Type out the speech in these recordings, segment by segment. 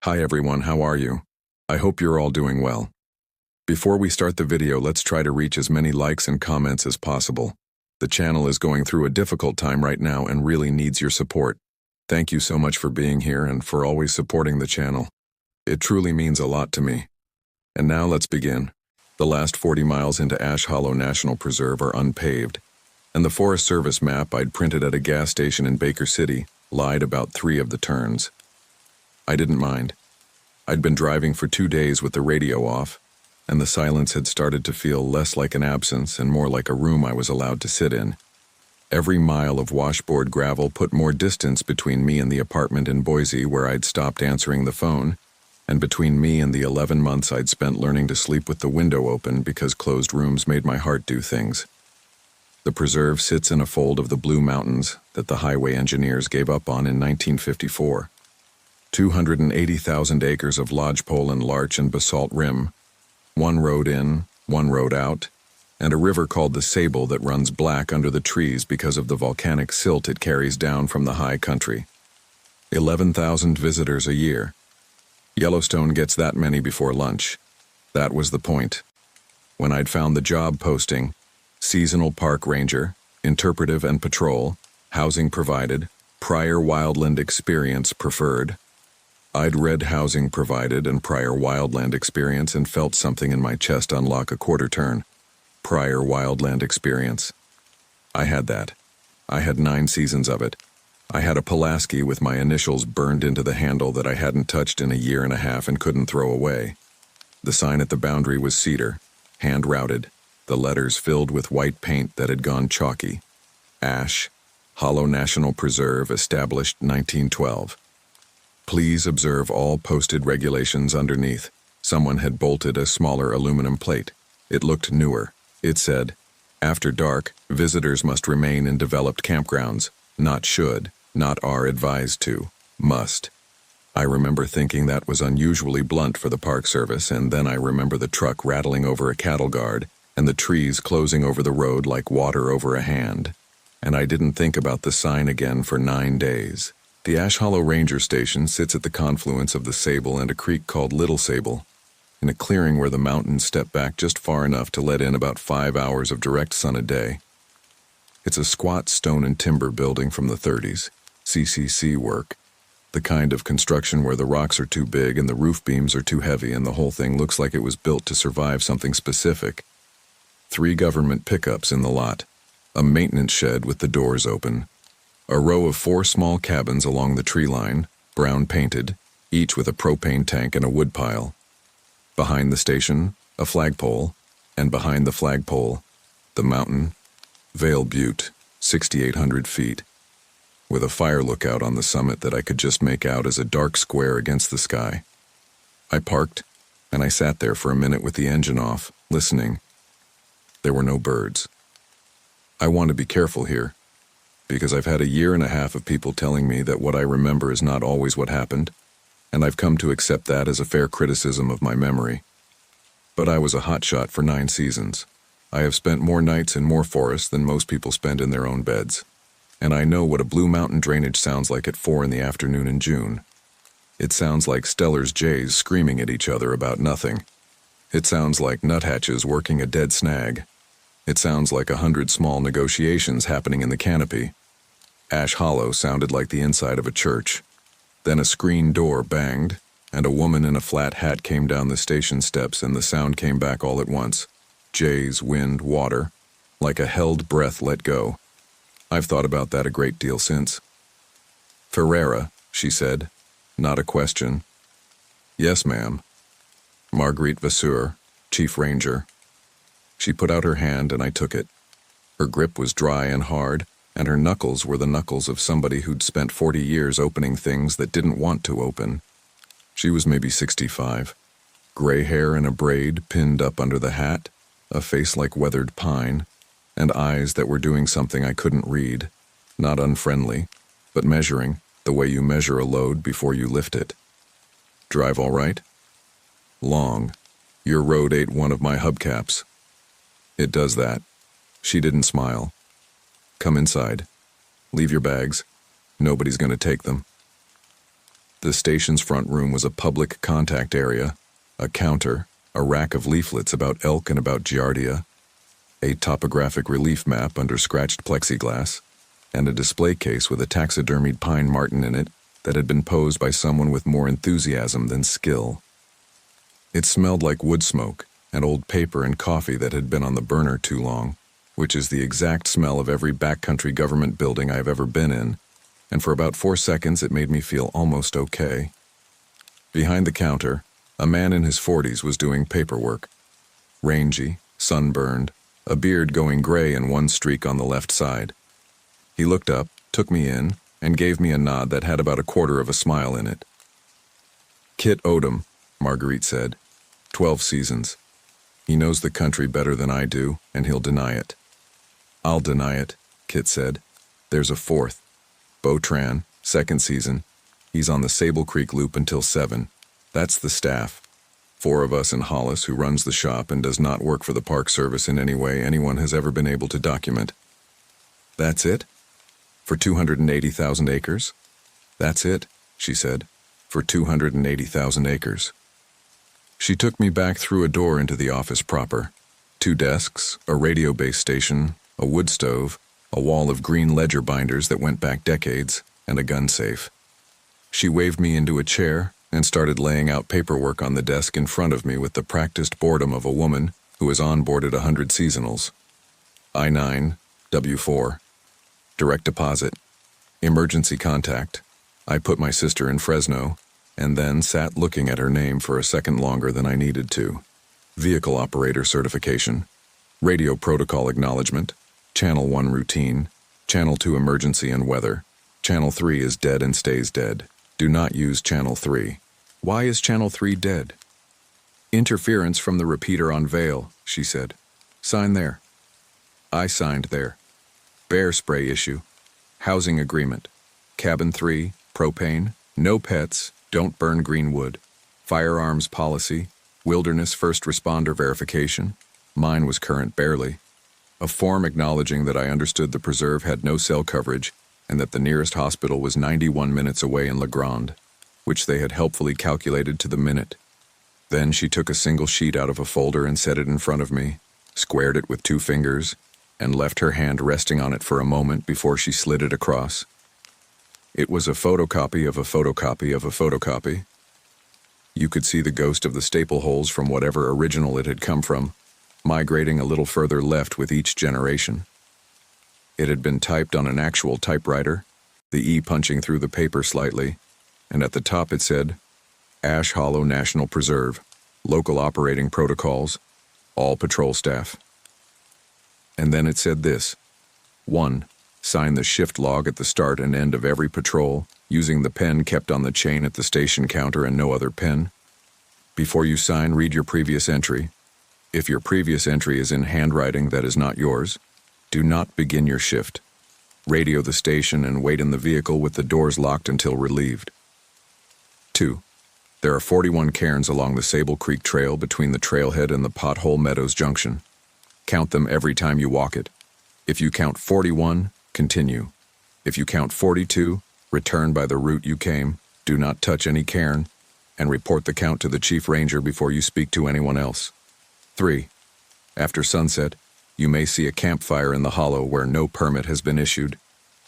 Hi everyone, how are you? I hope you're all doing well. Before we start the video, let's try to reach as many likes and comments as possible. The channel is going through a difficult time right now and really needs your support. Thank you so much for being here and for always supporting the channel. It truly means a lot to me. And now let's begin. The last 40 miles into Ash Hollow National Preserve are unpaved, and the Forest Service map I'd printed at a gas station in Baker City lied about 3 of the turns. I didn't mind. I'd been driving for 2 days with the radio off, and the silence had started to feel less like an absence and more like a room I was allowed to sit in. Every mile of washboard gravel put more distance between me and the apartment in Boise where I'd stopped answering the phone, and between me and the 11 months I'd spent learning to sleep with the window open because closed rooms made my heart do things. The preserve sits in a fold of the Blue Mountains that the highway engineers gave up on in 1954. 280,000 acres of lodgepole and larch and basalt rim, one road in, one road out, and a river called the Sable that runs black under the trees because of the volcanic silt it carries down from the high country. 11,000 visitors a year. Yellowstone gets that many before lunch. That was the point. When I'd found the job posting, seasonal park ranger, interpretive and patrol, housing provided, prior wildland experience preferred, I'd read housing provided and prior wildland experience and felt something in my chest unlock a quarter turn. Prior wildland experience. I had that. I had 9 seasons of it. I had a Pulaski with my initials burned into the handle that I hadn't touched in a year and a half and couldn't throw away. The sign at the boundary was cedar, hand-routed, the letters filled with white paint that had gone chalky. Ash, Hollow National Preserve, established 1912. Please observe all posted regulations underneath. Someone had bolted a smaller aluminum plate. It looked newer. It said, after dark, visitors must remain in developed campgrounds. Not should, not are advised to, must. I remember thinking that was unusually blunt for the Park Service, and then I remember the truck rattling over a cattle guard and the trees closing over the road like water over a hand. And I didn't think about the sign again for 9 days. The Ash Hollow Ranger Station sits at the confluence of the Sable and a creek called Little Sable, in a clearing where the mountains step back just far enough to let in about 5 hours of direct sun a day. It's a squat stone and timber building from the 30s, CCC work, the kind of construction where the rocks are too big and the roof beams are too heavy and the whole thing looks like it was built to survive something specific. 3 government pickups in the lot, a maintenance shed with the doors open, a row of 4 small cabins along the tree line, brown painted, each with a propane tank and a woodpile. Behind the station, a flagpole, and behind the flagpole, the mountain, Vail Butte, 6,800 feet, with a fire lookout on the summit that I could just make out as a dark square against the sky. I parked, and I sat there for a minute with the engine off, listening. There were no birds. I want to be careful here, because I've had a year and a half of people telling me that what I remember is not always what happened, and I've come to accept that as a fair criticism of my memory. But I was a hotshot for 9 seasons. I have spent more nights in more forests than most people spend in their own beds, and I know what a Blue Mountain drainage sounds like at 4 in the afternoon in June. It sounds like Steller's jays screaming at each other about nothing. It sounds like nuthatches working a dead snag. It sounds like 100 small negotiations happening in the canopy. Ash Hollow sounded like the inside of a church. Then a screen door banged, and a woman in a flat hat came down the station steps, and the sound came back all at once. Jays, wind, water, like a held breath let go. I've thought about that a great deal since. Ferreira, she said, not a question. Yes, ma'am. Marguerite Vasseur, Chief Ranger. She put out her hand and I took it. Her grip was dry and hard, and her knuckles were the knuckles of somebody who'd spent 40 years opening things that didn't want to open. She was maybe 65. Gray hair in a braid pinned up under the hat, a face like weathered pine, and eyes that were doing something I couldn't read. Not unfriendly, but measuring, the way you measure a load before you lift it. Drive all right? Long. Your road ate one of my hubcaps. It does that. She didn't smile. Come inside. Leave your bags. Nobody's going to take them. The station's front room was a public contact area, a counter, a rack of leaflets about elk and about giardia, a topographic relief map under scratched plexiglass, and a display case with a taxidermied pine marten in it that had been posed by someone with more enthusiasm than skill. It smelled like wood smoke and old paper and coffee that had been on the burner too long, which is the exact smell of every backcountry government building I've ever been in, and for about 4 seconds it made me feel almost okay. Behind the counter, a man in his 40s was doing paperwork. Rangy, sunburned, a beard going gray and one streak on the left side. He looked up, took me in, and gave me a nod that had about a quarter of a smile in it. Kit Odom, Marguerite said. 12 seasons. He knows the country better than I do, and he'll deny it. I'll deny it, Kit said. There's a 4th. Beau Tran, 2nd season. He's on the Sable Creek Loop until 7. That's the staff. 4 of us in Hollis who runs the shop and does not work for the Park Service in any way anyone has ever been able to document. That's it? For 280,000 acres? That's it, she said, for 280,000 acres. She took me back through a door into the office proper. 2 desks, a radio base station, a wood stove, a wall of green ledger binders that went back decades, and a gun safe. She waved me into a chair and started laying out paperwork on the desk in front of me with the practiced boredom of a woman who has onboarded 100 seasonals. I-9, W-4. Direct deposit. Emergency contact. I put my sister in Fresno, and then sat looking at her name for a second longer than I needed to. Vehicle operator certification. Radio protocol acknowledgement. Channel 1 routine. Channel 2 emergency and weather. Channel 3 is dead and stays dead. Do not use Channel 3. Why is Channel 3 dead? Interference from the repeater on Vale, she said. Sign there. I signed there. Bear spray issue. Housing agreement. Cabin 3, propane, no pets, don't burn green wood. Firearms policy, wilderness first responder verification. Mine was current barely. A form acknowledging that I understood the preserve had no cell coverage and that the nearest hospital was 91 minutes away in La Grande, which they had helpfully calculated to the minute. Then she took a single sheet out of a folder and set it in front of me, squared it with 2 fingers, and left her hand resting on it for a moment before she slid it across. It was a photocopy of a photocopy of a photocopy. You could see the ghost of the staple holes from whatever original it had come from, migrating a little further left with each generation. It had been typed on an actual typewriter, the E punching through the paper slightly, and at the top it said, Ash Hollow National Preserve, local operating protocols, all patrol staff. And then it said this: 1. Sign the shift log at the start and end of every patrol, using the pen kept on the chain at the station counter and no other pen. Before you sign, read your previous entry. If your previous entry is in handwriting that is not yours, do not begin your shift. Radio the station and wait in the vehicle with the doors locked until relieved. 2. There are 41 cairns along the Sable Creek Trail between the trailhead and the Pothole Meadows Junction. Count them every time you walk it. If you count 41, continue. If you count 42, return by the route you came, do not touch any cairn, and report the count to the chief ranger before you speak to anyone else. 3. After sunset, you may see a campfire in the hollow where no permit has been issued.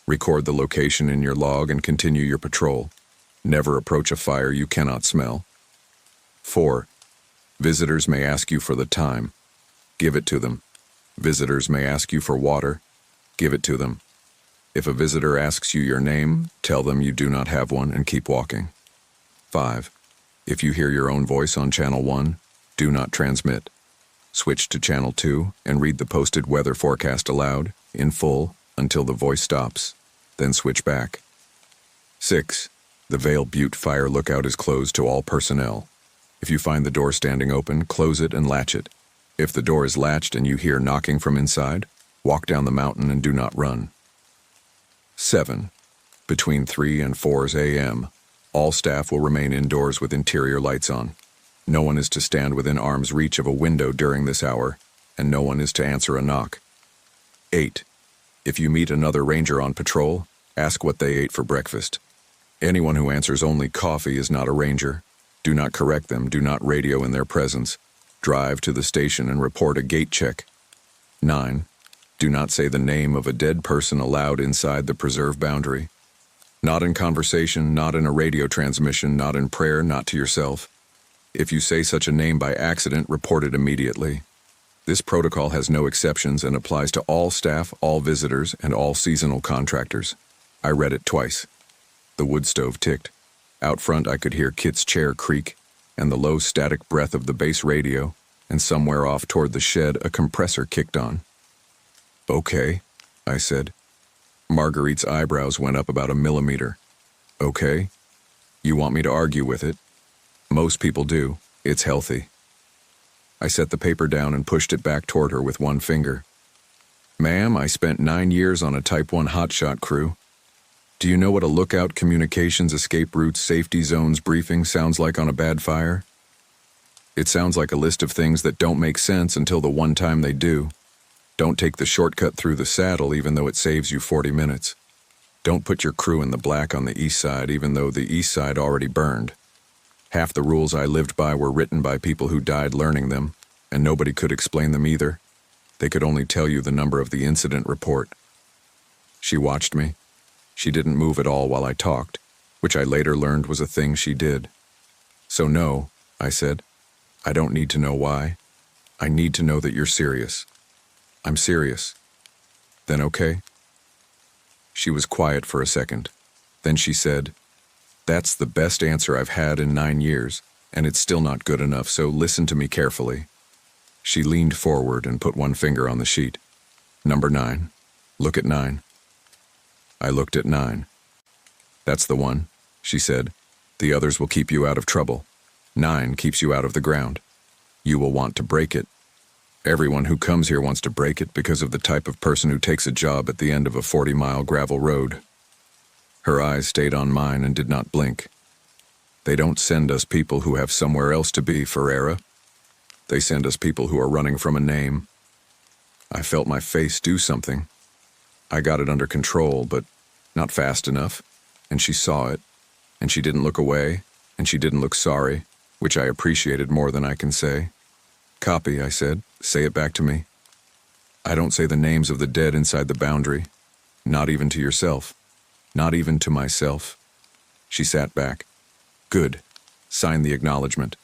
Record the location in your log and continue your patrol. Never approach a fire you cannot smell. 4. Visitors may ask you for the time. Give it to them. Visitors may ask you for water. Give it to them. If a visitor asks you your name, tell them you do not have one and keep walking. 5. If you hear your own voice on Channel 1, do not transmit. Switch to Channel 2 and read the posted weather forecast aloud, in full, until the voice stops. Then switch back. 6. The Vale Butte Fire Lookout is closed to all personnel. If you find the door standing open, close it and latch it. If the door is latched and you hear knocking from inside, walk down the mountain and do not run. 7. Between 3 and 4 a.m., all staff will remain indoors with interior lights on. No one is to stand within arm's reach of a window during this hour, and no one is to answer a knock. 8. If you meet another ranger on patrol, ask what they ate for breakfast. Anyone who answers only coffee is not a ranger. Do not correct them, do not radio in their presence. Drive to the station and report a gate check. 9. Do not say the name of a dead person aloud inside the preserve boundary. Not in conversation, not in a radio transmission, not in prayer, not to yourself. If you say such a name by accident, report it immediately. This protocol has no exceptions and applies to all staff, all visitors, and all seasonal contractors. I read it twice. The wood stove ticked. Out front I could hear Kit's chair creak, and the low static breath of the base radio, and somewhere off toward the shed a compressor kicked on. "Okay," I said. Marguerite's eyebrows went up about a millimeter. "Okay? You want me to argue with it?" "Most people do. It's healthy." I set the paper down and pushed it back toward her with one finger. "Ma'am, I spent 9 years on a Type 1 hotshot crew. Do you know what a lookout, communications, escape routes, safety zones briefing sounds like on a bad fire? It sounds like a list of things that don't make sense until the one time they do. Don't take the shortcut through the saddle even though it saves you 40 minutes. Don't put your crew in the black on the east side even though the east side already burned. Half the rules I lived by were written by people who died learning them, and nobody could explain them either. They could only tell you the number of the incident report." She watched me. She didn't move at all while I talked, which I later learned was a thing she did. "So no," I said. "I don't need to know why. I need to know that you're serious." "I'm serious." "Then okay." She was quiet for a second. Then she said, "That's the best answer I've had in 9 years, and it's still not good enough, so listen to me carefully." She leaned forward and put one finger on the sheet. "Number 9. Look at 9. I looked at 9. "That's the one," she said. "The others will keep you out of trouble. 9 keeps you out of the ground. You will want to break it. Everyone who comes here wants to break it because of the type of person who takes a job at the end of a 40-mile gravel road." Her eyes stayed on mine and did not blink. "They don't send us people who have somewhere else to be, Ferreira. They send us people who are running from a name." I felt my face do something. I got it under control, but not fast enough, and she saw it, and she didn't look away, and she didn't look sorry, which I appreciated more than I can say. "Copy," I said. "Say it back to me." "I don't say the names of the dead inside the boundary, not even to yourself, not even to myself." She sat back. "Good. Sign the acknowledgement.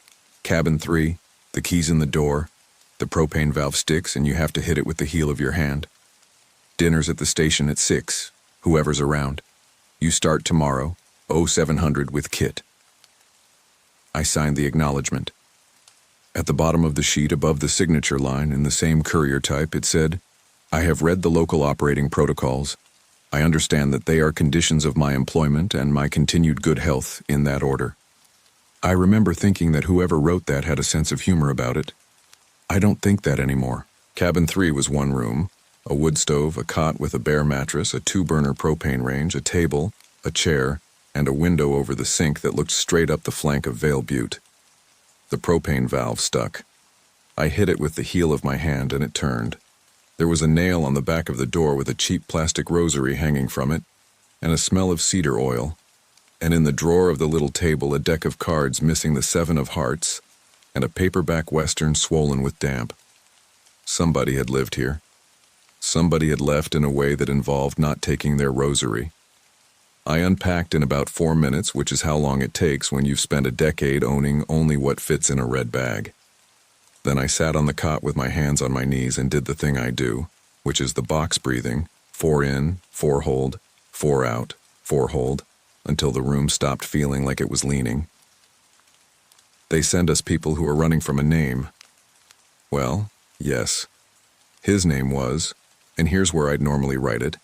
Cabin 3, the key's in the door, the propane valve sticks and you have to hit it with the heel of your hand. Dinner's at the station at 6, whoever's around. You start tomorrow, 0700 with Kit." I signed the acknowledgement. At the bottom of the sheet above the signature line in the same courier type it said, "I have read the local operating protocols. I understand that they are conditions of my employment and my continued good health in that order." I remember thinking that whoever wrote that had a sense of humor about it. I don't think that anymore. Cabin 3 was one room, a wood stove, a cot with a bare mattress, a 2-burner propane range, a table, a chair, and a window over the sink that looked straight up the flank of Vale Butte. The propane valve stuck. I hit it with the heel of my hand and it turned. There was a nail on the back of the door with a cheap plastic rosary hanging from it, and a smell of cedar oil, and in the drawer of the little table a deck of cards missing the 7 of hearts, and a paperback western swollen with damp. Somebody had lived here. Somebody had left in a way that involved not taking their rosary. I unpacked in about 4 minutes, which is how long it takes when you've spent a decade owning only what fits in a red bag. Then I sat on the cot with my hands on my knees and did the thing I do, which is the box breathing, 4 in, 4 hold, 4 out, 4 hold, until the room stopped feeling like it was leaning. They send us people who are running from a name. Well, yes. His name was, and here's where I'd normally write it,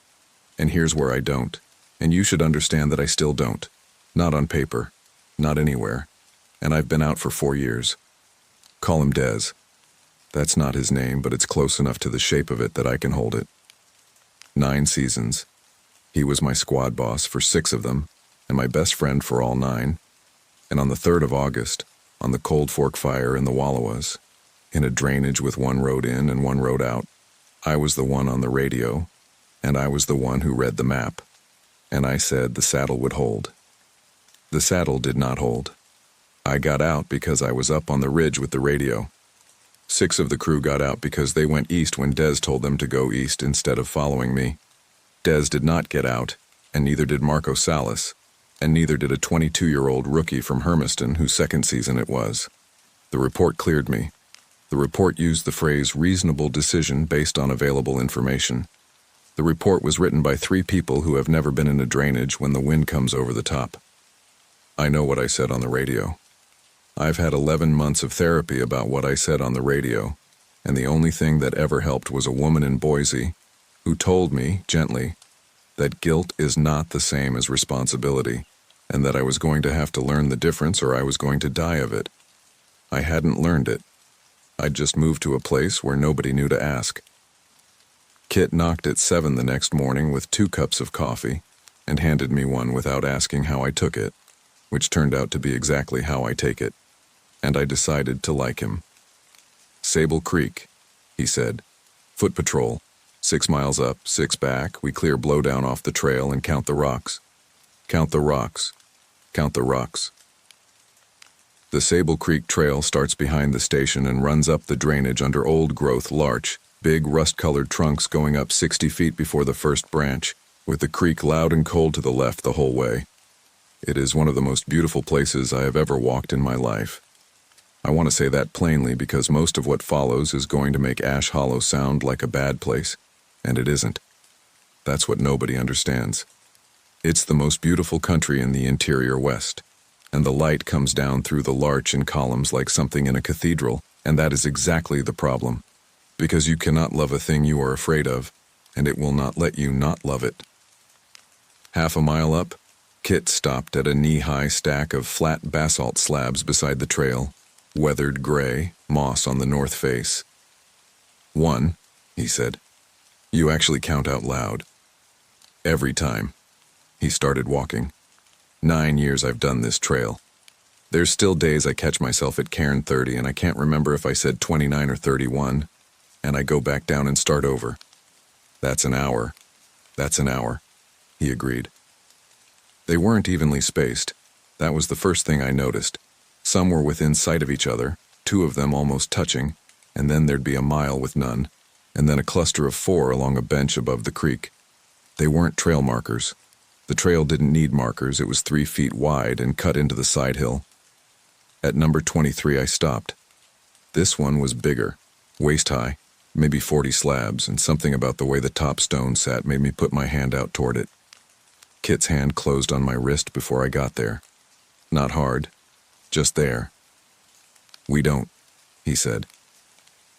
and here's where I don't, and you should understand that I still don't. Not on paper, not anywhere, and I've been out for 4 years. Call him Des. That's not his name, but it's close enough to the shape of it that I can hold it. 9 seasons. He was my squad boss for 6 of them, and my best friend for all 9. And on the 3rd of August, on the Cold Fork fire in the Wallowas, in a drainage with 1 road in and 1 road out, I was the one on the radio, and I was the one who read the map, and I said the saddle would hold. The saddle did not hold. I got out because I was up on the ridge with the radio. 6 of the crew got out because they went east when Des told them to go east instead of following me. Des did not get out, and neither did Marco Salas, and neither did a 22-year-old rookie from Hermiston whose second season it was. The report cleared me. The report used the phrase reasonable decision based on available information. The report was written by 3 people who have never been in a drainage when the wind comes over the top. I know what I said on the radio. I've had 11 months of therapy about what I said on the radio, and the only thing that ever helped was a woman in Boise who told me, gently, that guilt is not the same as responsibility, and that I was going to have to learn the difference or I was going to die of it. I hadn't learned it. I'd just moved to a place where nobody knew to ask. Kit knocked at 7 the next morning with 2 cups of coffee and handed me one without asking how I took it, which turned out to be exactly how I take it. And I decided to like him. Sable Creek, he said. Foot patrol. 6 miles up, 6 back, we clear blowdown off the trail and count the rocks. Count the rocks. Count the rocks. The Sable Creek Trail starts behind the station and runs up the drainage under old-growth larch, big rust-colored trunks going up 60 feet before the first branch, with the creek loud and cold to the left the whole way. It is one of the most beautiful places I have ever walked in my life. I want to say that plainly because most of what follows is going to make Ash Hollow sound like a bad place, and it isn't. That's what nobody understands. It's the most beautiful country in the interior West, and the light comes down through the larch in columns like something in a cathedral, and that is exactly the problem. Because you cannot love a thing you are afraid of, and it will not let you not love it. Half a mile up, Kit stopped at a knee-high stack of flat basalt slabs beside the trail, weathered gray, moss on the north face. 1, he said. You actually count out loud. Every time. He started walking. 9 years I've done this trail. There's still days I catch myself at Cairn 30 and I can't remember if I said 29 or 31, and I go back down and start over. That's an hour. That's an hour, he agreed. They weren't evenly spaced. That was the first thing I noticed. Some were within sight of each other, 2 of them almost touching, and then there'd be a mile with none, and then a cluster of 4 along a bench above the creek. They weren't trail markers. The trail didn't need markers. It was 3 feet wide and cut into the side hill. At number 23 I stopped. This one was bigger, waist-high, maybe 40 slabs, and something about the way the top stone sat made me put my hand out toward it. Kit's hand closed on my wrist before I got there. Not hard, just there. We don't, he said.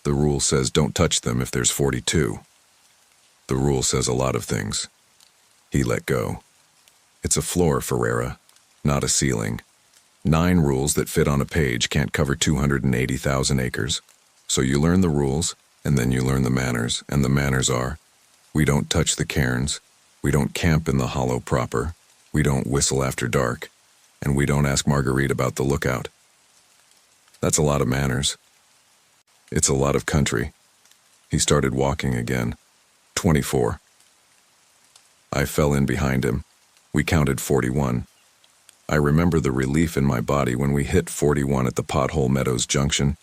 The rule says don't touch them if there's 42. The rule says a lot of things. He let go. It's a floor, Ferreira, not a ceiling. 9 rules that fit on a page can't cover 280,000 acres. So you learn the rules, and then you learn the manners, and the manners are, we don't touch the cairns, we don't camp in the hollow proper, we don't whistle after dark, and we don't ask Marguerite about the lookout. That's a lot of manners. It's a lot of country. He started walking again. 24. I fell in behind him. We counted 41. I remember the relief in my body when we hit 41 at the Pothole Meadows Junction,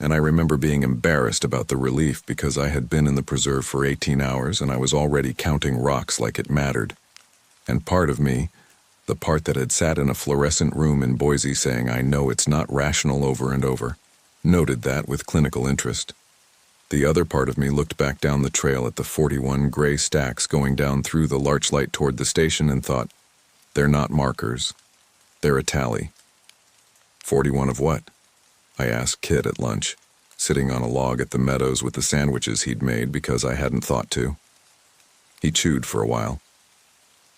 and I remember being embarrassed about the relief because I had been in the preserve for 18 hours and I was already counting rocks like it mattered. And part of me, the part that had sat in a fluorescent room in Boise saying I know it's not rational over and over, noted that with clinical interest. The other part of me looked back down the trail at the 41 gray stacks going down through the larchlight toward the station and thought, they're not markers. They're a tally. 41 of what? I asked Kit at lunch, sitting on a log at the meadows with the sandwiches he'd made because I hadn't thought to. He chewed for a while.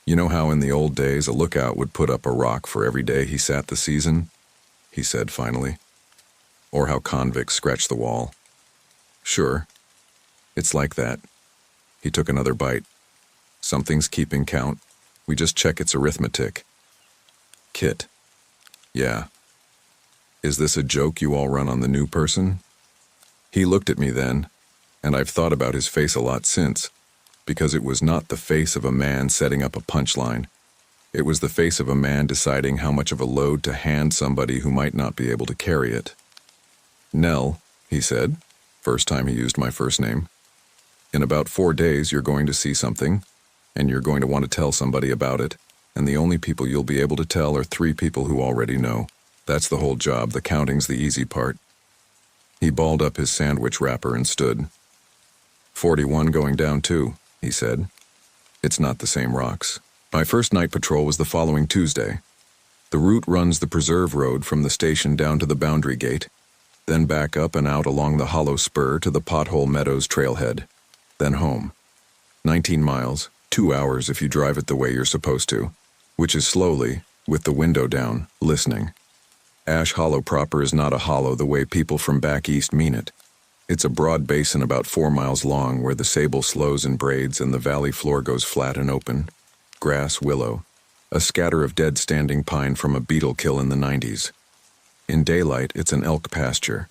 You know how in the old days a lookout would put up a rock for every day he sat the season? He said finally. Or how convicts scratch the wall. Sure. It's like that. He took another bite. Something's keeping count. We just check its arithmetic. Kit. Yeah. Is this a joke you all run on the new person? He looked at me then, and I've thought about his face a lot since, because it was not the face of a man setting up a punchline. It was the face of a man deciding how much of a load to hand somebody who might not be able to carry it. "Nell," he said, first time he used my first name. "In about 4 days you're going to see something, and you're going to want to tell somebody about it, and the only people you'll be able to tell are 3 people who already know. That's the whole job, the counting's the easy part." He balled up his sandwich wrapper and stood. 41 going down too, he said. "It's not the same rocks." My first night patrol was the following Tuesday. The route runs the preserve road from the station down to the boundary gate, then back up and out along the hollow spur to the Pothole Meadows trailhead, then home. 19 miles, 2 hours if you drive it the way you're supposed to, which is slowly, with the window down, listening. Ash Hollow proper is not a hollow the way people from back east mean it. It's a broad basin about 4 miles long where the sable slows and braids and the valley floor goes flat and open. Grass, willow, a scatter of dead standing pine from a beetle kill in the 90s. In daylight, it's an elk pasture.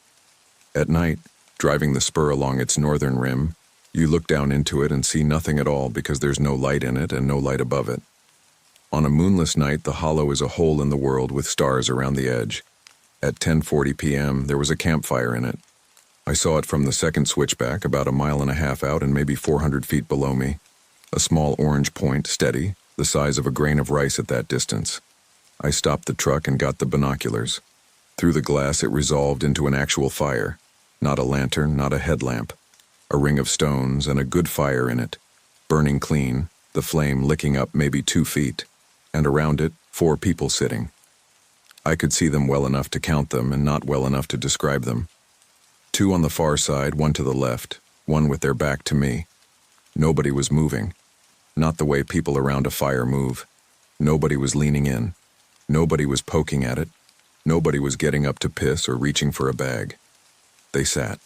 At night, driving the spur along its northern rim, you look down into it and see nothing at all because there's no light in it and no light above it. On a moonless night, the hollow is a hole in the world with stars around the edge. At 10:40 p.m., there was a campfire in it. I saw it from the second switchback about 1.5 miles out and maybe 400 feet below me. A small orange point, steady, the size of a grain of rice at that distance. I stopped the truck and got the binoculars. Through the glass, it resolved into an actual fire. Not a lantern, not a headlamp. A ring of stones and a good fire in it. Burning clean, the flame licking up maybe 2 feet. And around it, 4 people sitting. I could see them well enough to count them and not well enough to describe them. 2 on the far side, 1 to the left, 1 with their back to me. Nobody was moving. Not the way people around a fire move. Nobody was leaning in. Nobody was poking at it. Nobody was getting up to piss or reaching for a bag. They sat.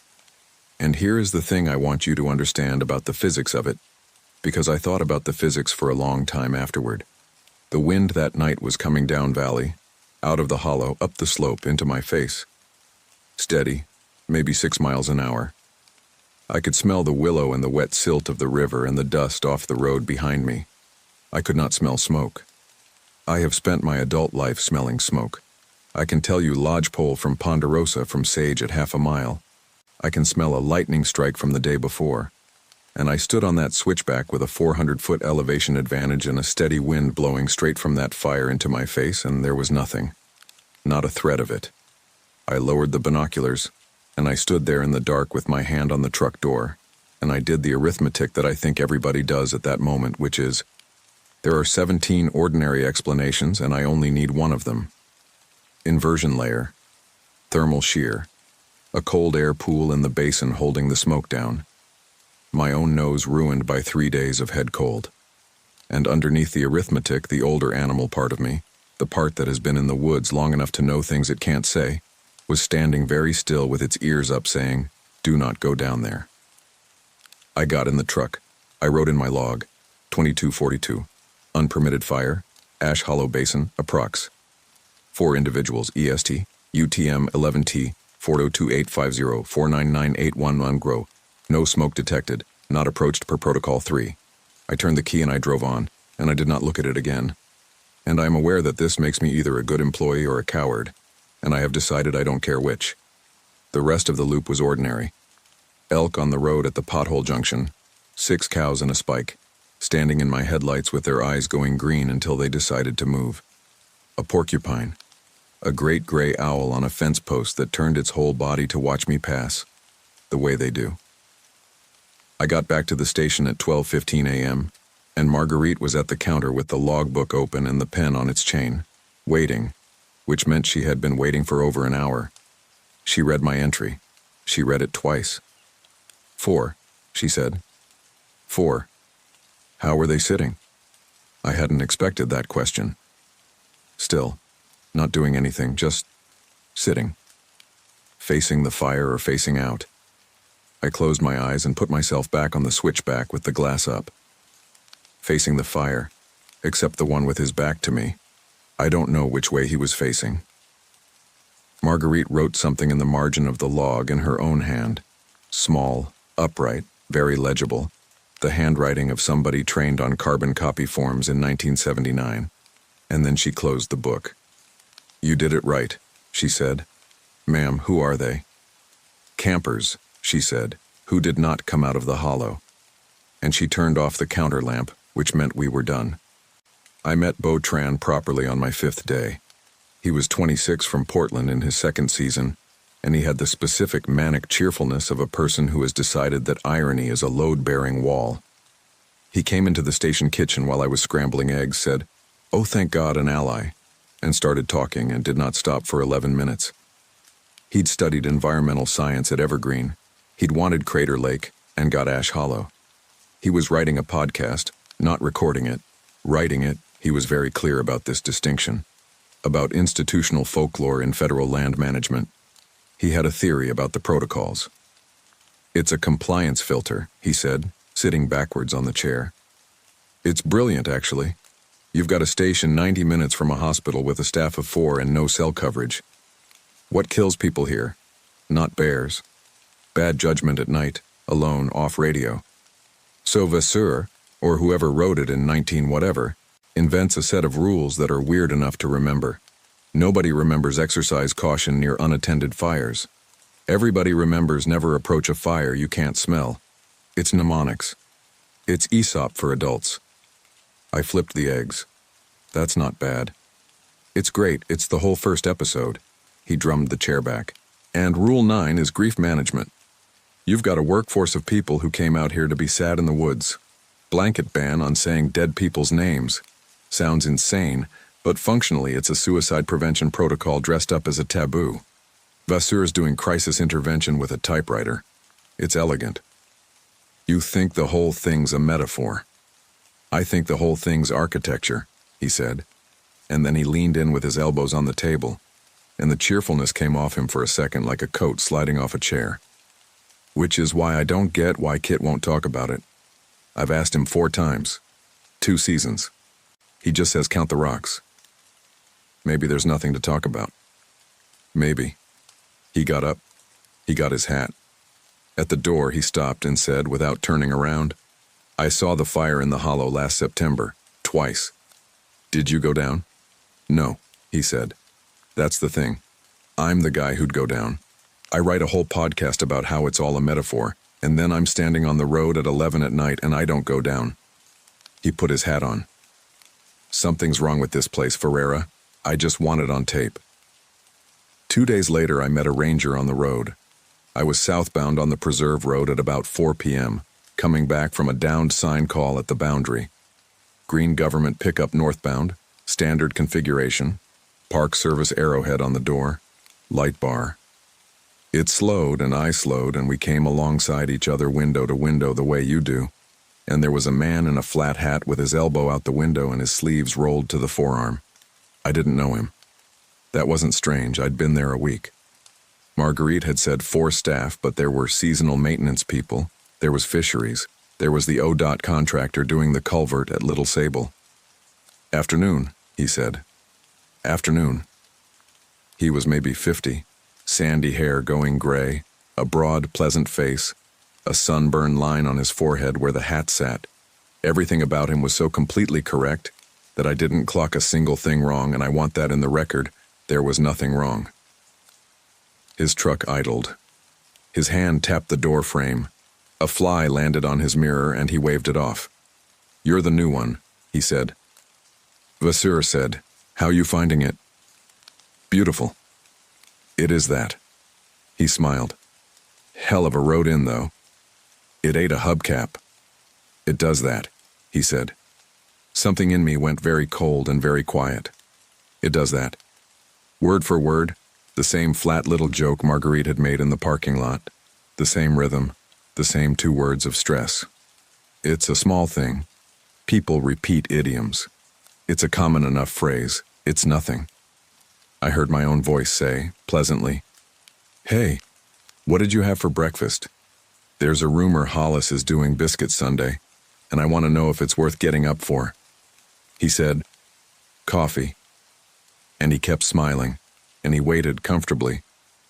And here is the thing I want you to understand about the physics of it, because I thought about the physics for a long time afterward. The wind that night was coming down valley, out of the hollow, up the slope, into my face. Steady, maybe 6 miles an hour. I could smell the willow and the wet silt of the river and the dust off the road behind me. I could not smell smoke. I have spent my adult life smelling smoke. I can tell you lodgepole from Ponderosa from Sage at 1/2 mile. I can smell a lightning strike from the day before. And I stood on that switchback with a 400-foot elevation advantage and a steady wind blowing straight from that fire into my face, and there was nothing. Not a thread of it. I lowered the binoculars, and I stood there in the dark with my hand on the truck door, and I did the arithmetic that I think everybody does at that moment, which is, there are 17 ordinary explanations, and I only need one of them. Inversion layer. Thermal shear. A cold air pool in the basin holding the smoke down. My own nose ruined by 3 days of head cold. And underneath the arithmetic, the older animal part of me, the part that has been in the woods long enough to know things it can't say, was standing very still with its ears up saying, "Do not go down there." I got in the truck. I wrote in my log, 2242, unpermitted fire, Ash Hollow Basin, approx. 4 individuals, EST, UTM 11T, 402850 49981 GRO. No smoke detected, not approached per protocol 3. I turned the key and I drove on, and I did not look at it again. And I am aware that this makes me either a good employee or a coward, and I have decided I don't care which. The rest of the loop was ordinary. Elk on the road at the pothole junction, 6 cows and a spike, standing in my headlights with their eyes going green until they decided to move. A porcupine. A great gray owl on a fence post that turned its whole body to watch me pass, the way they do. I got back to the station at 12:15 a.m., and Marguerite was at the counter with the logbook open and the pen on its chain, waiting, which meant she had been waiting for over an hour. She read my entry. She read it twice. 4, she said. 4. How were they sitting? I hadn't expected that question. Still, not doing anything, just sitting. Facing the fire or facing out. I closed my eyes and put myself back on the switchback with the glass up. Facing the fire, except the one with his back to me. I don't know which way he was facing. Marguerite wrote something in the margin of the log in her own hand. Small, upright, very legible. The handwriting of somebody trained on carbon copy forms in 1979. and then she closed the book. "You did it right," she said. "Ma'am, who are they?" "Campers," she said, "who did not come out of the hollow." And she turned off the counter lamp, which meant we were done. I met Beau Tran properly on my 5th day. He was 26 from Portland in his 2nd season, and he had the specific manic cheerfulness of a person who has decided that irony is a load-bearing wall. He came into the station kitchen while I was scrambling eggs, said, "Oh, thank God, an ally," and started talking and did not stop for 11 minutes. He'd studied environmental science at Evergreen. He'd wanted Crater Lake and got Ash Hollow. He was writing a podcast, not recording it. Writing it, he was very clear about this distinction. About institutional folklore in federal land management. He had a theory about the protocols. "It's a compliance filter," he said, sitting backwards on the chair. "It's brilliant, actually. You've got a station 90 minutes from a hospital with a staff of 4 and no cell coverage. What kills people here? Not bears. Bad judgment at night, alone, off radio. So Vasseur, or whoever wrote it in 19-whatever, invents a set of rules that are weird enough to remember. Nobody remembers exercise caution near unattended fires. Everybody remembers never approach a fire you can't smell. It's mnemonics. It's Aesop for adults." I flipped the eggs. "That's not bad." "It's great, it's the whole first episode." He drummed the chair back. "And Rule 9 is grief management. You've got a workforce of people who came out here to be sad in the woods. Blanket ban on saying dead people's names. Sounds insane, but functionally it's a suicide prevention protocol dressed up as a taboo. Vasseur's doing crisis intervention with a typewriter. It's elegant. You think the whole thing's a metaphor. I think the whole thing's architecture," he said, and then he leaned in with his elbows on the table, and the cheerfulness came off him for a second like a coat sliding off a chair. "Which is why I don't get why Kit won't talk about it. I've asked him 4 times. 2 seasons. He just says count the rocks. Maybe there's nothing to talk about. Maybe." He got up. He got his hat. At the door, he stopped and said, without turning around, "I saw the fire in the hollow last September, twice. Did you go down?" "No," he said. "That's the thing. I'm the guy who'd go down. I write a whole podcast about how it's all a metaphor, and then I'm standing on the road at 11 at night and I don't go down." He put his hat on. "Something's wrong with this place, Ferreira. I just want it on tape." 2 days later, I met a ranger on the road. I was southbound on the Preserve Road at about 4 p.m., coming back from a downed sign call at the boundary. Green government pickup northbound, standard configuration, Park Service arrowhead on the door, light bar. It slowed and I slowed and we came alongside each other window to window the way you do, and there was a man in a flat hat with his elbow out the window and his sleeves rolled to the forearm. I didn't know him. That wasn't strange, I'd been there a week. Marguerite had said 4 staff, but there were seasonal maintenance people, there was fisheries, there was the ODOT contractor doing the culvert at Little Sable. "Afternoon," he said. "Afternoon." He was maybe 50, sandy hair going gray, a broad, pleasant face, a sunburn line on his forehead where the hat sat. Everything about him was so completely correct that I didn't clock a single thing wrong, and I want that in the record. There was nothing wrong. His truck idled. His hand tapped the door frame. A fly landed on his mirror and he waved it off. "You're the new one," he said. Vasseur said, "How you finding it?" "Beautiful." "It is that." He smiled. "Hell of a road in, though." "It ate a hubcap." "It does that," he said. Something in me went very cold and very quiet. "It does that." Word for word, the same flat little joke Marguerite had made in the parking lot, the same rhythm, the same 2 words of stress. It's a small thing. People repeat idioms. It's a common enough phrase. It's nothing. I heard my own voice say, pleasantly, "Hey, what did you have for breakfast? There's a rumor Hollis is doing biscuit Sunday, and I want to know if it's worth getting up for." He said, "Coffee." And he kept smiling, and he waited comfortably,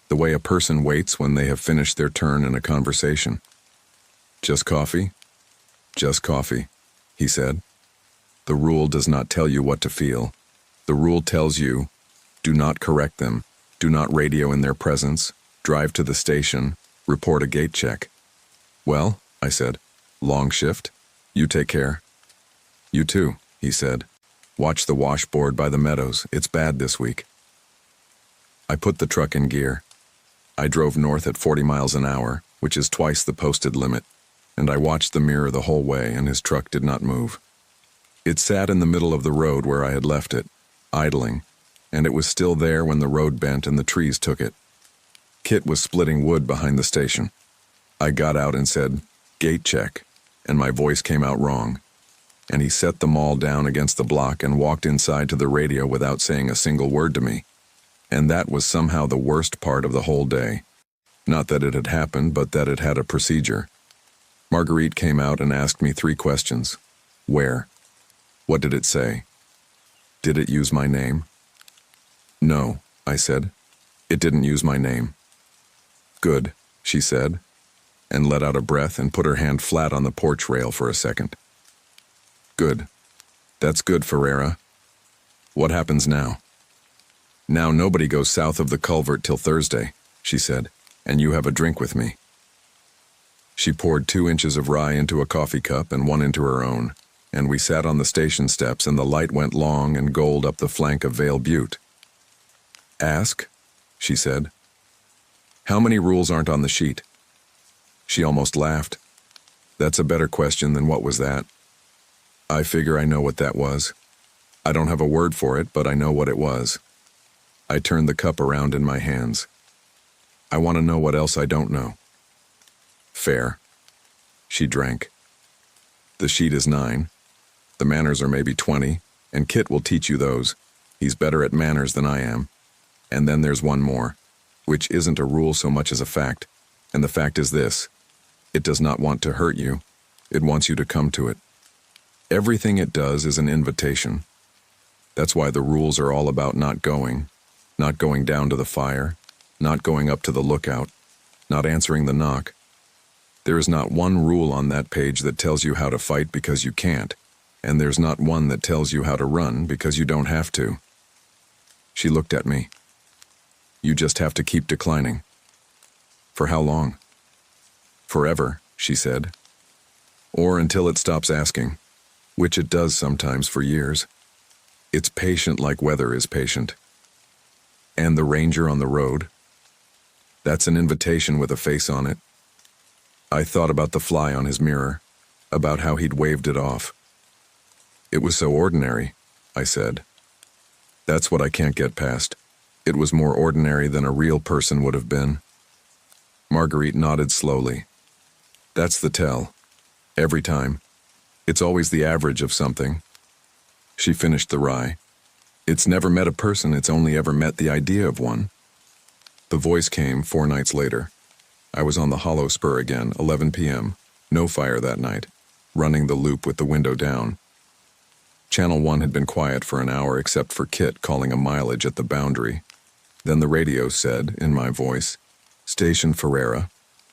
the way a person waits when they have finished their turn in a conversation. "Just coffee?" "Just coffee," he said. "The rule does not tell you what to feel. The rule tells you, do not correct them, do not radio in their presence, drive to the station, report a gate check. Well, I said, long shift? You take care. You too, he said. Watch the washboard by the meadows, it's bad this week. I put the truck in gear. I drove north at 40 miles an hour, which is twice the posted limit, and I watched the mirror the whole way and his truck did not move. It sat in the middle of the road where I had left it, idling, and it was still there when the road bent and the trees took it. Kit was splitting wood behind the station. I got out and said, gate check, and my voice came out wrong. And he set them all down against the block and walked inside to the radio without saying a single word to me. And that was somehow the worst part of the whole day. Not that it had happened, but that it had a procedure. Marguerite came out and asked me 3 questions. Where? What did it say? Did it use my name? No, I said. It didn't use my name. Good, she said, and let out a breath and put her hand flat on the porch rail for a second. Good. That's good, Ferreira. What happens now? Now nobody goes south of the culvert till Thursday, she said, and you have a drink with me. She poured 2 inches of rye into a coffee cup and 1 into her own, and we sat on the station steps and the light went long and gold up the flank of Vale Butte. Ask, she said. How many rules aren't on the sheet? She almost laughed. That's a better question than what was that. I figure I know what that was. I don't have a word for it, but I know what it was. I turned the cup around in my hands. I want to know what else I don't know. Fair. She drank. The sheet is 9. The manners are maybe 20, and Kit will teach you those. He's better at manners than I am. And then there's one more, which isn't a rule so much as a fact, and the fact is this. It does not want to hurt you. It wants you to come to it. Everything it does is an invitation. That's why the rules are all about not going down to the fire, not going up to the lookout, not answering the knock. There is not one rule on that page that tells you how to fight because you can't, and there's not one that tells you how to run because you don't have to. She looked at me. You just have to keep declining. For how long? Forever, she said. Or until it stops asking, which it does sometimes for years. It's patient like weather is patient. And the ranger on the road? That's an invitation with a face on it. I thought about the fly on his mirror, about how he'd waved it off. It was so ordinary, I said. That's what I can't get past. It was more ordinary than a real person would have been. Marguerite nodded slowly. That's the tell. Every time. It's always the average of something. She finished the rye. It's never met a person, it's only ever met the idea of one. The voice came 4 nights later. I was on the hollow spur again, 11 p.m. No fire that night, running the loop with the window down. Channel 1 had been quiet for an hour except for Kit calling a mileage at the boundary. Then the radio said, in my voice, Station Ferreira.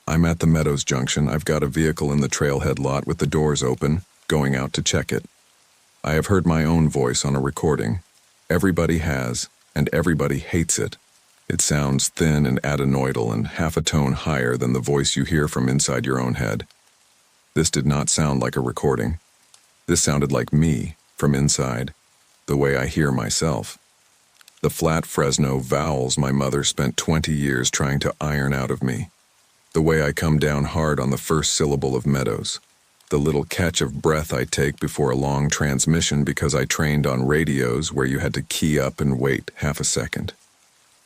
I'm at the Meadows Junction. I've got a vehicle in the trailhead lot with the doors open, going out to check it. I have heard my own voice on a recording. Everybody has, and everybody hates it. It sounds thin and adenoidal and half a tone higher than the voice you hear from inside your own head. This did not sound like a recording. This sounded like me, from inside, the way I hear myself. The flat Fresno vowels my mother spent 20 years trying to iron out of me. The way I come down hard on the first syllable of Meadows. The little catch of breath I take before a long transmission because I trained on radios where you had to key up and wait half a second.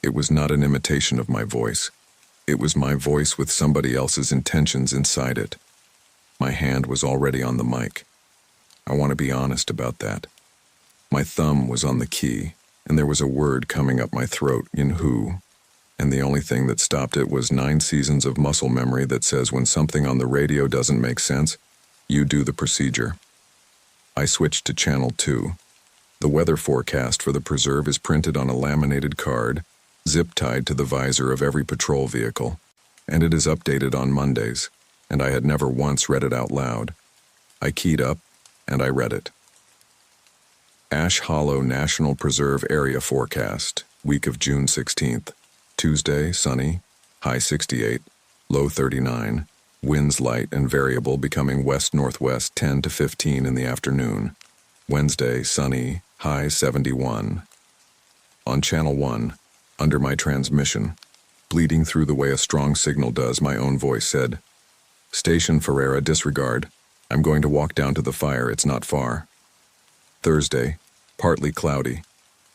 It was not an imitation of my voice. It was my voice with somebody else's intentions inside it. My hand was already on the mic. I want to be honest about that. My thumb was on the key, and there was a word coming up my throat in who, and the only thing that stopped it was 9 seasons of muscle memory that says when something on the radio doesn't make sense, you do the procedure. I switched to Channel 2. The weather forecast for the preserve is printed on a laminated card, zip-tied to the visor of every patrol vehicle, and it is updated on Mondays, and I had never once read it out loud. I keyed up, and I read it. Ash Hollow National Preserve Area Forecast, week of June 16th. Tuesday, sunny, high 68, low 39, winds light and variable becoming west-northwest 10 to 15 in the afternoon. Wednesday, sunny, high 71. On Channel 1, under my transmission, bleeding through the way a strong signal does, my own voice said, "Station Ferreira, disregard. I'm going to walk down to the fire, it's not far." Thursday, partly cloudy.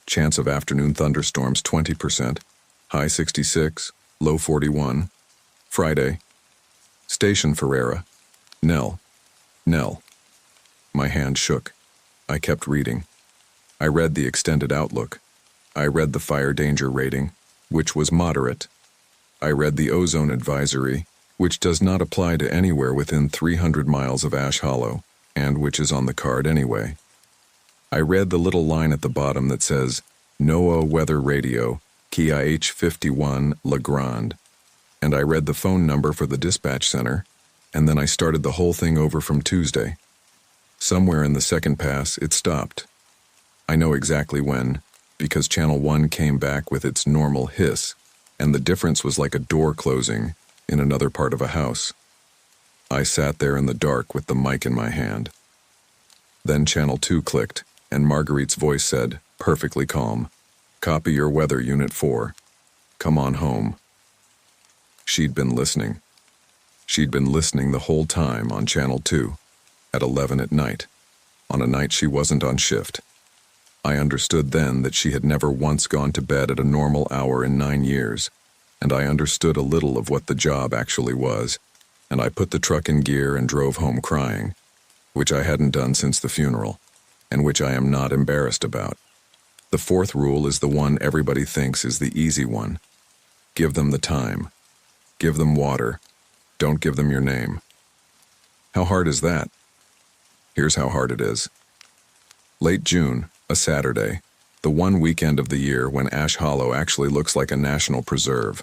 Chance of afternoon thunderstorms 20%, high 66, low 41. Friday, Station Ferreira. Nell. Nell. My hand shook. I kept reading. I read the extended outlook. I read the fire danger rating, which was moderate. I read the ozone advisory, which does not apply to anywhere within 300 miles of Ash Hollow, and which is on the card anyway. I read the little line at the bottom that says, NOAA Weather Radio, KIH 51 La Grande. And I read the phone number for the dispatch center, and then I started the whole thing over from Tuesday. Somewhere in the second pass, it stopped. I know exactly when, because Channel 1 came back with its normal hiss, and the difference was like a door closing in another part of a house. I sat there in the dark with the mic in my hand. Then Channel 2 clicked, and Marguerite's voice said, perfectly calm, "Copy your weather, Unit 4. Come on home." She'd been listening. She'd been listening the whole time on Channel 2, at 11 at night, on a night she wasn't on shift. I understood then that she had never once gone to bed at a normal hour in 9 years, and I understood a little of what the job actually was, and I put the truck in gear and drove home crying, which I hadn't done since the funeral, and which I am not embarrassed about. The fourth rule is the one everybody thinks is the easy one. Give them the time. Give them water. Don't give them your name. How hard is that? Here's how hard it is. Late June, a Saturday, the one weekend of the year when Ash Hollow actually looks like a national preserve.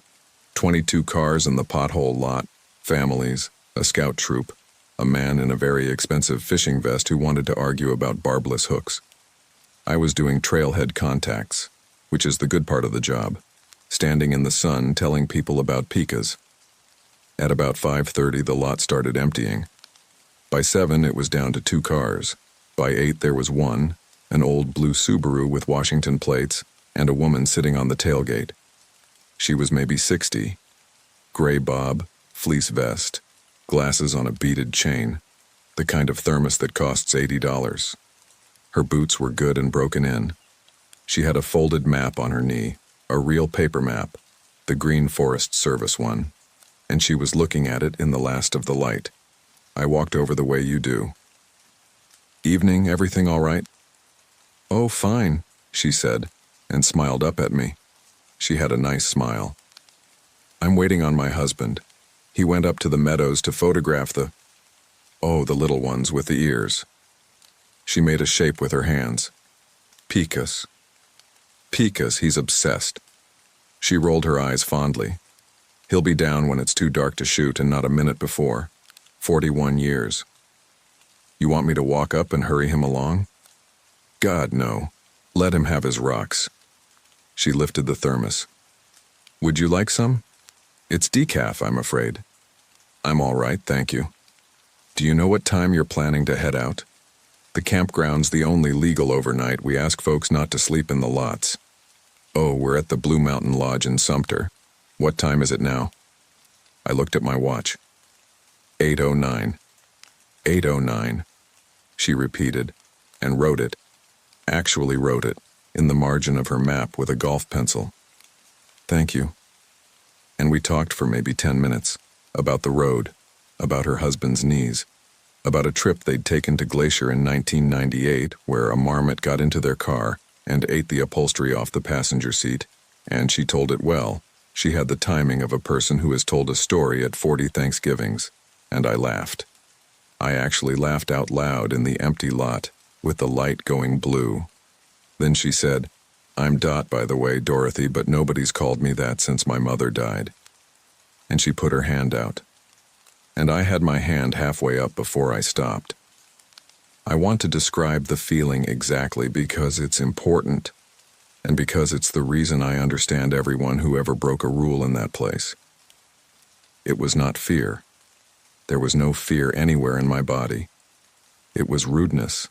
22 cars in the pothole lot, families, a scout troop, a man in a very expensive fishing vest who wanted to argue about barbless hooks. I was doing trailhead contacts, which is the good part of the job, standing in the sun telling people about pikas. At about 5:30, the lot started emptying. By 7, it was down to 2 cars. By 8, there was one, an old blue Subaru with Washington plates, and a woman sitting on the tailgate. She was maybe 60. Gray bob, fleece vest, glasses on a beaded chain, the kind of thermos that costs $80. Her boots were good and broken in. She had a folded map on her knee, a real paper map, the Green Forest Service one, and she was looking at it in the last of the light. I walked over the way you do. "Evening, everything all right?" "Oh, fine," she said, and smiled up at me. She had a nice smile. "I'm waiting on my husband. He went up to the meadows to photograph the little ones with the ears." She made a shape with her hands. "Pikas. Pikas, he's obsessed." She rolled her eyes fondly. "He'll be down when it's too dark to shoot and not a minute before. 41 years. You want me to walk up and hurry him along?" "God, no. Let him have his rocks." She lifted the thermos. "Would you like some?" "It's decaf, I'm afraid." "I'm all right, thank you." "Do you know what time you're planning to head out?" "The campground's the only legal overnight. We ask folks not to sleep in the lots." "Oh, we're at the Blue Mountain Lodge in Sumter. What time is it now?" I looked at my watch. 8:09. 8:09, she repeated, and wrote it, actually wrote it, in the margin of her map with a golf pencil. "Thank you." And we talked for maybe 10 minutes, about the road, about her husband's knees, about a trip they'd taken to Glacier in 1998 where a marmot got into their car and ate the upholstery off the passenger seat, and she told it well. She had the timing of a person who has told a story at 40 Thanksgivings, and I laughed. I actually laughed out loud in the empty lot, with the light going blue. Then she said, "I'm Dot, by the way, Dorothy, but nobody's called me that since my mother died." And she put her hand out. And I had my hand halfway up before I stopped. I want to describe the feeling exactly because it's important, and because it's the reason I understand everyone who ever broke a rule in that place. It was not fear. There was no fear anywhere in my body. It was rudeness.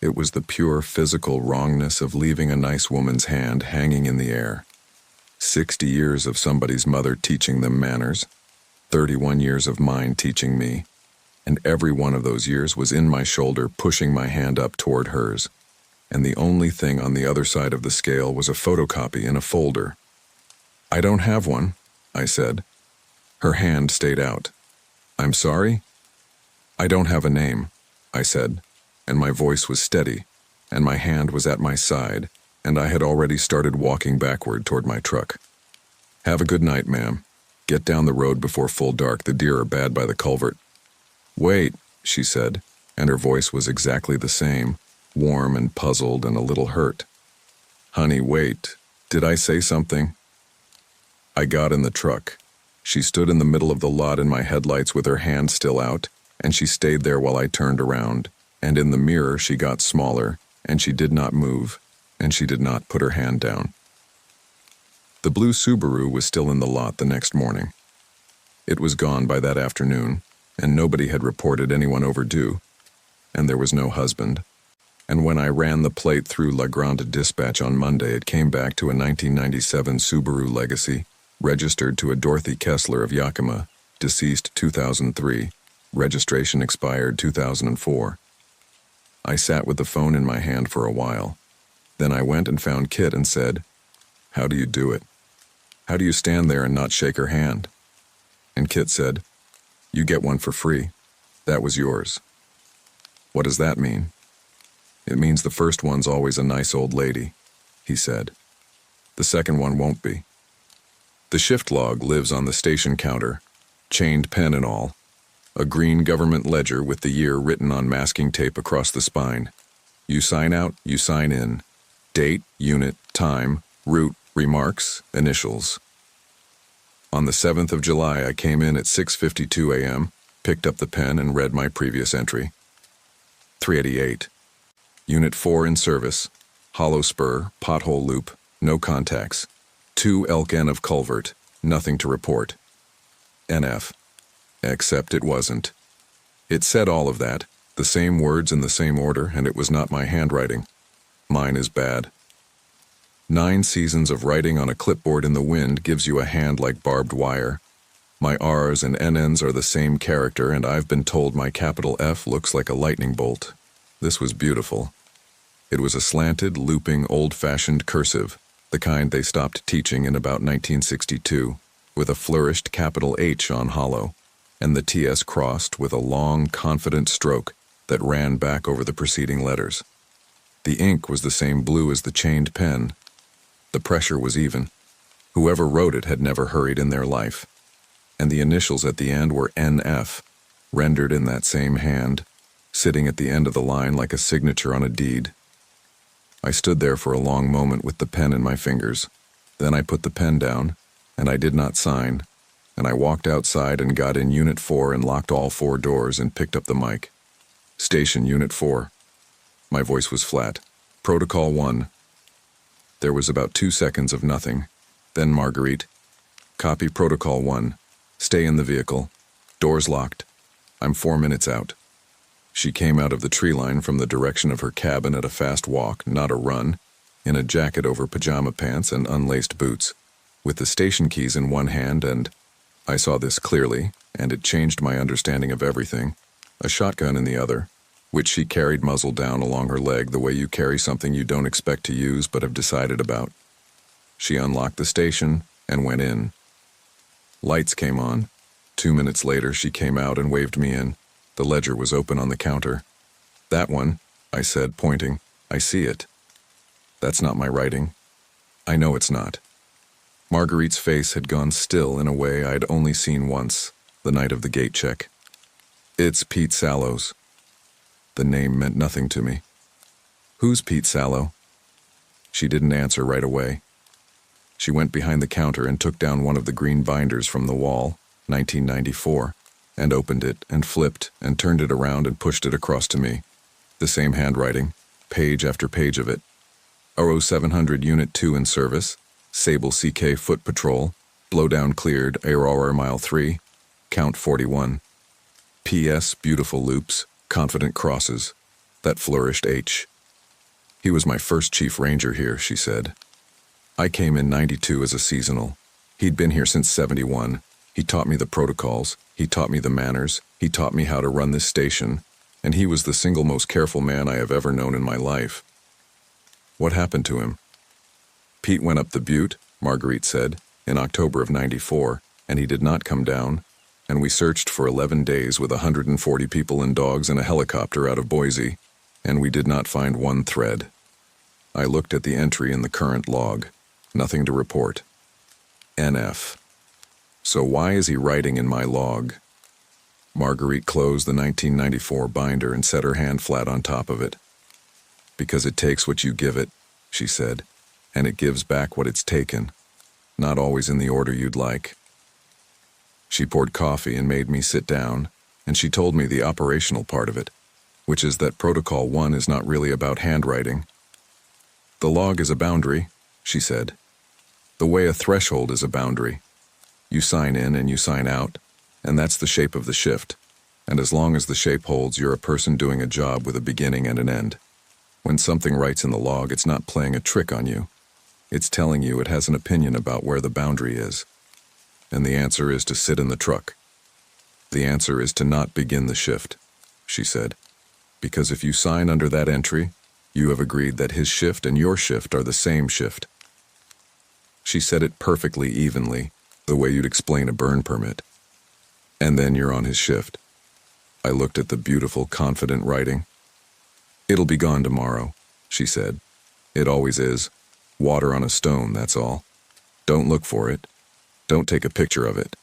It was the pure physical wrongness of leaving a nice woman's hand hanging in the air. 60 years of somebody's mother teaching them manners, 31 years of mine teaching me, and every one of those years was in my shoulder pushing my hand up toward hers, and the only thing on the other side of the scale was a photocopy in a folder. "I don't have one," I said. Her hand stayed out. "I'm sorry?" "I don't have a name," I said, and my voice was steady, and my hand was at my side, and I had already started walking backward toward my truck. "Have a good night, ma'am. Get down the road before full dark. The deer are bad by the culvert." "Wait," she said, and her voice was exactly the same, warm and puzzled and a little hurt. "Honey, wait. Did I say something?" I got in the truck. She stood in the middle of the lot in my headlights with her hand still out, and she stayed there while I turned around, and in the mirror she got smaller, and she did not move, and she did not put her hand down. The blue Subaru was still in the lot the next morning. It was gone by that afternoon, and nobody had reported anyone overdue, and there was no husband. And when I ran the plate through La Grande Dispatch on Monday, it came back to a 1997 Subaru Legacy, registered to a Dorothy Kessler of Yakima, deceased 2003, registration expired 2004. I sat with the phone in my hand for a while. Then I went and found Kit and said, "How do you do it? How do you stand there and not shake her hand?" And Kit said, "You get one for free. That was yours." "What does that mean?" "It means the first one's always a nice old lady," he said. "The second one won't be." The shift log lives on the station counter, chained pen and all, a green government ledger with the year written on masking tape across the spine. You sign out, you sign in. Date, unit, time, route, remarks, initials. On the 7th of July, I came in at 6:52 a.m., picked up the pen and read my previous entry. 388. Unit 4 in service. Hollow spur, pothole loop, no contacts. 2 elk N of culvert, nothing to report. NF. Except it wasn't. It said all of that, the same words in the same order, and it was not my handwriting. Mine is bad. 9 seasons of writing on a clipboard in the wind gives you a hand like barbed wire. My R's and NN's are the same character, and I've been told my capital F looks like a lightning bolt. This was beautiful. It was a slanted, looping, old-fashioned cursive, the kind they stopped teaching in about 1962, with a flourished capital H on hollow, and the TS crossed with a long, confident stroke that ran back over the preceding letters. The ink was the same blue as the chained pen. The pressure was even. Whoever wrote it had never hurried in their life. And the initials at the end were NF, rendered in that same hand, sitting at the end of the line like a signature on a deed. I stood there for a long moment with the pen in my fingers. Then I put the pen down, and I did not sign, and I walked outside and got in Unit 4 and locked all 4 doors and picked up the mic. "Station Unit 4. My voice was flat. "Protocol 1. There was about 2 seconds of nothing. Then Marguerite. "Copy Protocol 1. Stay in the vehicle. Doors locked. I'm 4 minutes out." She came out of the tree line from the direction of her cabin at a fast walk, not a run, in a jacket over pajama pants and unlaced boots, with the station keys in one hand and, I saw this clearly, and it changed my understanding of everything, a shotgun in the other, which she carried muzzle down along her leg the way you carry something you don't expect to use but have decided about. She unlocked the station and went in. Lights came on. 2 minutes later, she came out and waved me in. The ledger was open on the counter. "That one," I said, pointing. "I see it." "That's not my writing." "I know it's not." Marguerite's face had gone still in a way I'd only seen once, the night of the gate check. "It's Pete Sallows." The name meant nothing to me. "Who's Pete Sallow?" She didn't answer right away. She went behind the counter and took down one of the green binders from the wall, 1994, and opened it and flipped and turned it around and pushed it across to me. The same handwriting, page after page of it. ORO 700 Unit 2 in service, Sable CK Foot Patrol, blowdown cleared, ARR Mile 3, count 41. PS, beautiful loops, confident crosses, that flourished H. He was my first chief ranger here, she said. I came in 92 as a seasonal. He'd been here since 71. He taught me the protocols, he taught me the manners, he taught me how to run this station, and he was the single most careful man I have ever known in my life. What happened to him? Pete went up the butte, Marguerite said, in October of 94, and he did not come down, and we searched for 11 days with 140 people and dogs in a helicopter out of Boise, and we did not find one thread. I looked at the entry in the current log. Nothing to report. NF. So why is he writing in my log? Marguerite closed the 1994 binder and set her hand flat on top of it. Because it takes what you give it, she said, and it gives back what it's taken. Not always in the order you'd like. She poured coffee and made me sit down, and she told me the operational part of it, which is that Protocol 1 is not really about handwriting. The log is a boundary, she said. The way a threshold is a boundary. You sign in and you sign out, and that's the shape of the shift. And as long as the shape holds, you're a person doing a job with a beginning and an end. When something writes in the log, it's not playing a trick on you. It's telling you it has an opinion about where the boundary is. And the answer is to sit in the truck. The answer is to not begin the shift, she said. Because if you sign under that entry, you have agreed that his shift and your shift are the same shift. She said it perfectly evenly, the way you'd explain a burn permit. And then you're on his shift. I looked at the beautiful, confident writing. It'll be gone tomorrow, she said. It always is. Water on a stone, that's all. Don't look for it. Don't take a picture of it.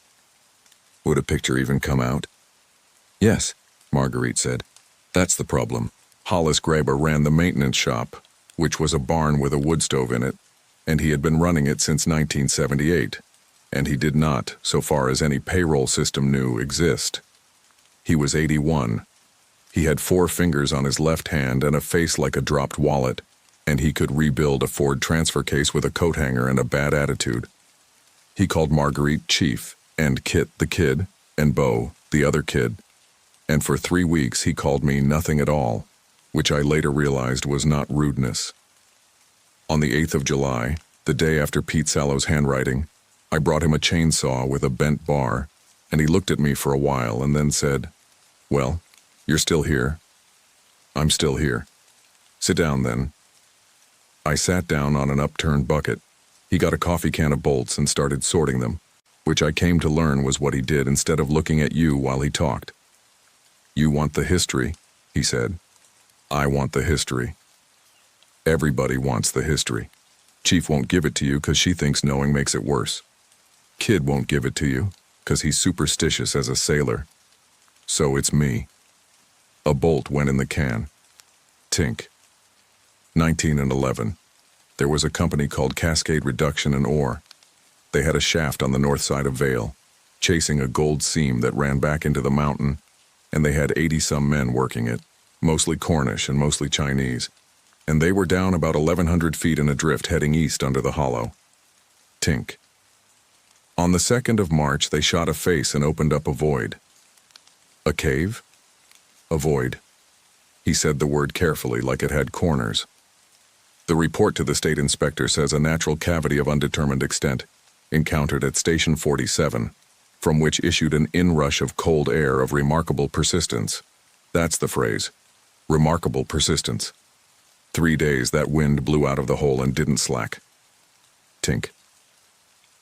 Would a picture even come out? Yes, Marguerite said. That's the problem. Hollis Graber ran the maintenance shop, which was a barn with a wood stove in it, and he had been running it since 1978, and he did not, so far as any payroll system knew, exist. He was 81. He had 4 fingers on his left hand and a face like a dropped wallet, and he could rebuild a Ford transfer case with a coat hanger and a bad attitude. He called Marguerite Chief, and Kit the kid, and Bo, the other kid, and for 3 weeks he called me nothing at all, which I later realized was not rudeness. On the 8th of July, the day after Pete Sallow's handwriting, I brought him a chainsaw with a bent bar, and he looked at me for a while and then said, "Well, you're still here." "I'm still here." "Sit down then." I sat down on an upturned bucket. He got a coffee can of bolts and started sorting them, which I came to learn was what he did instead of looking at you while he talked. "You want the history," he said. "I want the history. Everybody wants the history. Chief won't give it to you because she thinks knowing makes it worse. Kid won't give it to you because he's superstitious as a sailor. So it's me." A bolt went in the can. Tink. 19 and 11. There was a company called Cascade Reduction and Ore. They had a shaft on the north side of Vale, chasing a gold seam that ran back into the mountain, and they had 80-some men working it, mostly Cornish and mostly Chinese, and they were down about 1,100 feet in a drift heading east under the hollow. Tink. On the 2nd of March, they shot a face and opened up a void. A cave? A void. He said the word carefully, like it had corners. The report to the state inspector says a natural cavity of undetermined extent, encountered at Station 47, from which issued an inrush of cold air of remarkable persistence. That's the phrase. Remarkable persistence. 3 days that wind blew out of the hole and didn't slack. Tink.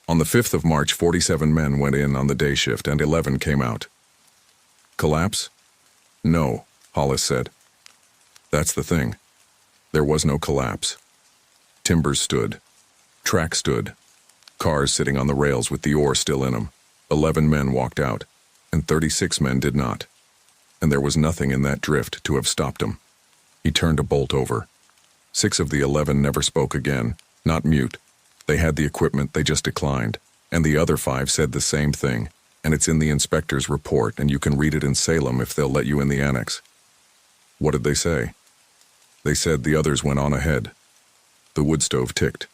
On the 5th of March, 47 men went in on the day shift and 11 came out. Collapse? No, Hollis said. That's the thing. There was no collapse. Timbers stood. Track stood. Cars sitting on the rails with the ore still in them. 11 men walked out, and 36 men did not. And there was nothing in that drift to have stopped them. He turned a bolt over. 6 of the 11 never spoke again, not mute. They had the equipment, they just declined. And the other 5 said the same thing, and it's in the inspector's report, and you can read it in Salem if they'll let you in the annex. What did they say? They said the others went on ahead. The wood stove ticked.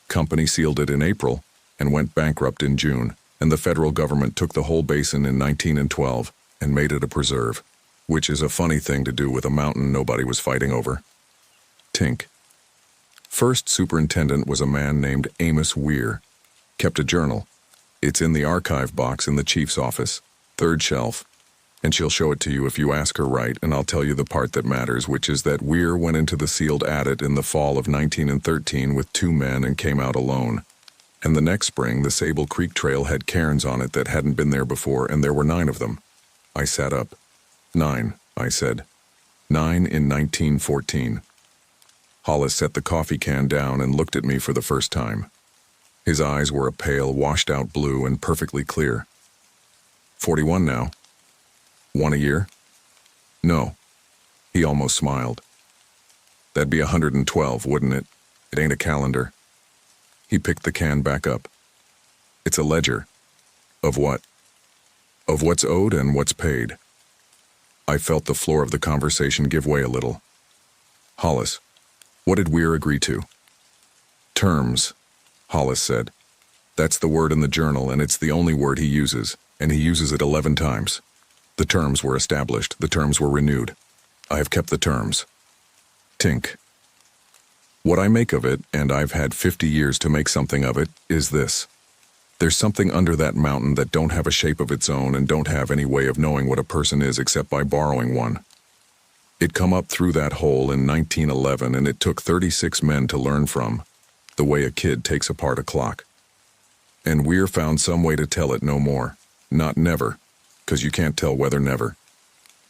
Company sealed it in April and went bankrupt in June, and the federal government took the whole basin in 1912 and made it a preserve, which is a funny thing to do with a mountain nobody was fighting over. Tink. First superintendent was a man named Amos Weir. Kept a journal. It's in the archive box in the chief's office, third shelf, and she'll show it to you if you ask her right, and I'll tell you the part that matters, which is that Weir went into the sealed adit in the fall of 1913 with 2 men and came out alone. And the next spring, the Sable Creek Trail had cairns on it that hadn't been there before, and there were 9 of them. I sat up. 9, I said. 9 in 1914. Hollis set the coffee can down and looked at me for the first time. His eyes were a pale, washed-out blue and perfectly clear. 41 now. 1 a year? No. He almost smiled. That'd be 112, wouldn't it? It ain't a calendar. He picked the can back up. It's a ledger. Of what? Of what's owed and what's paid. I felt the floor of the conversation give way a little. Hollis, what did Weir agree to? Terms, Hollis said. That's the word in the journal, and it's the only word he uses, and he uses it 11 times. The terms were established, the terms were renewed. I have kept the terms. Tink. What I make of it, and I've had 50 years to make something of it, is this. There's something under that mountain that don't have a shape of its own and don't have any way of knowing what a person is except by borrowing one. It come up through that hole in 1911, and it took 36 men to learn from, the way a kid takes apart a clock. And Weir found some way to tell it no more, not never, 'cause you can't tell whether never,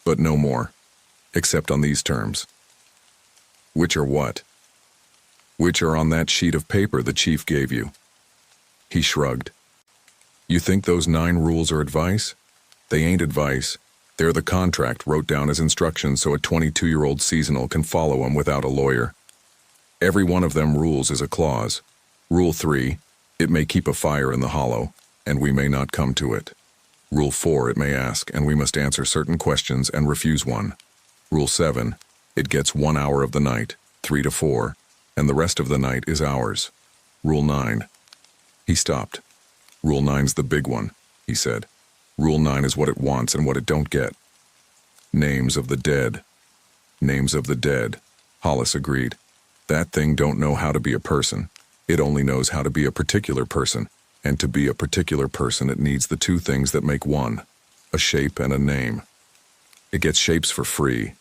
but no more, except on these terms. Which are what? Which are on that sheet of paper the chief gave you. He shrugged. You think those 9 rules are advice? They ain't advice. They're the contract wrote down as instructions so a 22-year-old seasonal can follow 'em without a lawyer. Every one of them rules is a clause. Rule 3, it may keep a fire in the hollow, and we may not come to it. Rule 4, it may ask, and we must answer certain questions and refuse one. Rule 7, it gets 1 hour of the night, 3 to 4, and the rest of the night is ours. Rule 9. He stopped. Rule 9's the big one, he said. Rule 9 is what it wants and what it don't get. Names of the dead. Names of the dead, Hollis agreed. That thing don't know how to be a person. It only knows how to be a particular person, and to be a particular person it needs the 2 things that make one, a shape and a name. It gets shapes for free.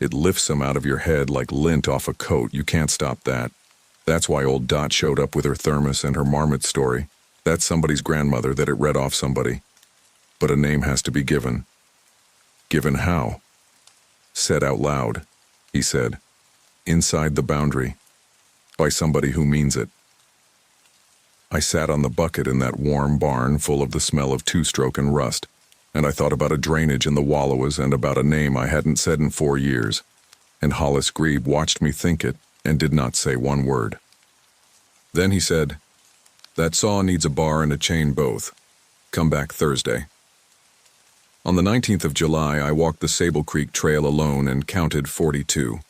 It lifts them out of your head like lint off a coat. You can't stop that. That's why old Dot showed up with her thermos and her marmot story. That's somebody's grandmother that it read off somebody. But a name has to be given. Given how? Said out loud, he said. Inside the boundary. By somebody who means it. I sat on the bucket in that warm barn full of the smell of 2-stroke and rust, and I thought about a drainage in the Wallowas and about a name I hadn't said in 4 years, and Hollis Grebe watched me think it and did not say one word. Then he said, That saw needs a bar and a chain both. Come back Thursday. On the 19th of July, I walked the Sable Creek Trail alone and counted 42.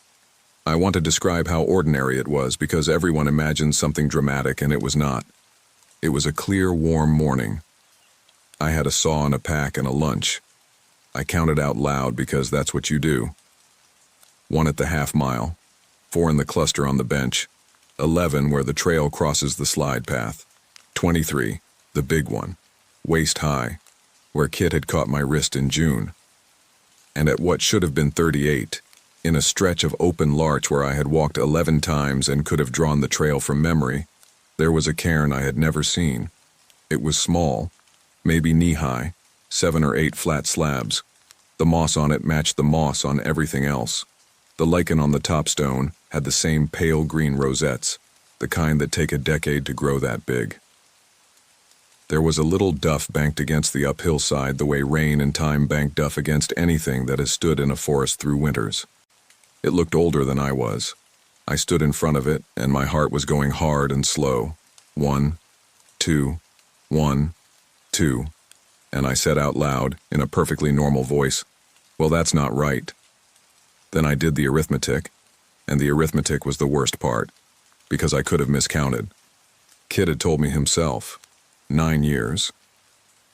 I want to describe how ordinary it was because everyone imagines something dramatic and it was not. It was a clear, warm morning. I had a saw and a pack and a lunch. I counted out loud because that's what you do. 1 at the half-mile, 4 in the cluster on the bench, 11 where the trail crosses the slide path, 23, the big one, waist high, where Kit had caught my wrist in June, and at what should have been 38, in a stretch of open larch where I had walked 11 times and could have drawn the trail from memory, there was a cairn I had never seen. It was small, maybe knee-high, 7 or 8 flat slabs. The moss on it matched the moss on everything else. The lichen on the top stone had the same pale green rosettes, the kind that take a decade to grow that big. There was a little duff banked against the uphill side the way rain and time bank duff against anything that has stood in a forest through winters. It looked older than I was. I stood in front of it, and my heart was going hard and slow. 1, 2, 1, 2, and I said out loud, in a perfectly normal voice, Well, that's not right. Then I did the arithmetic, And the arithmetic was the worst part, because I could have miscounted. Kit had told me himself, 9 years.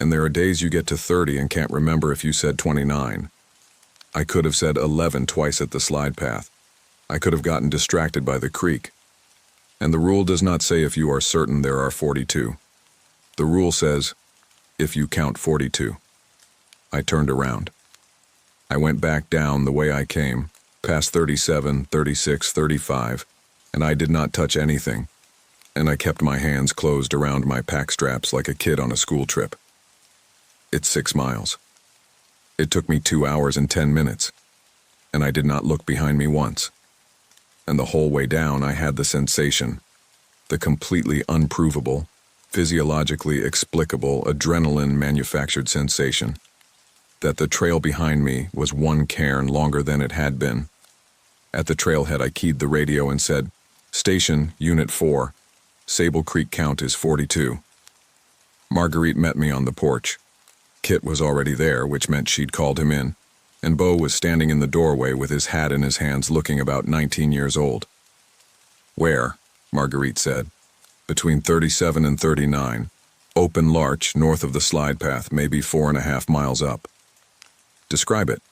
And there are days you get to 30 and can't remember if you said 29. I could have said 11 twice at the slide path. I could have gotten distracted by the creek. And the rule does not say if you are certain there are 42. The rule says, if you count 42. I turned around. I went back down the way I came, past 37, 36, 35, and I did not touch anything, and I kept my hands closed around my pack straps like a kid on a school trip. It's 6 miles. It took me 2 hours and 10 minutes, and I did not look behind me once. And the whole way down I had the sensation, the completely unprovable, physiologically explicable adrenaline-manufactured sensation, that the trail behind me was 1 cairn longer than it had been. At the trailhead I keyed the radio and said, "Station, Unit 4, Sable Creek count is 42. Marguerite met me on the porch. Kit was already there, which meant she'd called him in, and Beau was standing in the doorway with his hat in his hands looking about 19 years old. "Where?" Marguerite said. "Between 37 and 39. Open larch north of the slide path, maybe 4.5 miles up." "Describe it."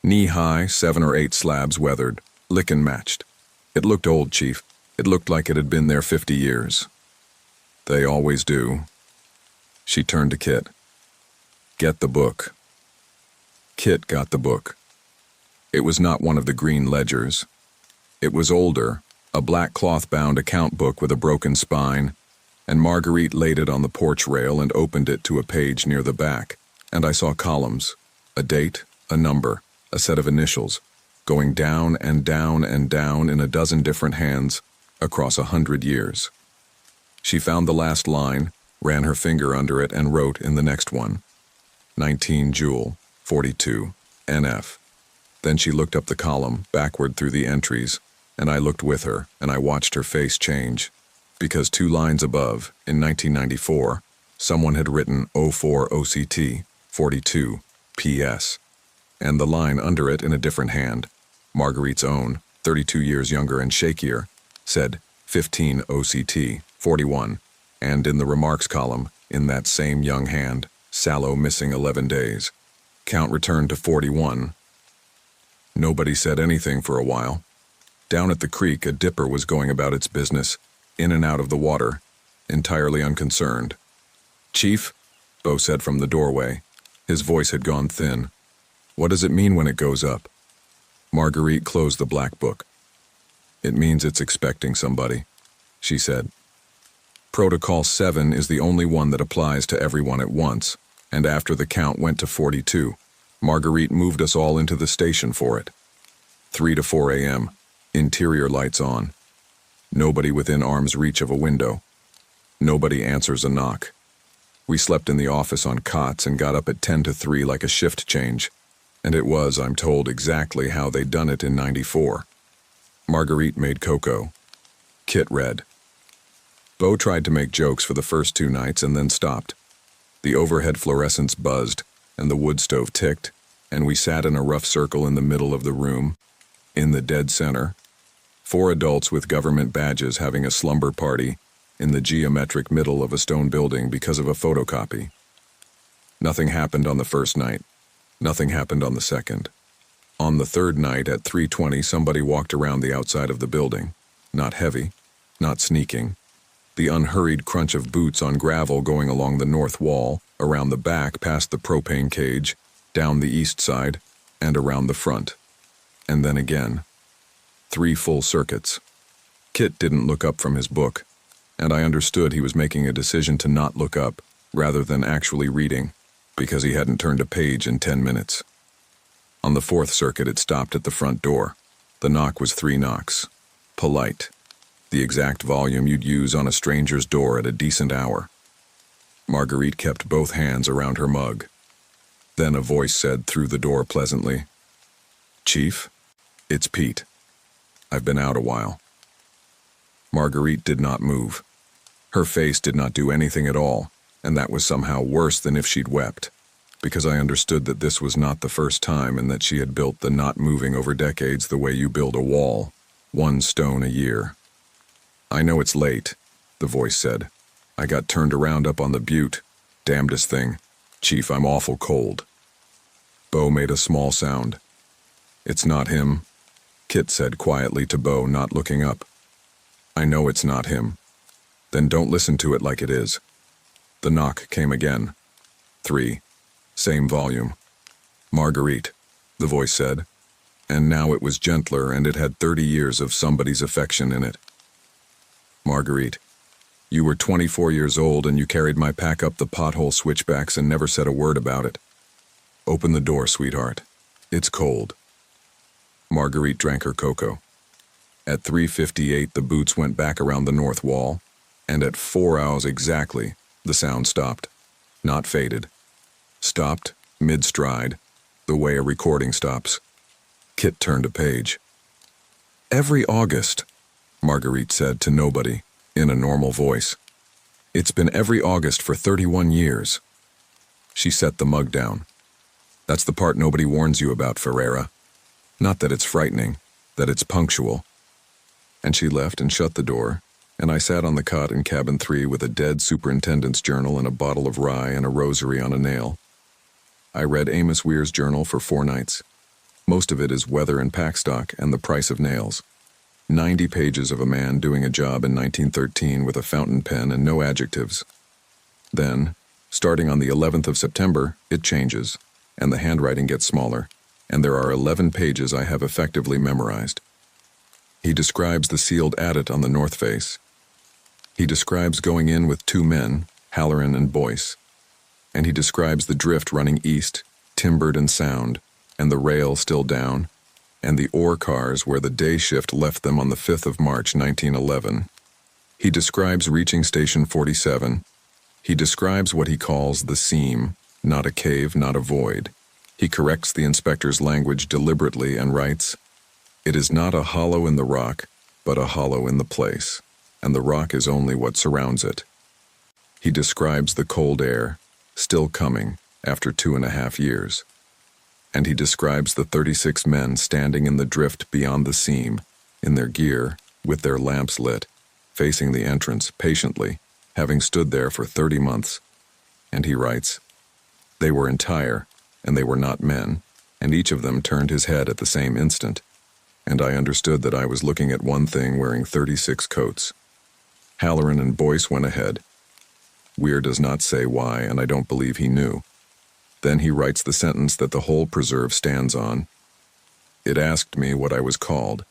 "Knee-high, 7 or 8 slabs weathered, lichen matched. It looked old, Chief. It looked like it had been there 50 years. "They always do." She turned to Kit. "Get the book." Kit got the book. It was not one of the green ledgers. It was older, a black cloth-bound account book with a broken spine, and Marguerite laid it on the porch rail and opened it to a page near the back, and I saw columns, a date, a number, a set of initials, going down and down and down in a dozen different hands across 100 years. She found the last line, ran her finger under it, and wrote in the next one, 19 Jewel, 42, NF. Then she looked up the column, backward through the entries, and I looked with her, and I watched her face change, because 2 lines above, in 1994, someone had written 04 OCT, 42, PS, and the line under it in a different hand, Marguerite's own, 32 years younger and shakier, said 15 OCT, 41, and in the remarks column, in that same young hand, sallow missing 11 days. Count returned to 41. Nobody said anything for a while. Down at the creek, a dipper was going about its business, in and out of the water, entirely unconcerned. "Chief," Beau said from the doorway. His voice had gone thin. "What does it mean when it goes up?" Marguerite closed the black book. "It means it's expecting somebody," she said. Protocol 7 is the only one that applies to everyone at once, and after the count went to 42, Marguerite moved us all into the station for it. 3 to 4 a.m., interior lights on. Nobody within arm's reach of a window. Nobody answers a knock. We slept in the office on cots and got up at 10 to 3 like a shift change, and it was, I'm told, exactly how they'd done it in 94. Marguerite made cocoa. Kit read. Beau tried to make jokes for the first 2 nights and then stopped. The overhead fluorescents buzzed, and the wood stove ticked, and we sat in a rough circle in the middle of the room, in the dead center, 4 adults with government badges having a slumber party in the geometric middle of a stone building because of a photocopy. Nothing happened on the first night. Nothing happened on the second. On the third night at 3:20, somebody walked around the outside of the building. Not heavy, not sneaking. The unhurried crunch of boots on gravel going along the north wall, around the back past the propane cage, down the east side, and around the front. And then again. 3 full circuits. Kit didn't look up from his book, and I understood he was making a decision to not look up, rather than actually reading, because he hadn't turned a page in 10 minutes. On the 4th circuit, it stopped at the front door. The knock was 3 knocks. Polite. The exact volume you'd use on a stranger's door at a decent hour. Marguerite kept both hands around her mug. Then a voice said through the door pleasantly, "Chief, it's Pete. I've been out a while." Marguerite did not move. Her face did not do anything at all, and that was somehow worse than if she'd wept, because I understood that this was not the first time and that she had built the not moving over decades the way you build a wall, 1 stone a year. I know it's late, the voice said. I got turned around up on the butte. Damnedest thing. Chief, I'm awful cold. Bo made a small sound. It's not him, Kit said quietly to Bo, not looking up. I know it's not him. Then don't listen to it like it is. The knock came again. 3. Same volume. Marguerite, the voice said. And now it was gentler, and it had 30 years of somebody's affection in it. Marguerite, you were 24 years old and you carried my pack up the pothole switchbacks and never said a word about it. Open the door, sweetheart. It's cold. Marguerite drank her cocoa. At 3:58, the boots went back around the north wall, and at 4 hours exactly, the sound stopped. Not faded. Stopped, mid-stride, the way a recording stops. Kit turned a page. Every August, Marguerite said to nobody, in a normal voice. It's been every August for 31 years. She set the mug down. That's the part nobody warns you about, Ferreira. Not that it's frightening, that it's punctual. And she left and shut the door, and I sat on the cot in cabin 3 with a dead superintendent's journal and a bottle of rye and a rosary on a nail. I read Amos Weir's journal for 4 nights. Most of it is weather and packstock and the price of nails. 90 pages of a man doing a job in 1913 with a fountain pen and no adjectives. Then, starting on the 11th of September, it changes, and the handwriting gets smaller, and there are 11 pages I have effectively memorized. He describes the sealed adit on the north face. He describes going in with 2 men, Halloran and Boyce. And he describes the drift running east, timbered and sound, and the rail still down, and the ore cars where the day shift left them on the 5th of March, 1911. He describes reaching Station 47. He describes what he calls the seam, not a cave, not a void. He corrects the inspector's language deliberately and writes, "It is not a hollow in the rock, but a hollow in the place, and the rock is only what surrounds it." He describes the cold air, still coming after 2.5 years. And he describes the 36 men standing in the drift beyond the seam, in their gear, with their lamps lit, facing the entrance patiently, having stood there for 30 months. And he writes, "They were entire, and they were not men, and each of them turned his head at the same instant, and I understood that I was looking at one thing wearing 36 coats." Halloran and Boyce went ahead. Weir does not say why, and I don't believe he knew. Then he writes the sentence that the whole preserve stands on. It asked me what I was called,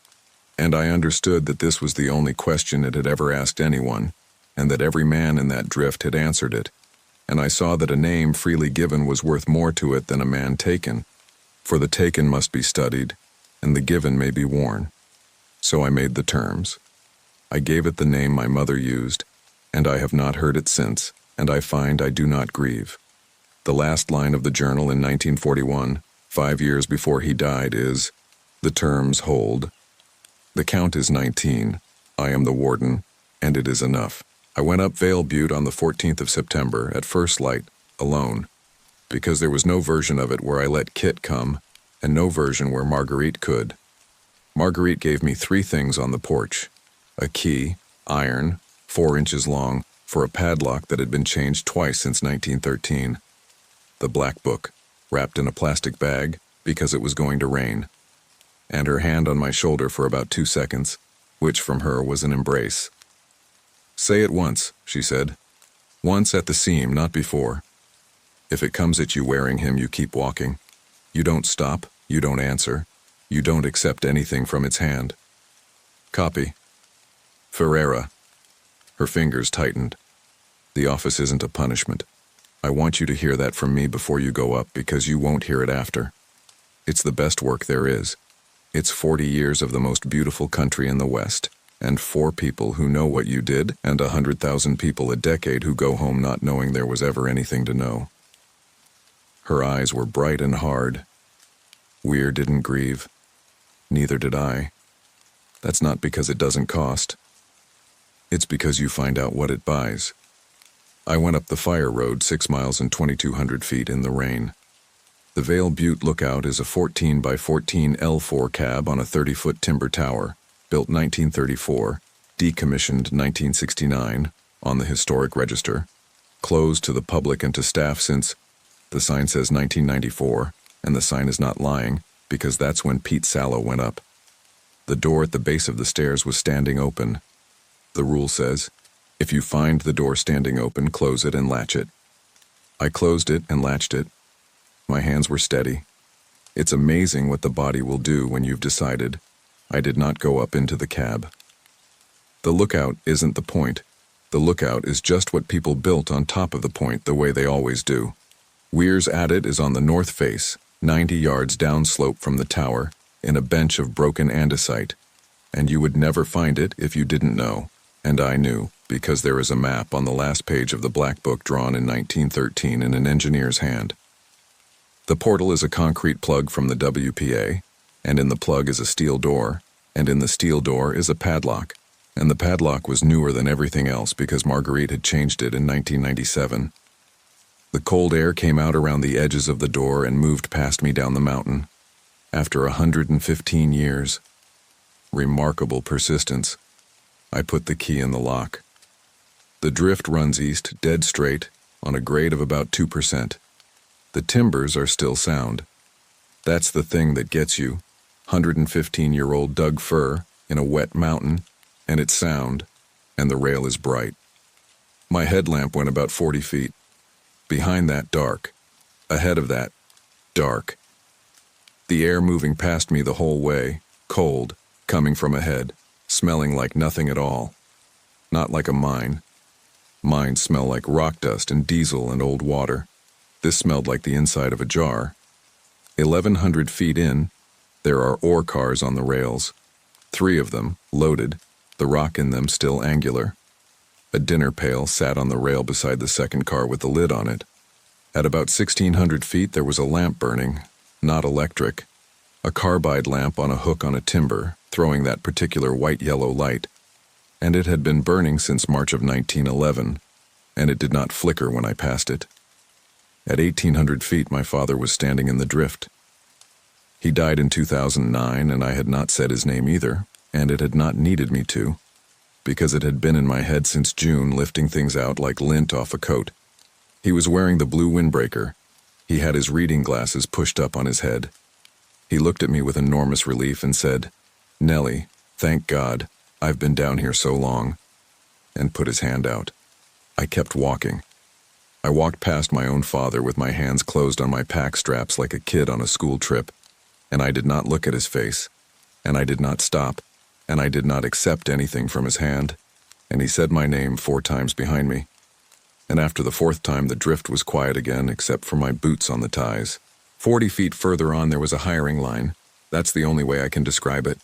and I understood that this was the only question it had ever asked anyone, and that every man in that drift had answered it, and I saw that a name freely given was worth more to it than a man taken, for the taken must be studied, and the given may be worn. So I made the terms. I gave it the name my mother used, and I have not heard it since, and I find I do not grieve. The last line of the journal in 1941, 5 years before he died, is, "The terms hold. The count is 19. I am the warden, and it is enough." I went up Vale Butte on the 14th of September, at first light, alone, because there was no version of it where I let Kit come, and no version where Marguerite could. Marguerite gave me 3 things on the porch: a key, iron, 4 inches long, for a padlock that had been changed twice since 1913. The black book, wrapped in a plastic bag, because it was going to rain, and her hand on my shoulder for about 2 seconds, which from her was an embrace. "Say it once," she said. "Once at the seam, not before. If it comes at you wearing him, you keep walking. You don't stop, you don't answer, you don't accept anything from its hand. Copy. Ferreira." Her fingers tightened. "The office isn't a punishment. I want you to hear that from me before you go up, because you won't hear it after. It's the best work there is. It's 40 years of the most beautiful country in the West, and 4 people who know what you did, and 100,000 people a decade who go home not knowing there was ever anything to know." Her eyes were bright and hard. Weir didn't grieve. Neither did I. That's not because it doesn't cost. It's because you find out what it buys. I went up the fire road 6 miles and 2,200 feet in the rain. The Vale Butte lookout is a 14 by 14 L4 cab on a 30-foot timber tower, built 1934, decommissioned 1969, on the historic register, closed to the public and to staff since the sign says 1994, and the sign is not lying because that's when Pete Sallow went up. The door at the base of the stairs was standing open. The rule says, if you find the door standing open, close it and latch it. I closed it and latched it. My hands were steady. It's amazing what the body will do when you've decided. I did not go up into the cab. The lookout isn't the point. The lookout is just what people built on top of the point the way they always do. Weir's Attic is on the north face, 90 yards downslope from the tower, in a bench of broken andesite. And you would never find it if you didn't know. And I knew, because there is a map on the last page of the Black Book drawn in 1913 in an engineer's hand. The portal is a concrete plug from the WPA, and in the plug is a steel door, and in the steel door is a padlock, and the padlock was newer than everything else because Marguerite had changed it in 1997. The cold air came out around the edges of the door and moved past me down the mountain. After 115 years, remarkable persistence, I put the key in the lock. The drift runs east, dead straight, on a grade of about 2%. The timbers are still sound. That's the thing that gets you. 115-year-old Doug fir in a wet mountain, and it's sound, and the rail is bright. My headlamp went about 40 feet. Behind that, dark. Ahead of that, dark. The air moving past me the whole way, cold, coming from ahead, smelling like nothing at all. Not like a mine. Mines smell like rock dust and diesel and old water. This smelled like the inside of a jar. 1,100 feet in, there are ore cars on the rails. 3 of them, loaded, the rock in them still angular. A dinner pail sat on the rail beside the second car with the lid on it. At about 1,600 feet there was a lamp burning, not electric. A carbide lamp on a hook on a timber, throwing that particular white-yellow light. And it had been burning since March of 1911, and it did not flicker when I passed it. At 1,800 feet my father was standing in the drift. He died in 2009, and I had not said his name either, and it had not needed me to, because it had been in my head since June, lifting things out like lint off a coat. He was wearing the blue windbreaker. He had his reading glasses pushed up on his head. He looked at me with enormous relief and said, "Nellie, thank God, I've been down here so long," and put his hand out. I kept walking. I walked past my own father with my hands closed on my pack straps like a kid on a school trip, and I did not look at his face, and I did not stop, and I did not accept anything from his hand, and he said my name 4 times behind me. And after the 4th time the drift was quiet again except for my boots on the ties. 40 feet further on there was a hiring line. That's the only way I can describe it.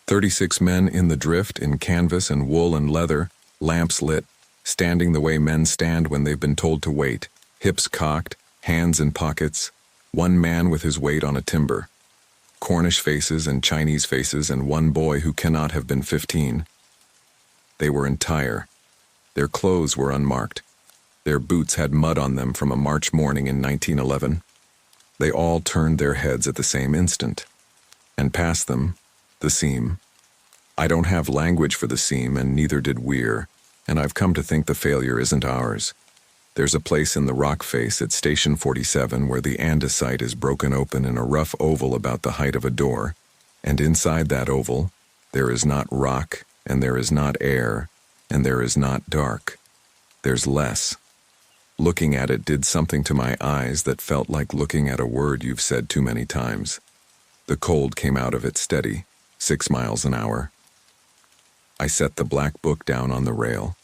36 men in the drift in canvas and wool and leather, lamps lit, standing the way men stand when they've been told to wait, hips cocked, hands in pockets, one man with his weight on a timber. Cornish faces and Chinese faces and one boy who cannot have been 15. They were entire. Their clothes were unmarked. Their boots had mud on them from a March morning in 1911. They all turned their heads at the same instant. And past them, the seam. I don't have language for the seam, and neither did Weir, and I've come to think the failure isn't ours. There's a place in the rock face at Station 47 where the andesite is broken open in a rough oval about the height of a door, and inside that oval, there is not rock, and there is not air, and there is not dark. There's less. Looking at it did something to my eyes that felt like looking at a word you've said too many times. The cold came out of it steady, 6 miles an hour. I set the black book down on the rail.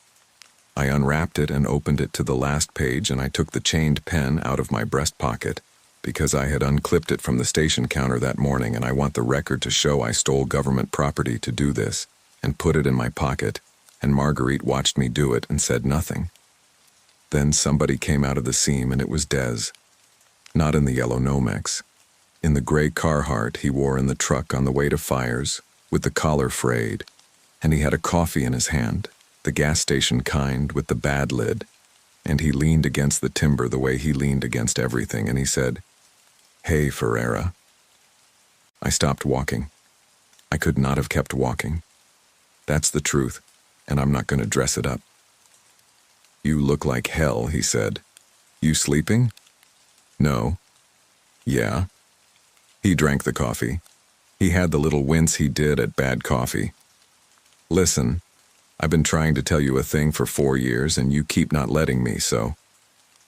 I unwrapped it and opened it to the last page, and I took the chained pen out of my breast pocket, because I had unclipped it from the station counter that morning, and I want the record to show I stole government property to do this, and put it in my pocket, and Marguerite watched me do it and said nothing. Then somebody came out of the seam, and it was Des. Not in the yellow Nomex. In the gray Carhartt he wore in the truck on the way to fires, with the collar frayed, and he had a coffee in his hand, the gas station kind with the bad lid, and he leaned against the timber the way he leaned against everything, and he said, "Hey, Ferreira." I stopped walking. I could not have kept walking. That's the truth, and I'm not going to dress it up. You look like hell, he said. You sleeping? No. Yeah. He drank the coffee. He had the little wince he did at bad coffee. Listen, I've been trying to tell you a thing for 4 years and you keep not letting me, so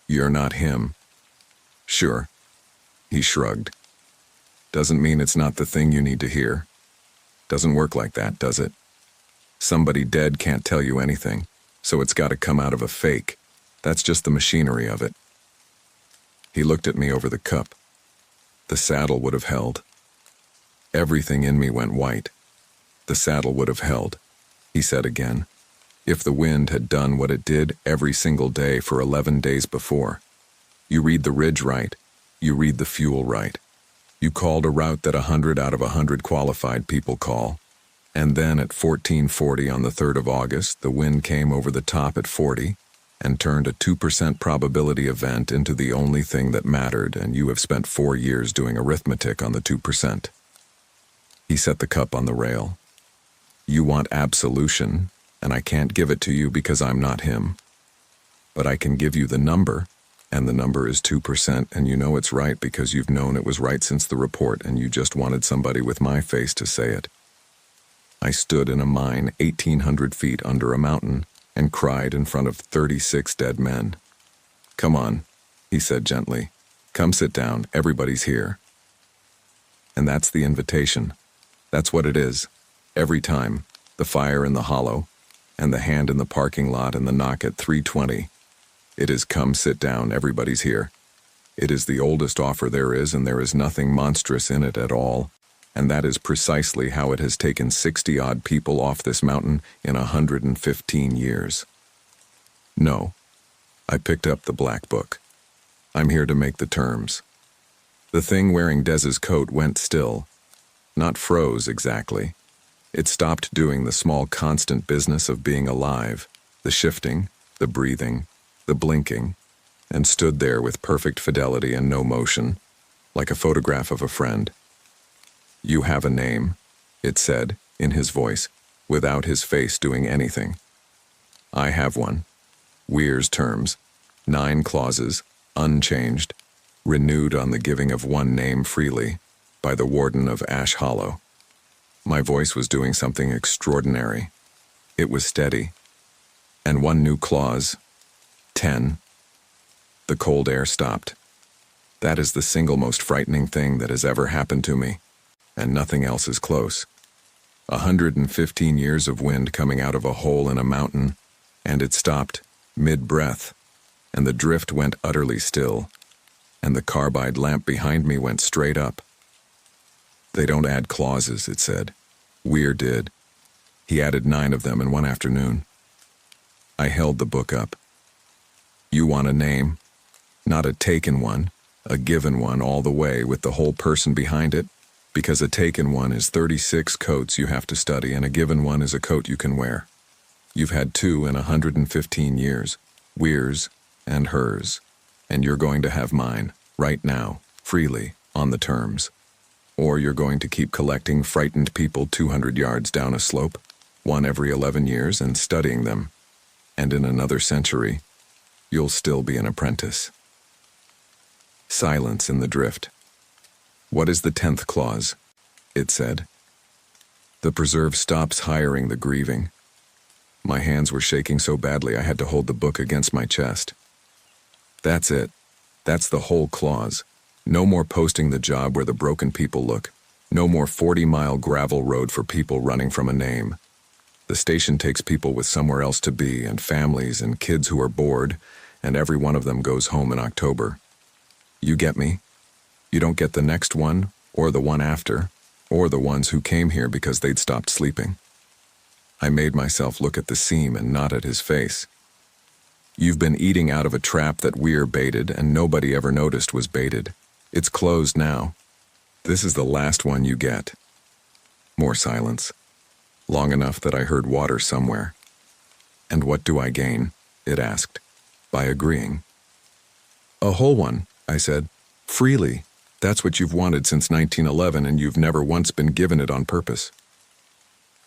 you're not him. Sure. He shrugged. Doesn't mean it's not the thing you need to hear. Doesn't work like that, does it? Somebody dead can't tell you anything, so it's got to come out of a fake. That's just the machinery of it. He looked at me over the cup. The saddle would have held. Everything in me went white. The saddle would have held, he said again, if the wind had done what it did every single day for 11 days before. You read the ridge right. You read the fuel right. You called a route that 100 out of 100 qualified people call. And then at 14:40 on the 3rd of August, the wind came over the top at 40 and turned a 2% probability event into the only thing that mattered, and you have spent 4 years doing arithmetic on the 2%. He set the cup on the rail. You want absolution, and I can't give it to you because I'm not him. But I can give you the number, and the number is 2%, and you know it's right because you've known it was right since the report, and you just wanted somebody with my face to say it. I stood in a mine 1,800 feet under a mountain and cried in front of 36 dead men. Come on, he said gently. Come sit down, everybody's here. And that's the invitation. That's what it is. Every time, the fire in the hollow, and the hand in the parking lot and the knock at 3:20. It is come sit down, everybody's here. It is the oldest offer there is, and there is nothing monstrous in it at all. And that is precisely how it has taken 60-odd people off this mountain in 115 years. No, I picked up the black book. I'm here to make the terms. The thing wearing Dez's coat went still. Not froze exactly. It stopped doing the small constant business of being alive, the shifting, the breathing, the blinking, and stood there with perfect fidelity and no motion, like a photograph of a friend. You have a name, it said, in his voice, without his face doing anything. I have one. Weir's terms, 9 clauses, unchanged, renewed on the giving of one name freely, by the warden of Ash Hollow. My voice was doing something extraordinary. It was steady. And one new clause, 10. The cold air stopped. That is the single most frightening thing that has ever happened to me. And nothing else is close. 115 years of wind coming out of a hole in a mountain, and it stopped, mid-breath, and the drift went utterly still, and the carbide lamp behind me went straight up. They don't add clauses, it said. Weir did. He added 9 of them in one afternoon. I held the book up. You want a name? Not a taken one, a given one all the way with the whole person behind it? Because a taken one is 36 coats you have to study, and a given one is a coat you can wear. You've had 2 in 115 years, Weir's and hers, and you're going to have mine, right now, freely, on the terms. Or you're going to keep collecting frightened people 200 yards down a slope, one every 11 years, and studying them. And in another century, you'll still be an apprentice. Silence in the drift. What is the 10th clause? It said. The preserve stops hiring the grieving. My hands were shaking so badly I had to hold the book against my chest. That's it. That's the whole clause. No more posting the job where the broken people look. No more 40-mile gravel road for people running from a name. The station takes people with somewhere else to be, and families and kids who are bored, and every one of them goes home in October. You get me? You don't get the next one, or the one after, or the ones who came here because they'd stopped sleeping. I made myself look at the seam and not at his face. You've been eating out of a trap that Weir baited and nobody ever noticed was baited. It's closed now. This is the last one you get. More silence. Long enough that I heard water somewhere. And what do I gain? It asked. By agreeing. A whole one, I said. Freely. That's what you've wanted since 1911, and you've never once been given it on purpose.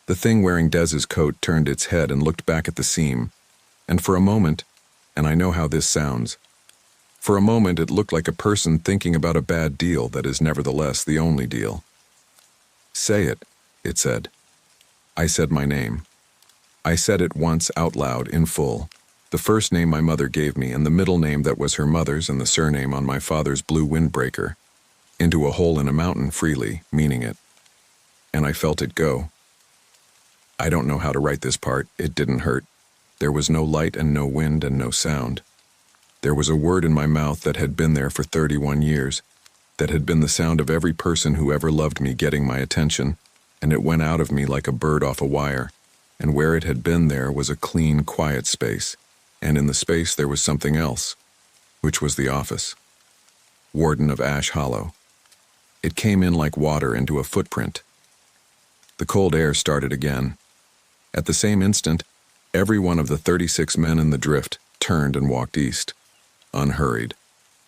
The thing wearing Dez's coat turned its head and looked back at the seam, and for a moment, and I know how this sounds, for a moment it looked like a person thinking about a bad deal that is nevertheless the only deal. "Say it," it said. I said my name. I said it once out loud in full. The first name my mother gave me and the middle name that was her mother's and the surname on my father's blue windbreaker, into a hole in a mountain freely, meaning it. And I felt it go. I don't know how to write this part. It didn't hurt. There was no light and no wind and no sound. There was a word in my mouth that had been there for 31 years, that had been the sound of every person who ever loved me getting my attention, and it went out of me like a bird off a wire, and where it had been there was a clean, quiet space, and in the space there was something else, which was the office. Warden of Ash Hollow. It came in like water into a footprint. The cold air started again. At the same instant, every one of the 36 men in the drift turned and walked east, unhurried,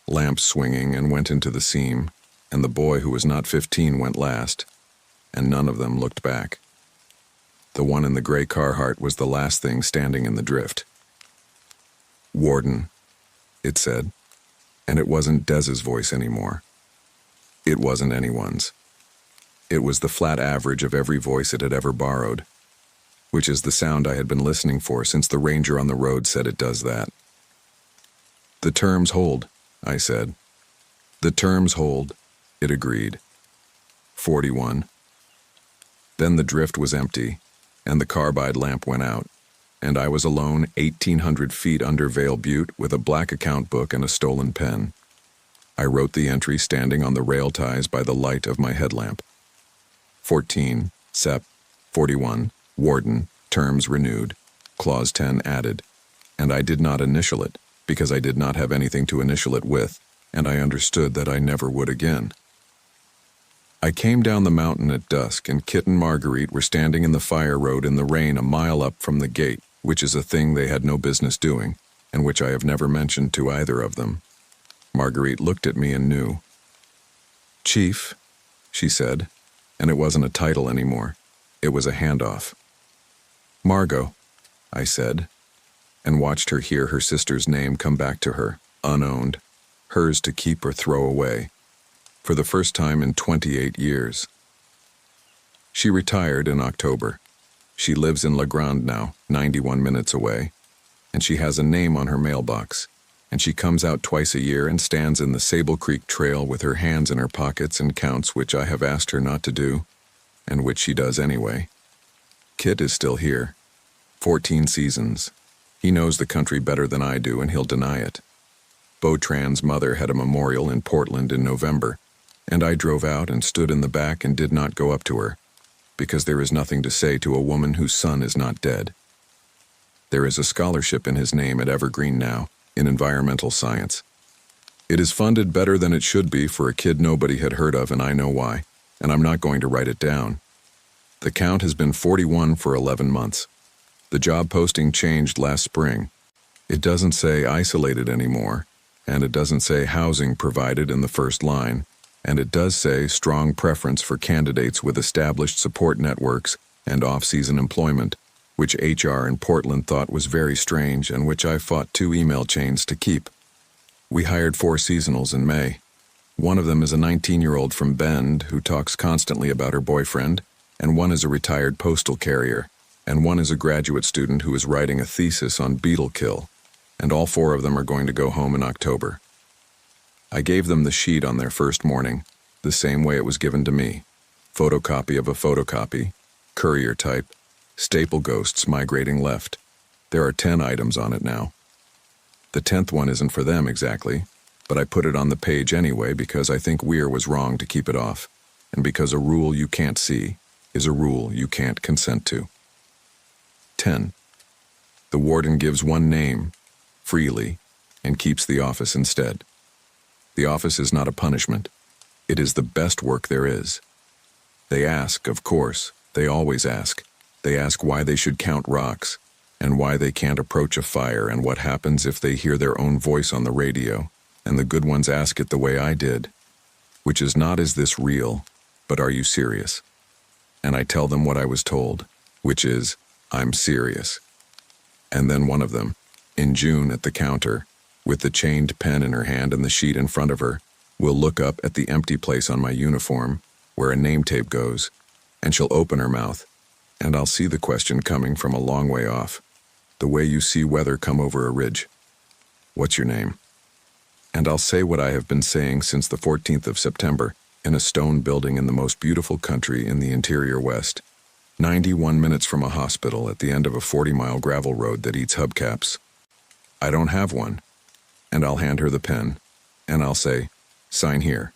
lamps swinging, and went into the seam, and the boy who was not 15 went last, and none of them looked back. The one in the gray Carhartt was the last thing standing in the drift. "Warden," it said, and it wasn't Dez's voice anymore. It wasn't anyone's. It was the flat average of every voice it had ever borrowed, which is the sound I had been listening for since the ranger on the road said it does that. "The terms hold," I said. "The terms hold," it agreed. 41. Then the drift was empty, and the carbide lamp went out, and I was alone 1,800 feet under Vale Butte with a black account book and a stolen pen. I wrote the entry standing on the rail ties by the light of my headlamp. 14, Sep. 41, Warden, terms renewed, Clause 10 added, and I did not initial it, because I did not have anything to initial it with, and I understood that I never would again. I came down the mountain at dusk, and Kit and Marguerite were standing in the fire road in the rain a mile up from the gate, which is a thing they had no business doing, and which I have never mentioned to either of them. Marguerite looked at me and knew. "Chief," she said, and it wasn't a title anymore. It was a handoff. "Margot," I said, and watched her hear her sister's name come back to her, unowned, hers to keep or throw away, for the first time in 28 years. She retired in October. She lives in La Grande now, 91 minutes away, and she has a name on her mailbox, and she comes out twice a year and stands in the Sable Creek Trail with her hands in her pockets and counts, which I have asked her not to do, and which she does anyway. Kit is still here. 14 seasons. He knows the country better than I do, and he'll deny it. Beautran's mother had a memorial in Portland in November, and I drove out and stood in the back and did not go up to her, because there is nothing to say to a woman whose son is not dead. There is a scholarship in his name at Evergreen now, in environmental science. It is funded better than it should be for a kid nobody had heard of, and I know why, and I'm not going to write it down. The count has been 41 for 11 months. The job posting changed last spring. It doesn't say isolated anymore, and it doesn't say housing provided in the first line, and it does say strong preference for candidates with established support networks and off-season employment, which HR in Portland thought was very strange and which I fought 2 email chains to keep. We hired 4 seasonals in May. One of them is a 19-year-old from Bend who talks constantly about her boyfriend, and one is a retired postal carrier, and one is a graduate student who is writing a thesis on beetle kill, and all 4 of them are going to go home in October. I gave them the sheet on their first morning, the same way it was given to me. Photocopy of a photocopy, courier type, staple ghosts migrating left. There are 10 items on it now. The 10th one isn't for them exactly, but I put it on the page anyway because I think Weir was wrong to keep it off, and because a rule you can't see is a rule you can't consent to. 10. The warden gives one name, freely, and keeps the office instead. The office is not a punishment. It is the best work there is. They ask, of course, they always ask. They ask why they should count rocks, and why they can't approach a fire, and what happens if they hear their own voice on the radio, and the good ones ask it the way I did, which is not, is this real, but are you serious? And I tell them what I was told, which is, I'm serious. And then one of them, in June at the counter, with the chained pen in her hand and the sheet in front of her, will look up at the empty place on my uniform, where a name tape goes, and she'll open her mouth, and I'll see the question coming from a long way off, the way you see weather come over a ridge. What's your name? And I'll say what I have been saying since the 14th of September, in a stone building in the most beautiful country in the interior West, 91 minutes from a hospital at the end of a 40-mile gravel road that eats hubcaps. I don't have one. And I'll hand her the pen, and I'll say, sign here.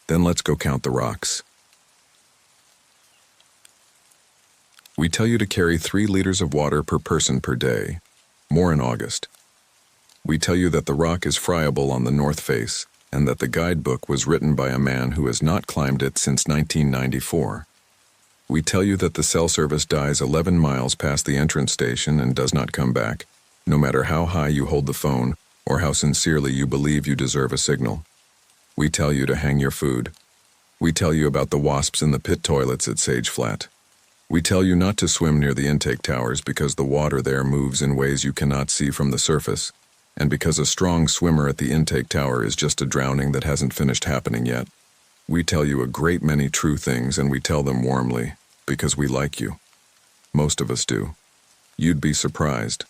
Then let's go count the rocks. We tell you to carry 3 liters of water per person per day, more in August. We tell you that the rock is friable on the north face, and that the guidebook was written by a man who has not climbed it since 1994. We tell you that the cell service dies 11 miles past the entrance station and does not come back, no matter how high you hold the phone or how sincerely you believe you deserve a signal. We tell you to hang your food. We tell you about the wasps in the pit toilets at Sage Flat. We tell you not to swim near the intake towers because the water there moves in ways you cannot see from the surface, and because a strong swimmer at the intake tower is just a drowning that hasn't finished happening yet. We tell you a great many true things, and we tell them warmly, because we like you. Most of us do. You'd be surprised.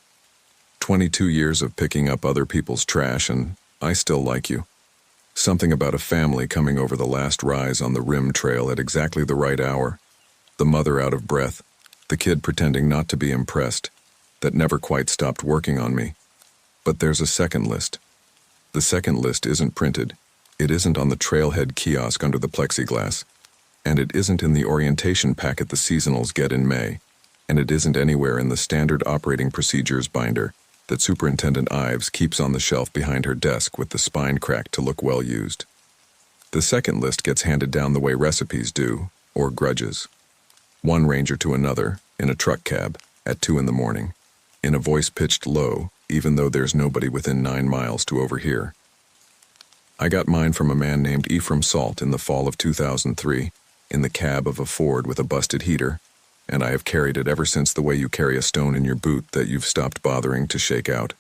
22 years of picking up other people's trash, and I still like you. Something about a family coming over the last rise on the rim trail at exactly the right hour. The mother out of breath, the kid pretending not to be impressed, that never quite stopped working on me. But there's a second list. The second list isn't printed. It isn't on the trailhead kiosk under the plexiglass. And it isn't in the orientation packet the seasonals get in May. And it isn't anywhere in the standard operating procedures binder that Superintendent Ives keeps on the shelf behind her desk with the spine cracked to look well used. The second list gets handed down the way recipes do, or grudges. One ranger to another, in a truck cab, at 2 in the morning, in a voice pitched low, even though there's nobody within 9 miles to overhear. I got mine from a man named Ephraim Salt in the fall of 2003, in the cab of a Ford with a busted heater, and I have carried it ever since the way you carry a stone in your boot that you've stopped bothering to shake out.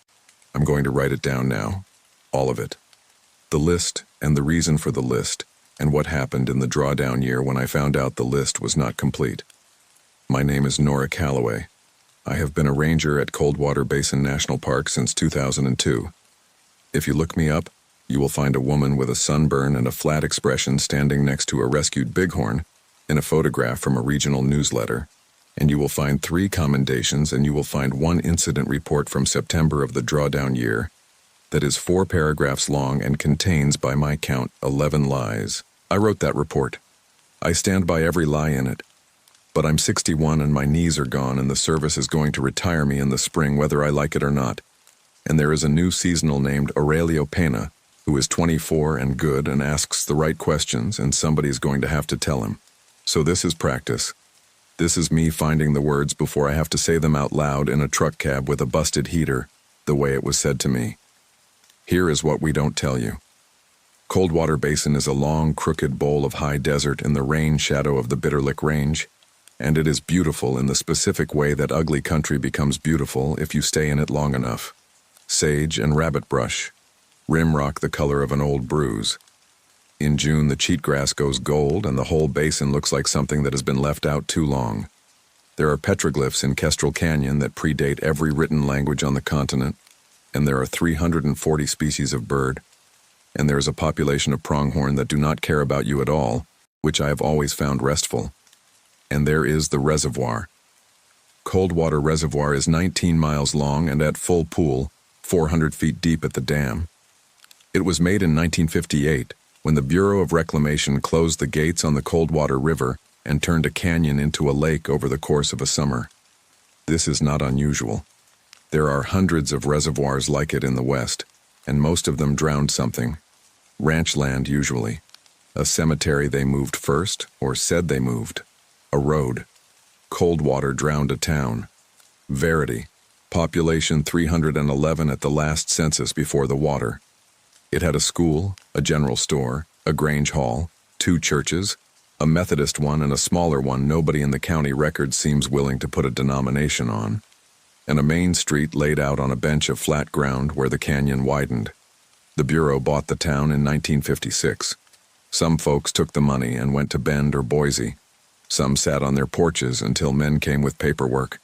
I'm going to write it down now. All of it. The list, and the reason for the list, and what happened in the drawdown year when I found out the list was not complete. My name is Nora Calloway. I have been a ranger at Coldwater Basin National Park since 2002. If you look me up, you will find a woman with a sunburn and a flat expression standing next to a rescued bighorn in a photograph from a regional newsletter, and you will find 3 commendations, and you will find 1 incident report from September of the drawdown year that is 4 paragraphs long and contains, by my count, 11 lies. I wrote that report. I stand by every lie in it. But I'm 61 and my knees are gone, and the service is going to retire me in the spring whether I like it or not. And there is a new seasonal named Aurelio Pena, who is 24 and good and asks the right questions, and somebody's going to have to tell him. So this is practice. This is me finding the words before I have to say them out loud in a truck cab with a busted heater, the way it was said to me. Here is what we don't tell you. Coldwater Basin is a long, crooked bowl of high desert in the rain shadow of the Bitterlick Range, and it is beautiful in the specific way that ugly country becomes beautiful if you stay in it long enough. Sage and rabbit brush. Rim rock the color of an old bruise. In June, the cheatgrass goes gold, and the whole basin looks like something that has been left out too long. There are petroglyphs in Kestrel Canyon that predate every written language on the continent, and there are 340 species of bird, and there is a population of pronghorn that do not care about you at all, which I have always found restful. And there is the reservoir. Coldwater Reservoir is 19 miles long and at full pool, 400 feet deep at the dam. It was made in 1958, when the Bureau of Reclamation closed the gates on the Coldwater River and turned a canyon into a lake over the course of a summer. This is not unusual. There are hundreds of reservoirs like it in the West, and most of them drowned something. Ranch land, usually. A cemetery they moved first, or said they moved. A road. Coldwater drowned a town. Verity. Population 311 at the last census before the water. It had a school, a general store, a Grange Hall, 2 churches, A Methodist one and a smaller one nobody in the county record seems willing to put a denomination on, and a main street laid out on a bench of flat ground where the canyon widened. The Bureau bought the town in 1956. Some folks took the money and went to Bend or Boise. Some sat on their porches until men came with paperwork.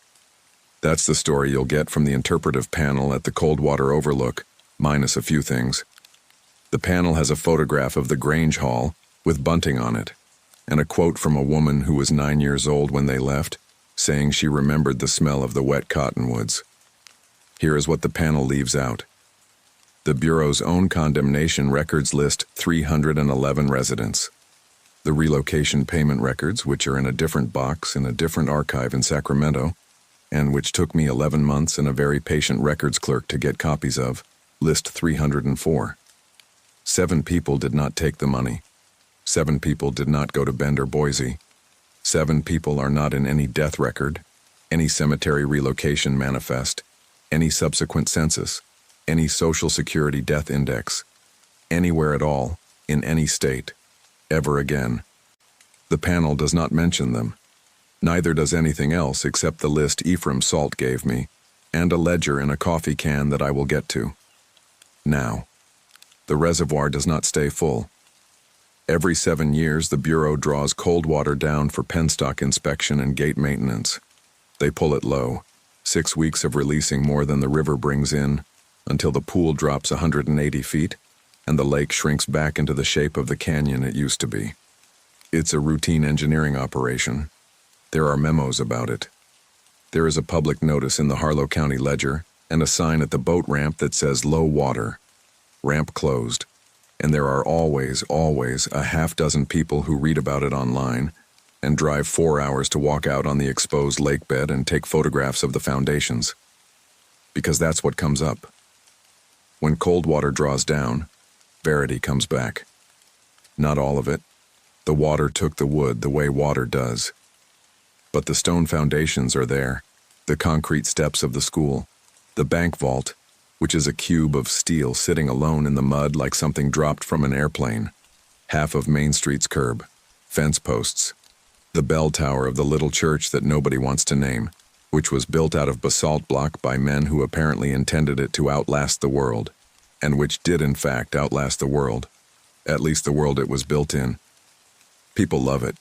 That's the story you'll get from the interpretive panel at the Coldwater Overlook, minus a few things. The panel has a photograph of the Grange Hall with bunting on it, and a quote from a woman who was 9 years old when they left, saying she remembered the smell of the wet cottonwoods. Here is what the panel leaves out. The Bureau's own condemnation records list 311 residents. The relocation payment records, which are in a different box in a different archive in Sacramento, and which took me 11 months and a very patient records clerk to get copies of, list 304. 7 people did not take the money. 7 people did not go to Bend or Boise. 7 people are not in any death record, any cemetery relocation manifest, any subsequent census, any Social Security death index, anywhere at all, in any state, ever again. The panel does not mention them. Neither does anything else except the list Ephraim Salt gave me, and a ledger in a coffee can that I will get to. Now, the reservoir does not stay full. Every 7 years, the Bureau draws cold water down for penstock inspection and gate maintenance. They pull it low, 6 weeks of releasing more than the river brings in, until the pool drops 180 feet, and the lake shrinks back into the shape of the canyon it used to be. It's a routine engineering operation. There are memos about it. There is a public notice in the Harlow County Ledger, and a sign at the boat ramp that says low water. Ramp closed. And there are always a half-dozen people who read about it online and drive 4 hours to walk out on the exposed lake bed and take photographs of the foundations. Because that's what comes up. When cold water draws down, verity comes back. Not all of it. The water took the wood the way water does. But the stone foundations are there, the concrete steps of the school, the bank vault, which is a cube of steel sitting alone in the mud like something dropped from an airplane, half of Main Street's curb, fence posts, the bell tower of the little church that nobody wants to name, which was built out of basalt block by men who apparently intended it to outlast the world, and which did in fact outlast the world, at least the world it was built in. People love it.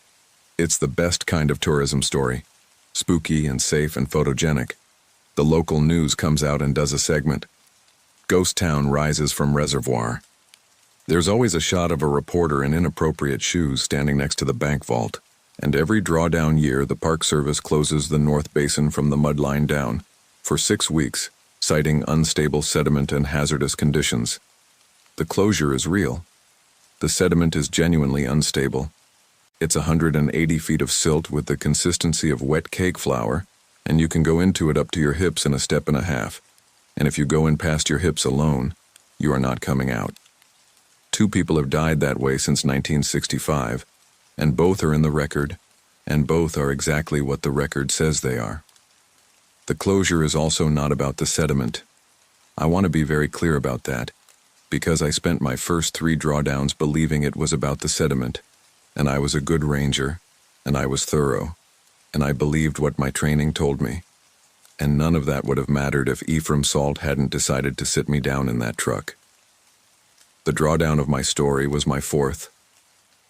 It's the best kind of tourism story, spooky and safe and photogenic. The local news comes out and does a segment. Ghost Town rises from reservoir. There's always a shot of a reporter in inappropriate shoes standing next to the bank vault, and every drawdown year the Park Service closes the North Basin from the mud line down for 6 weeks, citing unstable sediment and hazardous conditions. The closure is real. The sediment is genuinely unstable. It's 180 feet of silt with the consistency of wet cake flour, and you can go into it up to your hips in a step and a half. And if you go in past your hips alone, you are not coming out. 2 people have died that way since 1965, and both are in the record, and both are exactly what the record says they are. The closure is also not about the sediment. I want to be very clear about that, because I spent my first 3 drawdowns believing it was about the sediment, and I was a good ranger, and I was thorough, and I believed what my training told me. And none of that would have mattered if Ephraim Salt hadn't decided to sit me down in that truck. The drawdown of my story was my 4th.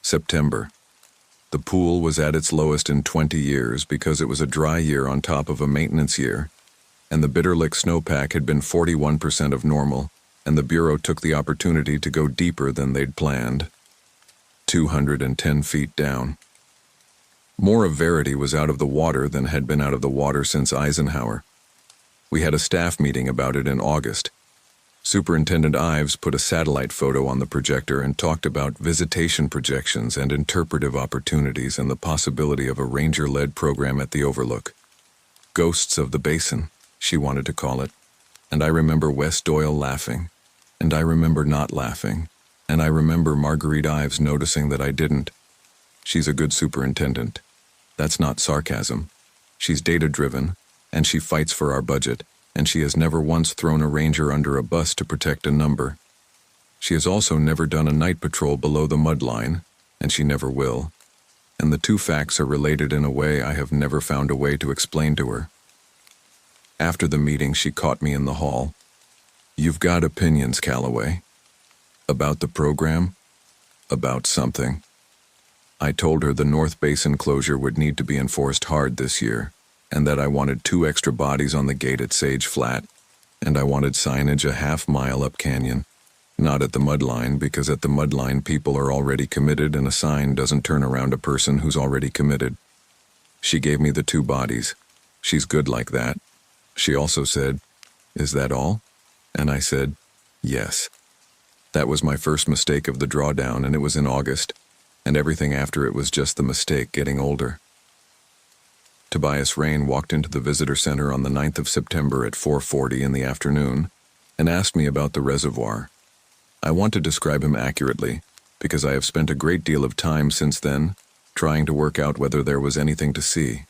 September. The pool was at its lowest in 20 years because it was a dry year on top of a maintenance year, and the Bitter Lick snowpack had been 41% of normal, and the Bureau took the opportunity to go deeper than they'd planned. 210 feet down. More of Verity was out of the water than had been out of the water since Eisenhower. We had a staff meeting about it in August. Superintendent Ives put a satellite photo on the projector and talked about visitation projections and interpretive opportunities and the possibility of a ranger-led program at the Overlook. Ghosts of the Basin, she wanted to call it. And I remember Wes Doyle laughing, and I remember not laughing, and I remember Marguerite Ives noticing that I didn't. She's a good superintendent. That's not sarcasm. She's data-driven, and she fights for our budget, and she has never once thrown a ranger under a bus to protect a number. She has also never done a night patrol below the mud line, and she never will. and the two facts are related in a way I have never found a way to explain to her. After the meeting, she caught me in the hall. "You've got opinions, Calloway. About the program? About something?" I told her the North Basin closure would need to be enforced hard this year, and that I wanted 2 extra bodies on the gate at Sage Flat, and I wanted signage a half-mile up canyon. Not at the mud line, because at the mud line people are already committed and a sign doesn't turn around a person who's already committed. She gave me the 2 bodies. She's good like that. She also said, "Is that all?" And I said, "Yes." That was my first mistake of the drawdown, and it was in August, and everything after it was just the mistake getting older. Tobias Rain walked into the visitor center on the 9th of September at 4:40 in the afternoon and asked me about the reservoir. I want to describe him accurately, because I have spent a great deal of time since then trying to work out whether there was anything to see.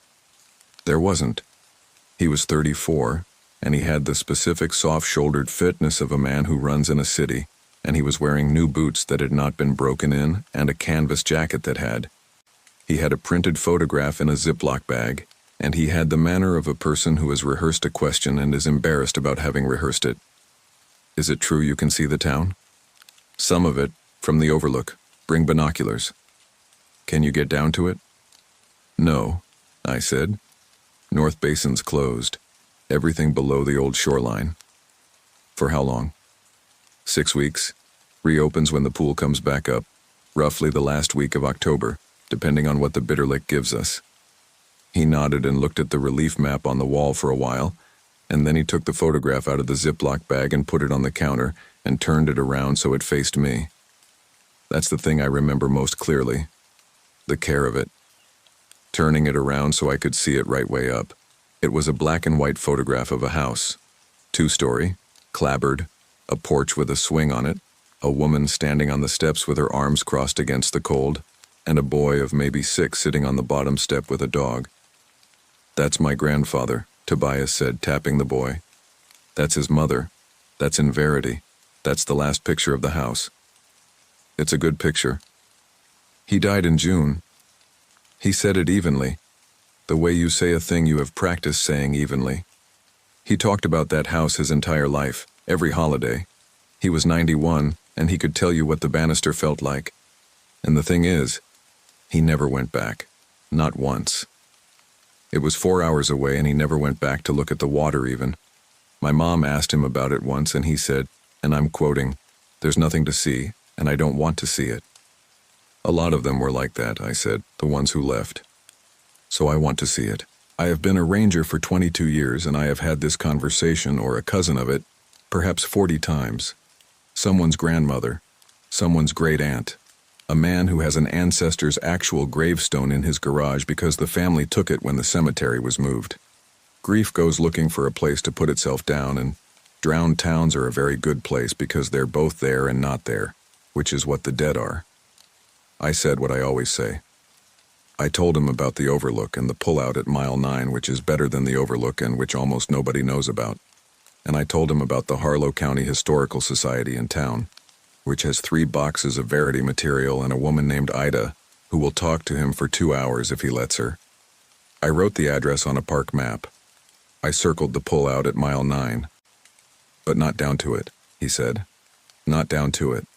There wasn't. He was 34, and he had the specific soft-shouldered fitness of a man who runs in a city, and he was wearing new boots that had not been broken in and a canvas jacket that had. He had a printed photograph in a Ziploc bag, and he had the manner of a person who has rehearsed a question and is embarrassed about having rehearsed it. "Is it true you can see the town?" "Some of it, from the overlook. Bring binoculars." "Can you get down to it?" "No," I said. "North Basin's closed. Everything below the old shoreline." "For how long?" 6 weeks. Reopens when the pool comes back up, roughly the last week of October, depending on what the Bitterlick gives us. He nodded and looked at the relief map on the wall for a while, and then he took the photograph out of the Ziploc bag and put it on the counter and turned it around so it faced me. That's the thing I remember most clearly. The care of it. Turning it around so I could see it right way up. It was a black and white photograph of a house. 2-story, clapboard, a porch with a swing on it, a woman standing on the steps with her arms crossed against the cold, and a boy of maybe 6 sitting on the bottom step with a dog. "That's my grandfather," Tobias said, tapping the boy. "That's his mother. That's in Verity. That's the last picture of the house. It's a good picture. He died in June." He said it evenly, the way you say a thing you have practiced saying evenly. He talked about that house his entire life, every holiday. He was 91, and he could tell you what the banister felt like. And the thing is, he never went back. Not once. It was 4 hours away, and he never went back to look at the water even. My mom asked him about it once, and he said, and I'm quoting, "There's nothing to see, and I don't want to see it." "A lot of them were like that," I said, "the ones who left. So I want to see it. I have been a ranger for 22 years, and I have had this conversation, or a cousin of it, perhaps 40 times. Someone's grandmother, someone's great-aunt, a man who has an ancestor's actual gravestone in his garage because the family took it when the cemetery was moved. Grief goes looking for a place to put itself down, and drowned towns are a very good place because they're both there and not there, which is what the dead are. I said what I always say. I told him about the Overlook and the pullout at Mile 9, which is better than the Overlook and which almost nobody knows about. And I told him about the Harlow County Historical Society in town, which has 3 boxes of Verity material and a woman named Ida, who will talk to him for 2 hours if he lets her. I wrote the address on a park map. I circled the pullout at Mile 9. "But not down to it," he said. "Not down to it.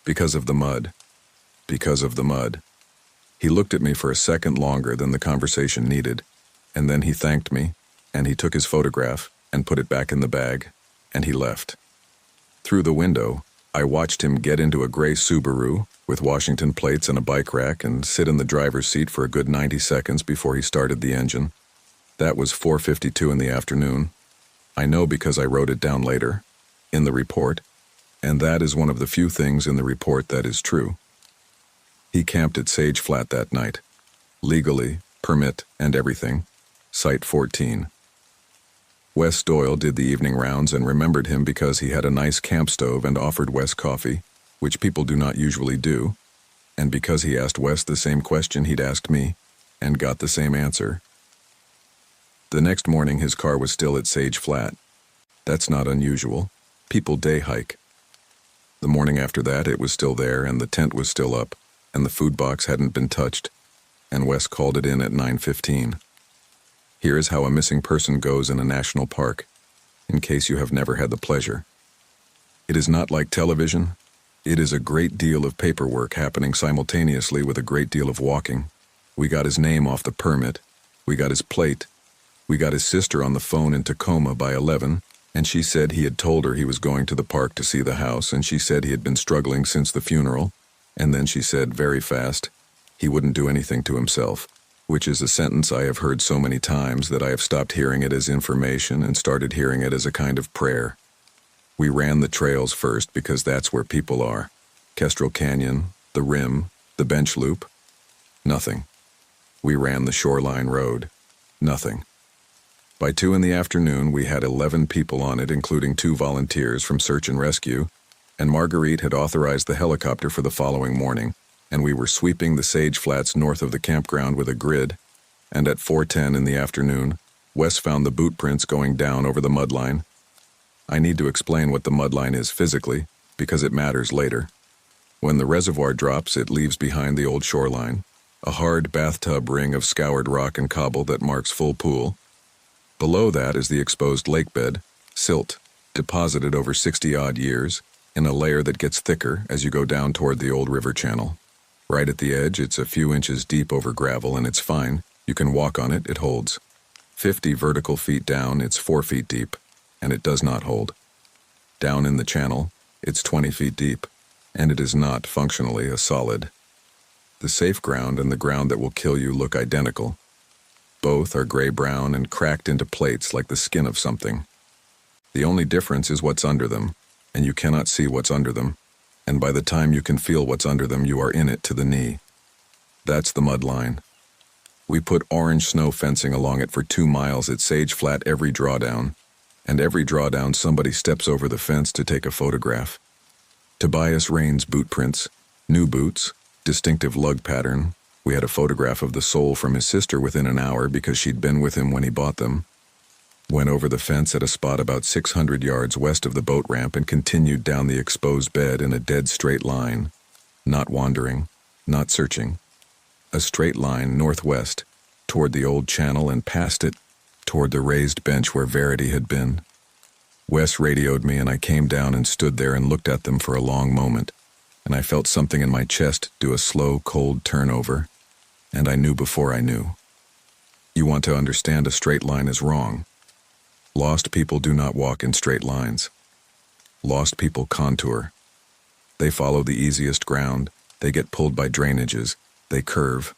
Because of the mud. Because of the mud." He looked at me for a second longer than the conversation needed, and then he thanked me, and he took his photograph and put it back in the bag, and he left. Through the window, I watched him get into a gray Subaru with Washington plates and a bike rack and sit in the driver's seat for a good 90 seconds before he started the engine. That was 4:52 in the afternoon. I know because I wrote it down later, in the report, and that is one of the few things in the report that is true. He camped at Sage Flat that night. Legally, permit, and everything. Site 14. Wes Doyle did the evening rounds and remembered him because he had a nice camp stove and offered Wes coffee, which people do not usually do, and because he asked Wes the same question he'd asked me, and got the same answer. The next morning his car was still at Sage Flat. That's not unusual. People day hike. The morning after that it was still there and the tent was still up, and the food box hadn't been touched, and Wes called it in at 9:15. Here is how a missing person goes in a national park, in case you have never had the pleasure. It is not like television. It is a great deal of paperwork happening simultaneously with a great deal of walking. We got his name off the permit. We got his plate. We got his sister on the phone in Tacoma by 11, and she said he had told her he was going to the park to see the house, and she said he had been struggling since the funeral, and then she said, very fast, he wouldn't do anything to himself, which is a sentence I have heard so many times that I have stopped hearing it as information and started hearing it as a kind of prayer. We ran the trails first because that's where people are. Kestrel Canyon, the Rim, the Bench Loop. Nothing. We ran the Shoreline Road. Nothing. By 2 in the afternoon, we had 11 people on it, including 2 volunteers from Search and Rescue, and Marguerite had authorized the helicopter for the following morning, and we were sweeping the sage flats north of the campground with a grid, and at 4:10 in the afternoon, Wes found the boot prints going down over the mudline. I need to explain what the mudline is physically, because it matters later. When the reservoir drops, it leaves behind the old shoreline, a hard bathtub ring of scoured rock and cobble that marks full pool. Below that is the exposed lake bed, silt, deposited over 60-odd years, in a layer that gets thicker as you go down toward the old river channel. Right at the edge, it's a few inches deep over gravel, and it's fine. You can walk on it, it holds. 50 vertical feet down, it's 4 feet deep, and it does not hold. Down in the channel, it's 20 feet deep, and it is not functionally a solid. The safe ground and the ground that will kill you look identical. Both are gray-brown and cracked into plates like the skin of something. The only difference is what's under them, and you cannot see what's under them, and by the time you can feel what's under them, you are in it to the knee. That's the mud line. We put orange snow fencing along it for 2 miles at Sage Flat every drawdown, and every drawdown somebody steps over the fence to take a photograph. Tobias Rain's boot prints, new boots, distinctive lug pattern. We had a photograph of the sole from his sister within an hour because she'd been with him when he bought them. Went over the fence at a spot about 600 yards west of the boat ramp and continued down the exposed bed in a dead straight line, not wandering, not searching. A straight line northwest, toward the old channel and past it, toward the raised bench where Verity had been. Wes radioed me and I came down and stood there and looked at them for a long moment, and I felt something in my chest do a slow, cold turnover, and I knew before I knew. You want to understand a straight line is wrong. Lost people do not walk in straight lines. Lost people contour. They follow the easiest ground, they get pulled by drainages, they curve.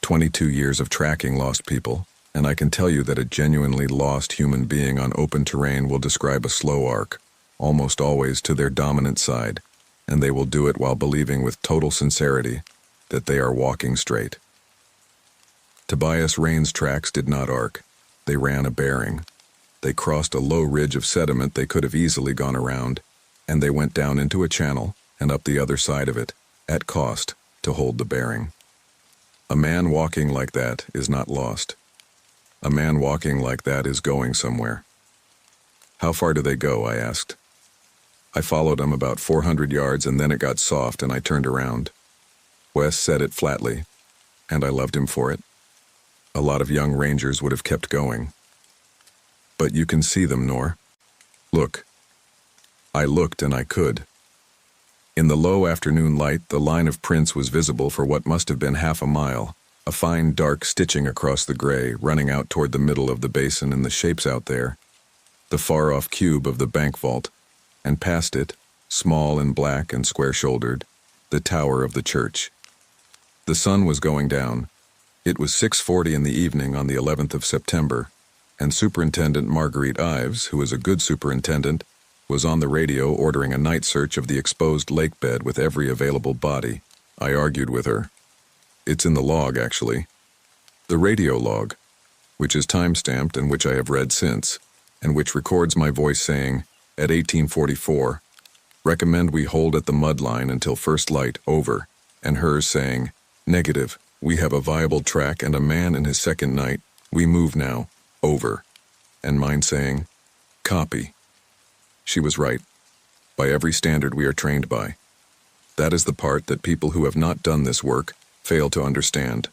22 years of tracking lost people, and I can tell you that a genuinely lost human being on open terrain will describe a slow arc, almost always to their dominant side, and they will do it while believing with total sincerity that they are walking straight. Tobias Rain's tracks did not arc. They ran a bearing. They crossed a low ridge of sediment they could have easily gone around, and they went down into a channel and up the other side of it, at cost, to hold the bearing. A man walking like that is not lost. A man walking like that is going somewhere. How far do they go? I asked. I followed him about 400 yards and then it got soft and I turned around. Wes said it flatly, and I loved him for it. A lot of young rangers would have kept going. But you can see them, Nor. Look. I looked and I could. In the low afternoon light, the line of prints was visible for what must have been half a mile, a fine dark stitching across the gray, running out toward the middle of the basin and the shapes out there, the far-off cube of the bank vault, and past it, small and black and square-shouldered, the tower of the church. The sun was going down. It was 6:40 in the evening on the 11th of September, and Superintendent Marguerite Ives, who is a good superintendent, was on the radio ordering a night search of the exposed lake bed with every available body. I argued with her. It's in the log, actually. The radio log, which is time-stamped and which I have read since, and which records my voice saying, at 1844, recommend we hold at the mud line until first light, over, and hers saying, negative, we have a viable track and a man in his second night, we move now, over, and mine saying, copy. She was right. By every standard we are trained by. That is the part that people who have not done this work fail to understand.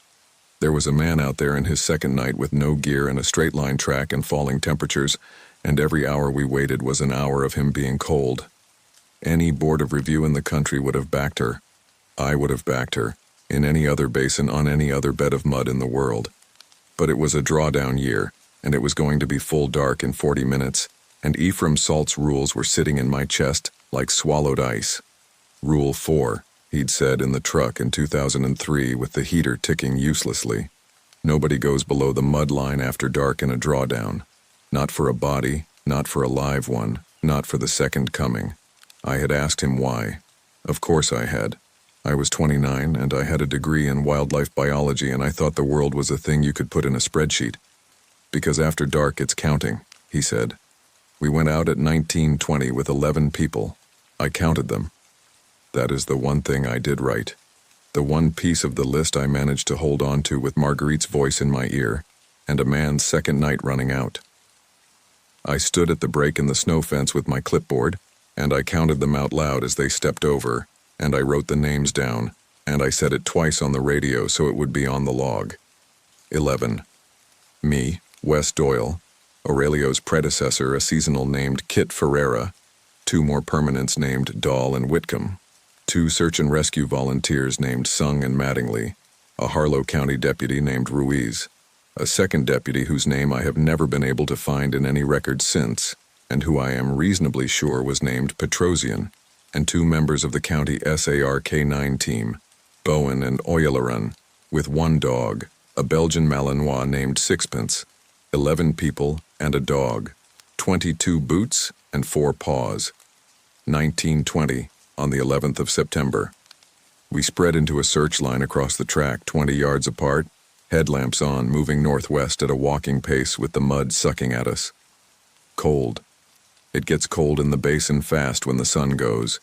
There was a man out there in his second night with no gear and a straight-line track and falling temperatures, and every hour we waited was an hour of him being cold. Any board of review in the country would have backed her. I would have backed her, in any other basin on any other bed of mud in the world. But it was a drawdown year, and it was going to be full dark in 40 minutes, and Ephraim Salt's rules were sitting in my chest like swallowed ice. Rule 4, he'd said in the truck in 2003 with the heater ticking uselessly. Nobody goes below the mud line after dark in a drawdown. Not for a body, not for a live one, not for the second coming. I had asked him why. Of course I had. I was 29 and I had a degree in wildlife biology, and I thought the world was a thing you could put in a spreadsheet. Because after dark it's counting, he said. We went out at 19:20 with 11 people. I counted them. That is the one thing I did right. The one piece of the list I managed to hold on to with Marguerite's voice in my ear, and a man's second night running out. I stood at the break in the snow fence with my clipboard, and I counted them out loud as they stepped over, and I wrote the names down, and I said it twice on the radio so it would be on the log. 11. Me, Wes Doyle, Aurelio's predecessor, a seasonal named Kit Ferreira, 2 more permanents named Dahl and Whitcomb, 2 search and rescue volunteers named Sung and Mattingly, a Harlow County deputy named Ruiz, a second deputy whose name I have never been able to find in any record since, and who I am reasonably sure was named Petrosian, and 2 members of the county SARK-9 team, Bowen and Oyeleran, with 1 dog, a Belgian Malinois named Sixpence, 11 people and a dog, 22 boots and 4 paws. 1920, on the 11th of September. We spread into a search line across the track 20 yards apart, headlamps on, moving northwest at a walking pace with the mud sucking at us. Cold. It gets cold in the basin fast when the sun goes.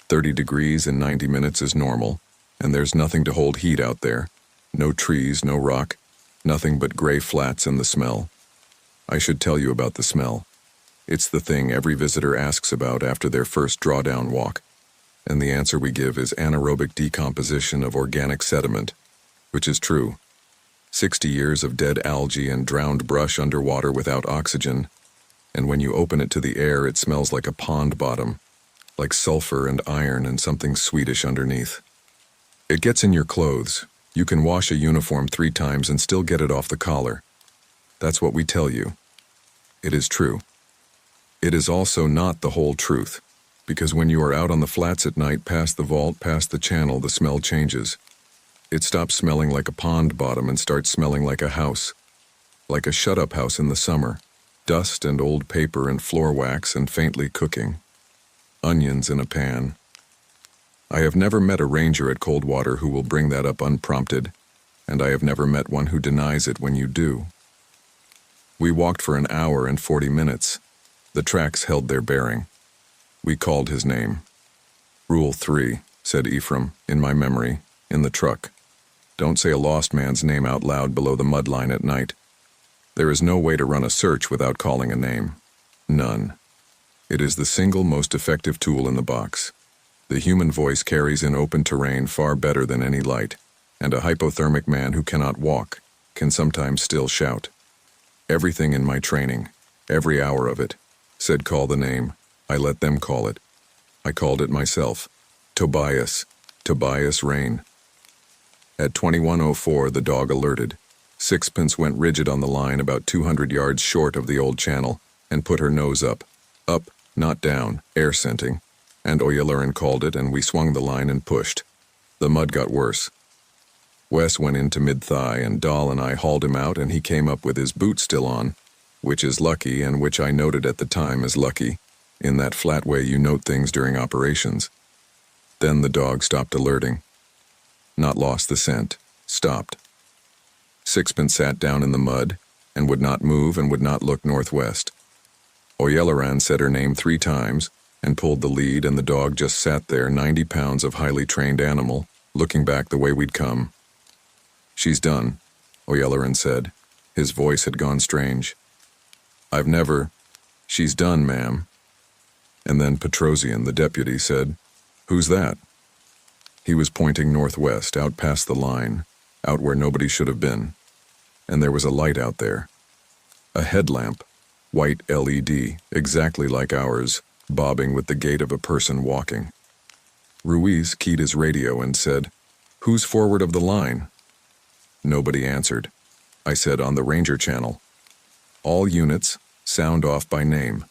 30 degrees in 90 minutes is normal, and there's nothing to hold heat out there. No trees, no rock, nothing but gray flats and the smell. I should tell you about the smell. It's the thing every visitor asks about after their first drawdown walk, and the answer we give is anaerobic decomposition of organic sediment, which is true. 60 years of dead algae and drowned brush underwater without oxygen, and when you open it to the air it smells like a pond bottom, like sulfur and iron and something Swedish underneath. It gets in your clothes. You can wash a uniform 3 times and still get it off the collar. That's what we tell you. It is true. It is also not the whole truth, because when you are out on the flats at night past the vault, past the channel, the smell changes. It stops smelling like a pond bottom and starts smelling like a house, like a shut-up house in the summer. Dust and old paper and floor wax and faintly cooking. Onions in a pan. I have never met a ranger at Coldwater who will bring that up unprompted, and I have never met one who denies it when you do. We walked for an hour and 40 minutes. The tracks held their bearing. We called his name. Rule 3, said Ephraim, in my memory, in the truck. Don't say a lost man's name out loud below the mud line at night. There is no way to run a search without calling a name. None. It is the single most effective tool in the box. The human voice carries in open terrain far better than any light, and a hypothermic man who cannot walk can sometimes still shout. Everything in my training, every hour of it, said call the name. I let them call it. I called it myself. Tobias Rain. At 21:04 the dog alerted. Sixpence went rigid on the line about 200 yards short of the old channel and put her nose up, not down, air scenting, and Oyeleran called it and we swung the line and pushed. The mud got worse. Wes went into mid-thigh and Dahl and I hauled him out and he came up with his boot still on, which is lucky and which I noted at the time as lucky, in that flat way you note things during operations. Then the dog stopped alerting. Not lost the scent, stopped. Sixpence sat down in the mud and would not move and would not look northwest. Oyeleran said her name 3 times and pulled the lead, and the dog just sat there, 90 pounds of highly trained animal, looking back the way we'd come. She's done, Oyeleran said. His voice had gone strange. She's done, ma'am. And then Petrosian, the deputy, said, Who's that? He was pointing northwest, out past the line, out where nobody should have been. And there was a light out there. A headlamp, white LED, exactly like ours, bobbing with the gait of a person walking. Ruiz keyed his radio and said, "Who's forward of the line?" Nobody answered. I said, "On the Ranger channel. All units, sound off by name."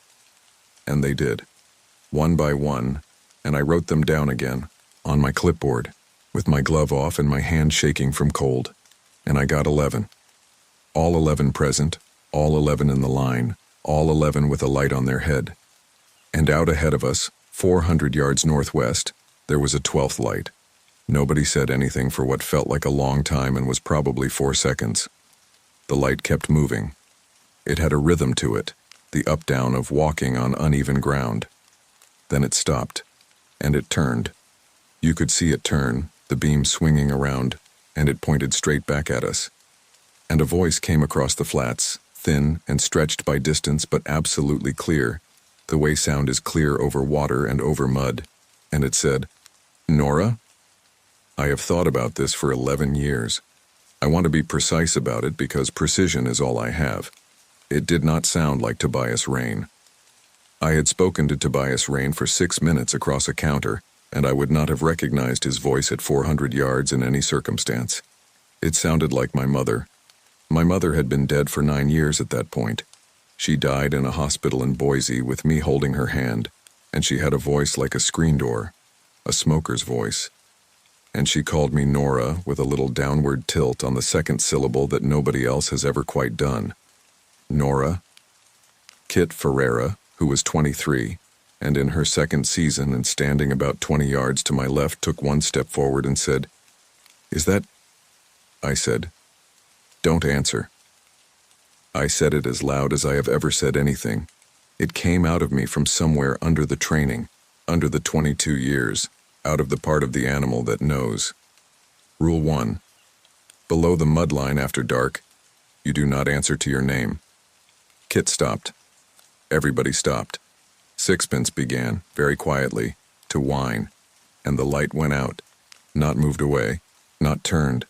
And they did, one by one, and I wrote them down again, on my clipboard, with my glove off and my hand shaking from cold, and I got 11. All 11 present, all 11 in the line, all 11 with a light on their head. And out ahead of us, 400 yards northwest, there was a 12th light. Nobody said anything for what felt like a long time and was probably 4 seconds. The light kept moving. It had a rhythm to it, the up-down of walking on uneven ground. Then it stopped, and it turned. You could see it turn, the beam swinging around, and it pointed straight back at us. And a voice came across the flats, thin and stretched by distance but absolutely clear, the way sound is clear over water and over mud, and it said, "Nora?" I have thought about this for 11 years. I want to be precise about it because precision is all I have. It did not sound like Tobias Rain. I had spoken to Tobias Rain for 6 minutes across a counter, and I would not have recognized his voice at 400 yards in any circumstance. It sounded like my mother. My mother had been dead for 9 years at that point. She died in a hospital in Boise with me holding her hand, and she had a voice like a screen door, a smoker's voice. And she called me Nora with a little downward tilt on the second syllable that nobody else has ever quite done. Nora. Kit Ferreira, who was 23, and in her second season and standing about 20 yards to my left, took one step forward and said, "Is that—" I said, "Don't answer." I said it as loud as I have ever said anything. It came out of me from somewhere under the training, under the 22 years, out of the part of the animal that knows. Rule 1. Below the mud line after dark, you do not answer to your name. Kit stopped. Everybody stopped. Sixpence began, very quietly, to whine, and the light went out, not moved away, not turned.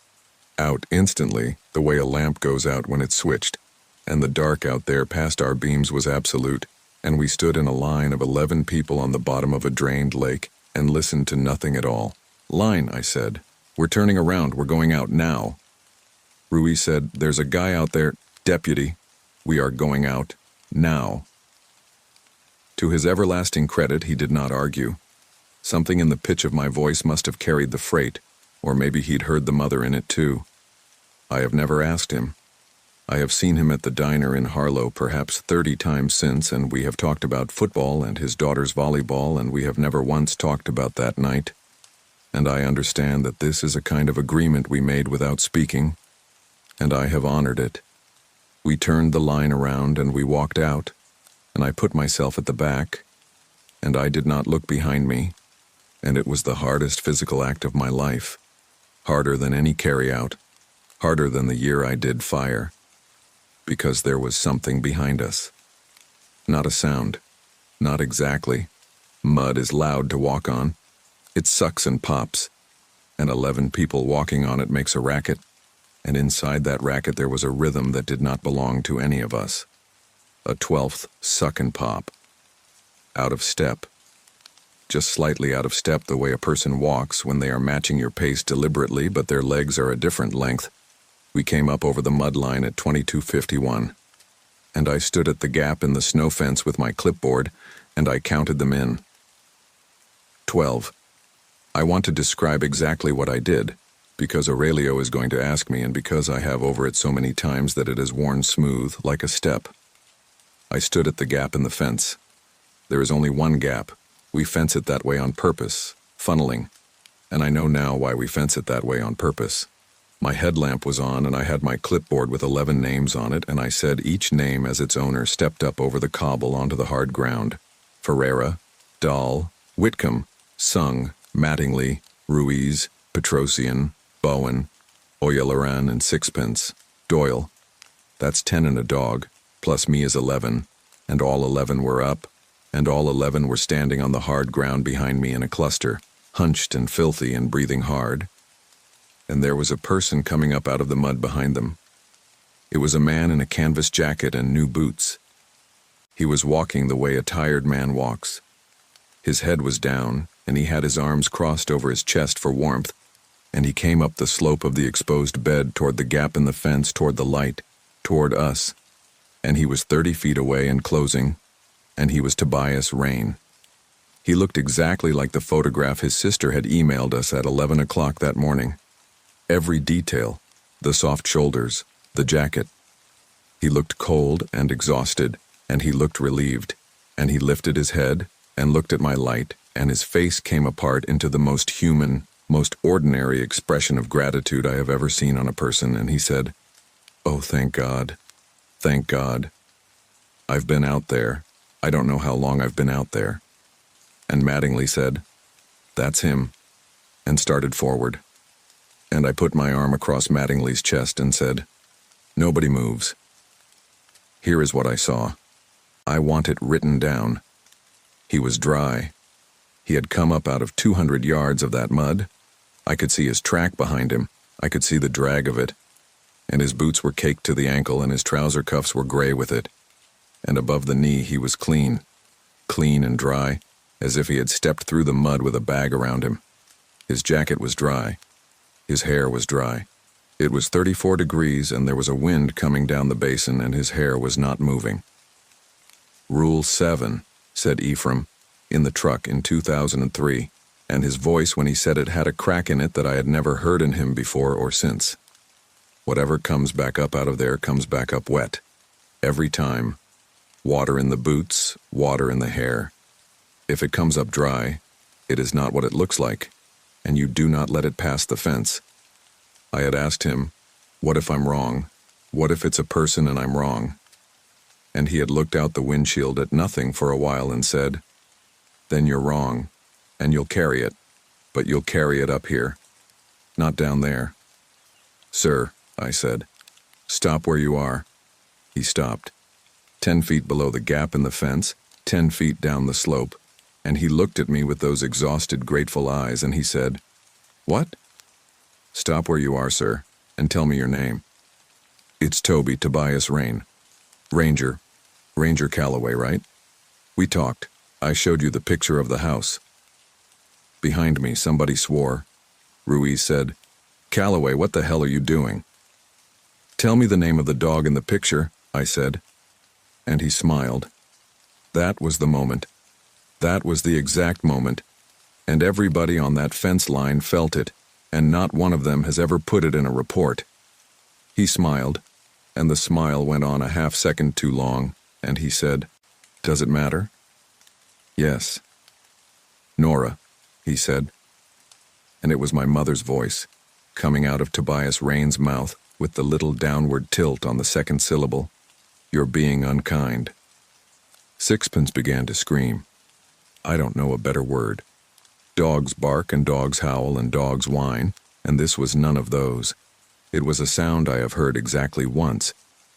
Out instantly, the way a lamp goes out when it's switched, and the dark out there past our beams was absolute, and we stood in a line of 11 people on the bottom of a drained lake and listened to nothing at all. "Line," I said. "We're turning around, we're going out now." Rui said, "There's a guy out there, deputy. We are going out, now." To his everlasting credit, he did not argue. Something in the pitch of my voice must have carried the freight, or maybe he'd heard the mother in it too. I have never asked him. I have seen him at the diner in Harlow perhaps 30 times since, and we have talked about football and his daughter's volleyball, and we have never once talked about that night. And I understand that this is a kind of agreement we made without speaking, and I have honored it. We turned the line around and we walked out, and I put myself at the back, and I did not look behind me, and it was the hardest physical act of my life, harder than any carry-out, harder than the year I did fire. Because there was something behind us. Not a sound. Not exactly. Mud is loud to walk on. It sucks and pops. And 11 people walking on it makes a racket. And inside that racket there was a rhythm that did not belong to any of us. A 12th suck and pop. Out of step. Just slightly out of step, the way a person walks when they are matching your pace deliberately, but their legs are a different length. We came up over the mud line at 22:51, and I stood at the gap in the snow fence with my clipboard, and I counted them in. 12. I want to describe exactly what I did, because Aurelio is going to ask me, and because I have over it so many times that it has worn smooth, like a step. I stood at the gap in the fence. There is only one gap. We fence it that way on purpose, funneling, and I know now why we fence it that way on purpose. My headlamp was on, and I had my clipboard with 11 names on it, and I said each name as its owner stepped up over the cobble onto the hard ground. Ferreira, Dahl, Whitcomb, Sung, Mattingly, Ruiz, Petrosian, Bowen, Oyalaran, and Sixpence, Doyle. That's 10 and a dog, plus me is 11, and all 11 were up, and all 11 were standing on the hard ground behind me in a cluster, hunched and filthy and breathing hard. and there was a person coming up out of the mud behind them. It was a man in a canvas jacket and new boots. He was walking the way a tired man walks. His head was down, and he had his arms crossed over his chest for warmth, and he came up the slope of the exposed bed toward the gap in the fence, toward the light, toward us, and he was 30 feet away and closing, and he was Tobias Rain. He looked exactly like the photograph his sister had emailed us at 11 o'clock that morning. Every detail, the soft shoulders, the jacket. He looked cold and exhausted, and he looked relieved, and he lifted his head and looked at my light, and his face came apart into the most human, most ordinary expression of gratitude I have ever seen on a person, and he said, "Oh, thank God. Thank God. I've been out there. I don't know how long I've been out there." And Mattingly said, "That's him," and started forward. And I put my arm across Mattingly's chest and said, "Nobody moves." Here is what I saw. I want it written down. He was dry. He had come up out of 200 yards of that mud. I could see his track behind him. I could see the drag of it. And his boots were caked to the ankle, and his trouser cuffs were gray with it. And above the knee he was clean and dry, as if he had stepped through the mud with a bag around him. His jacket was dry. His hair was dry. It was 34 degrees, and there was a wind coming down the basin, and his hair was not moving. "Rule 7, said Ephraim, in the truck in 2003, and his voice when he said it had a crack in it that I had never heard in him before or since. Whatever comes back up out of there comes back up wet. Every time. Water in the boots, water in the hair. If it comes up dry, it is not what it looks like, and you do not let it pass the fence." I had asked him, "What if I'm wrong? What if it's a person and I'm wrong?" And he had looked out the windshield at nothing for a while and said, "Then you're wrong, and you'll carry it, but you'll carry it up here, not down there." "Sir," I said, "stop where you are." He stopped, 10 feet below the gap in the fence, 10 feet down the slope, and he looked at me with those exhausted, grateful eyes, and he said, "What?" "Stop where you are, sir, and tell me your name." "It's Tobias Rain. Ranger Calloway, right? We talked. I showed you the picture of the house." Behind me, somebody swore. Ruiz said, "Calloway, what the hell are you doing?" "Tell me the name of the dog in the picture," I said. And he smiled. That was the moment. That was the exact moment. And everybody on that fence line felt it, and not one of them has ever put it in a report. He smiled, and the smile went on a half-second too long, and he said, "Does it matter?" "Yes." "Nora," he said. And it was my mother's voice, coming out of Tobias Rain's mouth with the little downward tilt on the second syllable. "You're being unkind." Sixpence began to scream. I don't know a better word. Dogs bark and dogs howl and dogs whine, and this was none of those. It was a sound I have heard exactly once,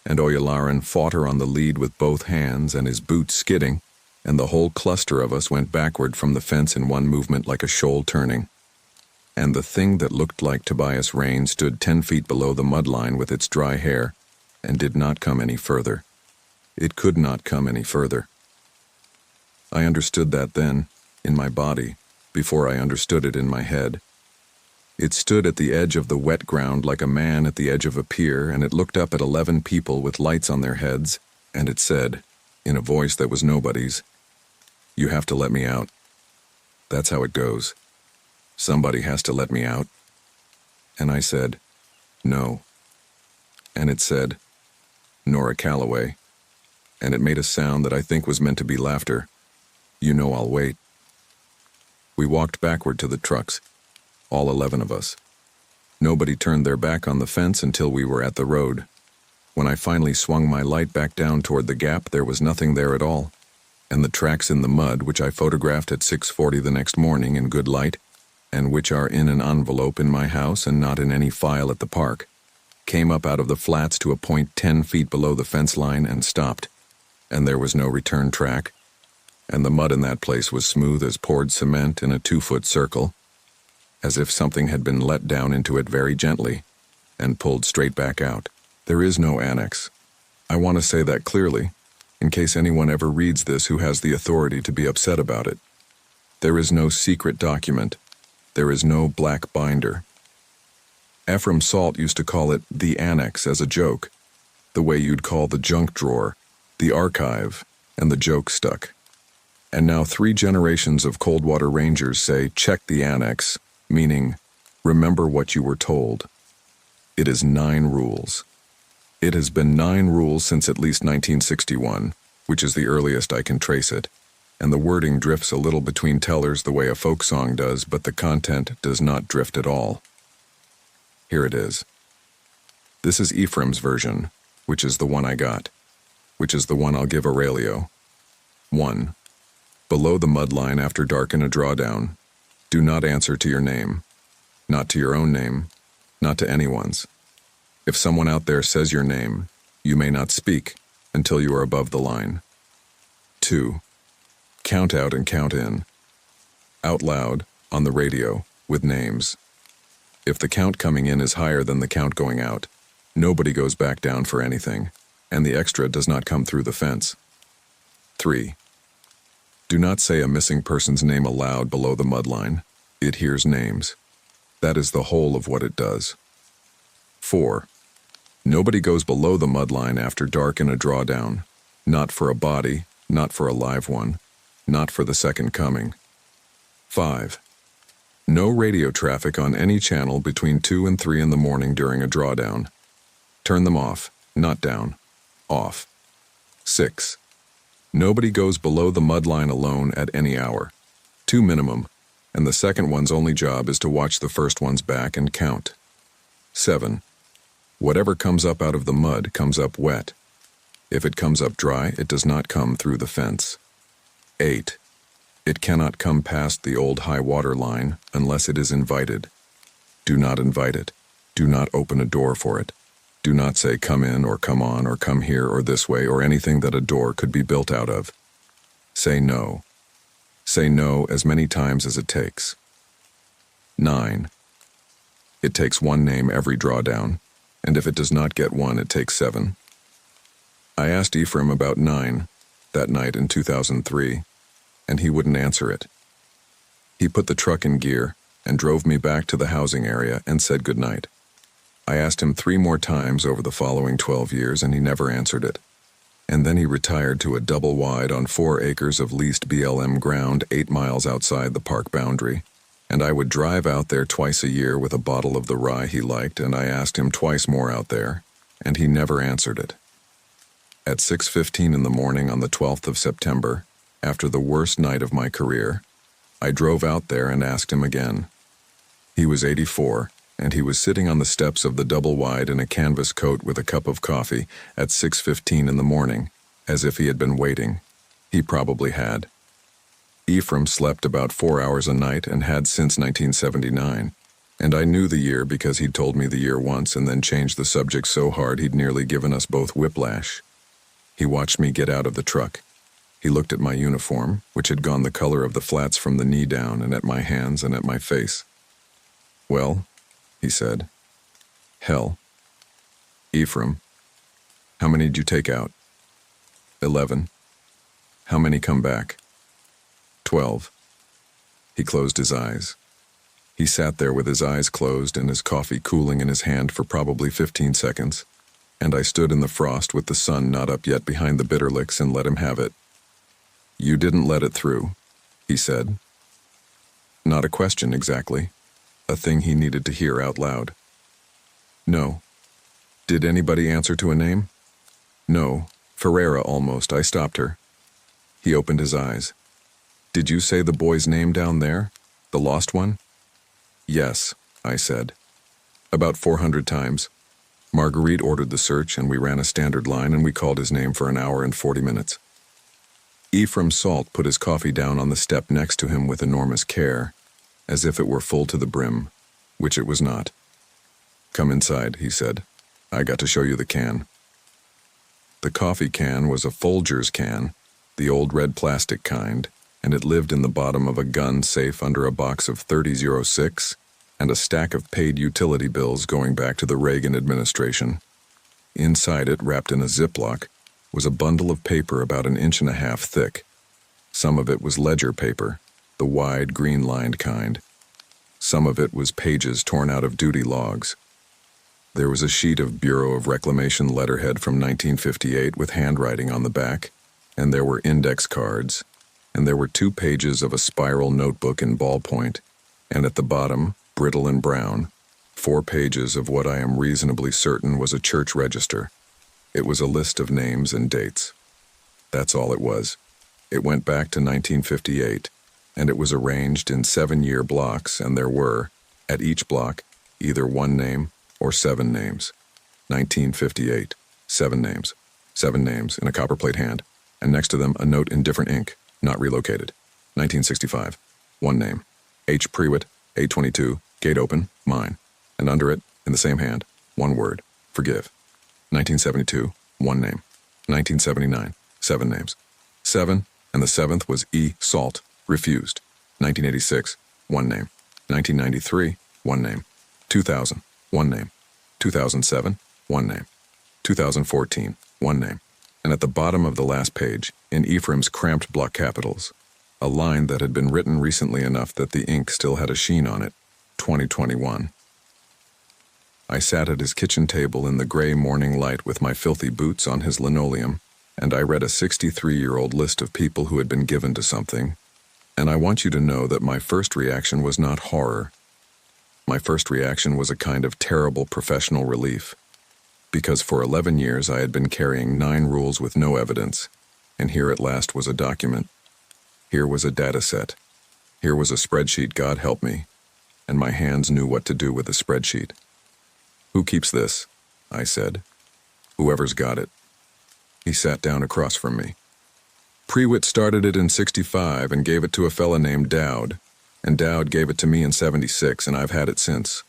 and Oyalaran fought her on the lead with both hands and his boots skidding, and the whole cluster of us went backward from the fence in one movement like a shoal turning. And the thing that looked like Tobias Rain stood 10 feet below the mud line with its dry hair, and did not come any further. It could not come any further. I understood that then, in my body, before I understood it in my head. It stood at the edge of the wet ground like a man at the edge of a pier, and it looked up at 11 people with lights on their heads, and it said, in a voice that was nobody's, "You have to let me out. That's how it goes. Somebody has to let me out." And I said, "No." And it said, "Nora Calloway." And it made a sound that I think was meant to be laughter. "You know I'll wait." We walked backward to the trucks, all 11 of us. Nobody turned their back on the fence until we were at the road. When I finally swung my light back down toward the gap, there was nothing there at all. And the tracks in the mud, which I photographed at 6:40 the next morning in good light, and which are in an envelope in my house and not in any file at the park, came up out of the flats to a point 10 feet below the fence line and stopped. And there was no return track. And the mud in that place was smooth as poured cement in a 2-foot circle. as if something had been let down into it very gently and pulled straight back out. There is no annex. I want to say that clearly, in case anyone ever reads this who has the authority to be upset about it. There is no secret document. There is no black binder. Ephraim Salt used to call it the annex as a joke, the way you'd call the junk drawer, the archive, and the joke stuck. And now 3 generations of Coldwater Rangers say, check the annex, meaning, remember what you were told. It is 9 rules. It has been 9 rules since at least 1961, which is the earliest I can trace it, and the wording drifts a little between tellers the way a folk song does, but the content does not drift at all. Here it is. This is Ephraim's version, which is the one I got, which is the one I'll give Aurelio. 1. Below the mud line after dark in a drawdown, do not answer to your name, not to your own name, not to anyone's. If someone out there says your name, you may not speak until you are above the line. 2. Count out and count in. Out loud, on the radio, with names. If the count coming in is higher than the count going out, nobody goes back down for anything, and the extra does not come through the fence. 3. Do not say a missing person's name aloud below the mud line. It hears names. That is the whole of what it does. 4. Nobody goes below the mud line after dark in a drawdown. Not for a body, not for a live one, not for the second coming. 5. No radio traffic on any channel between 2 and 3 in the morning during a drawdown. Turn them off, not down. Off. 6. Nobody goes below the mud line alone at any hour. 2 minimum, and the second one's only job is to watch the first one's back and count. 7. Whatever comes up out of the mud comes up wet. If it comes up dry, it does not come through the fence. 8. It cannot come past the old high water line unless it is invited. Do not invite it. Do not open a door for it. Do not say come in or come on or come here or this way or anything that a door could be built out of. Say no. Say no as many times as it takes. 9. It takes 1 name every drawdown, and if it does not get 1, it takes 7. I asked Ephraim about 9 that night in 2003, and he wouldn't answer it. He put the truck in gear and drove me back to the housing area and said goodnight. I asked him 3 more times over the following 12 years, and he never answered it. And then he retired to a double wide on 4 acres of leased BLM ground 8 miles outside the park boundary, and I would drive out there twice a year with a bottle of the rye he liked, and I asked him twice more out there, and he never answered it. At 6:15 in the morning on the 12th of September, after the worst night of my career, I drove out there and asked him again. He was 84, and he was sitting on the steps of the double wide in a canvas coat with a cup of coffee at 6:15 in the morning, as if he had been waiting. He probably had. Ephraim slept about 4 hours a night and had since 1979, and I knew the year because he'd told me the year once and then changed the subject so hard he'd nearly given us both whiplash. He watched me get out of the truck. He looked at my uniform, which had gone the color of the flats from the knee down, and at my hands and at my face. "Well," he said. "Hell." "Ephraim, how many did you take out?" 11. "How many come back?" 12. He closed his eyes. He sat there with his eyes closed and his coffee cooling in his hand for probably 15 seconds, and I stood in the frost with the sun not up yet behind the bitterlicks and let him have it. "You didn't let it through," he said. Not a question exactly, a thing he needed to hear out loud. "No." "Did anybody answer to a name?" "No, Ferreira almost, I stopped her." He opened his eyes. "Did you say the boy's name down there? The lost one?" "Yes," I said. "About 400 times. Marguerite ordered the search and we ran a standard line and we called his name for an hour and 40 minutes. Ephraim Salt put his coffee down on the step next to him with enormous care, as if it were full to the brim, which it was not. "Come inside," he said. "I got to show you the can." The coffee can was a Folgers can, the old red plastic kind, and it lived in the bottom of a gun safe under a box of 3006, and a stack of paid utility bills going back to the Reagan administration. Inside it, wrapped in a Ziploc, was a bundle of paper about 1.5 inches thick. Some of it was ledger paper, the wide, green-lined kind. Some of it was pages torn out of duty logs. There was a sheet of Bureau of Reclamation letterhead from 1958 with handwriting on the back, and there were index cards, and there were 2 pages of a spiral notebook in ballpoint, and at the bottom, brittle and brown, 4 pages of what I am reasonably certain was a church register. It was a list of names and dates. That's all it was. It went back to 1958, and it was arranged in 7-year blocks, and there were, at each block, either 1 name or 7 names. 1958, 7 names. 7 names in a copperplate hand, and next to them a note in different ink, not relocated. 1965, 1 name. H. Prewitt, 822, gate open, mine. And under it, in the same hand, 1 word, forgive. 1972, 1 name. 1979, 7 names. 7, and the 7th was E. Salt, refused. 1986, 1 name. 1993, 1 name. 2000, 1 name. 2007, 1 name. 2014, 1 name. And at the bottom of the last page, in Ephraim's cramped block capitals, a line that had been written recently enough that the ink still had a sheen on it, 2021. I sat at his kitchen table in the gray morning light with my filthy boots on his linoleum, and I read a 63-year-old list of people who had been given to something, and I want you to know that my first reaction was not horror. My first reaction was a kind of terrible professional relief, because for 11 years I had been carrying 9 rules with no evidence, and here at last was a document. Here was a data set. Here was a spreadsheet, God help me, and my hands knew what to do with the spreadsheet. Who keeps this? I said. Whoever's got it. He sat down across from me. Prewitt started it in 65 and gave it to a fella named Dowd, and Dowd gave it to me in 76, and I've had it since.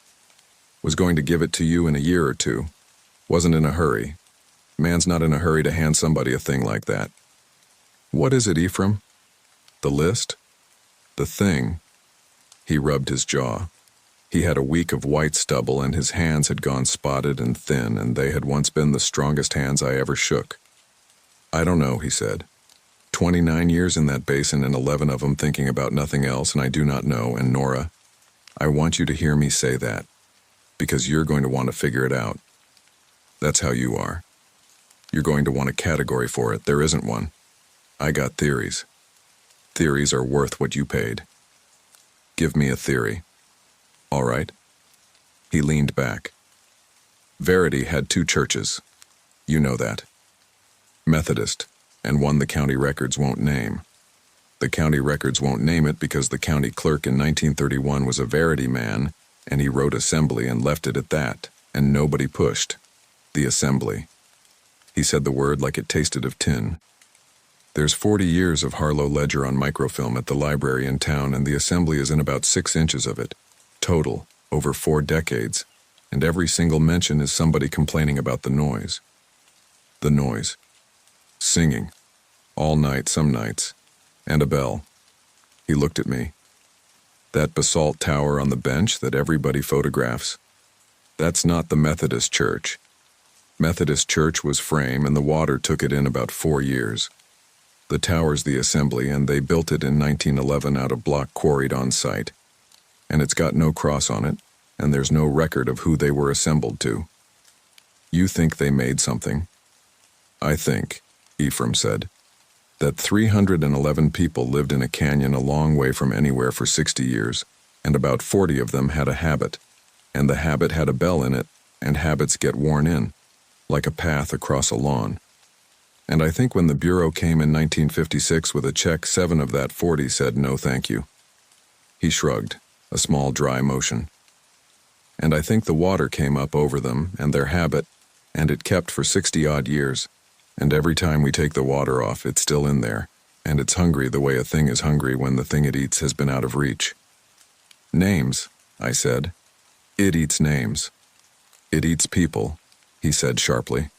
Was going to give it to you in a year or 2. Wasn't in a hurry. Man's not in a hurry to hand somebody a thing like that. What is it, Ephraim? The list? The thing. He rubbed his jaw. He had a week of white stubble, and his hands had gone spotted and thin, and they had once been the strongest hands I ever shook. I don't know, he said. 29 years in that basin and 11 of them thinking about nothing else, and I do not know, and Nora, I want you to hear me say that, because you're going to want to figure it out. That's how you are. You're going to want a category for it. There isn't one. I got theories. Theories are worth what you paid. Give me a theory. All right? He leaned back. Verity had 2 churches. You know that. Methodist, and one the county records won't name. The county records won't name it because the county clerk in 1931 was a Verity man, and he wrote assembly and left it at that, and nobody pushed. The assembly. He said the word like it tasted of tin. There's 40 years of Harlow Ledger on microfilm at the library in town, and the assembly is in about 6 inches of it. Total, over 4 decades, and every single mention is somebody complaining about the noise. The noise. Singing. All night, some nights. And a bell. He looked at me. That basalt tower on the bench that everybody photographs. That's not the Methodist church. Methodist church was frame, and the water took it in about 4 years. The tower's the assembly, and they built it in 1911 out of block quarried on site. And it's got no cross on it, and there's no record of who they were assembled to. You think they made something? I think, Ephraim said, that 311 people lived in a canyon a long way from anywhere for 60 years, and about 40 of them had a habit, and the habit had a bell in it, and habits get worn in, like a path across a lawn. And I think when the Bureau came in 1956 with a check, 7 of that 40 said no thank you. He shrugged. A small dry motion. And I think the water came up over them and their habit, and it kept for 60-odd years, and every time we take the water off, it's still in there, and it's hungry the way a thing is hungry when the thing it eats has been out of reach. Names, I said. It eats names. It eats people, he said sharply.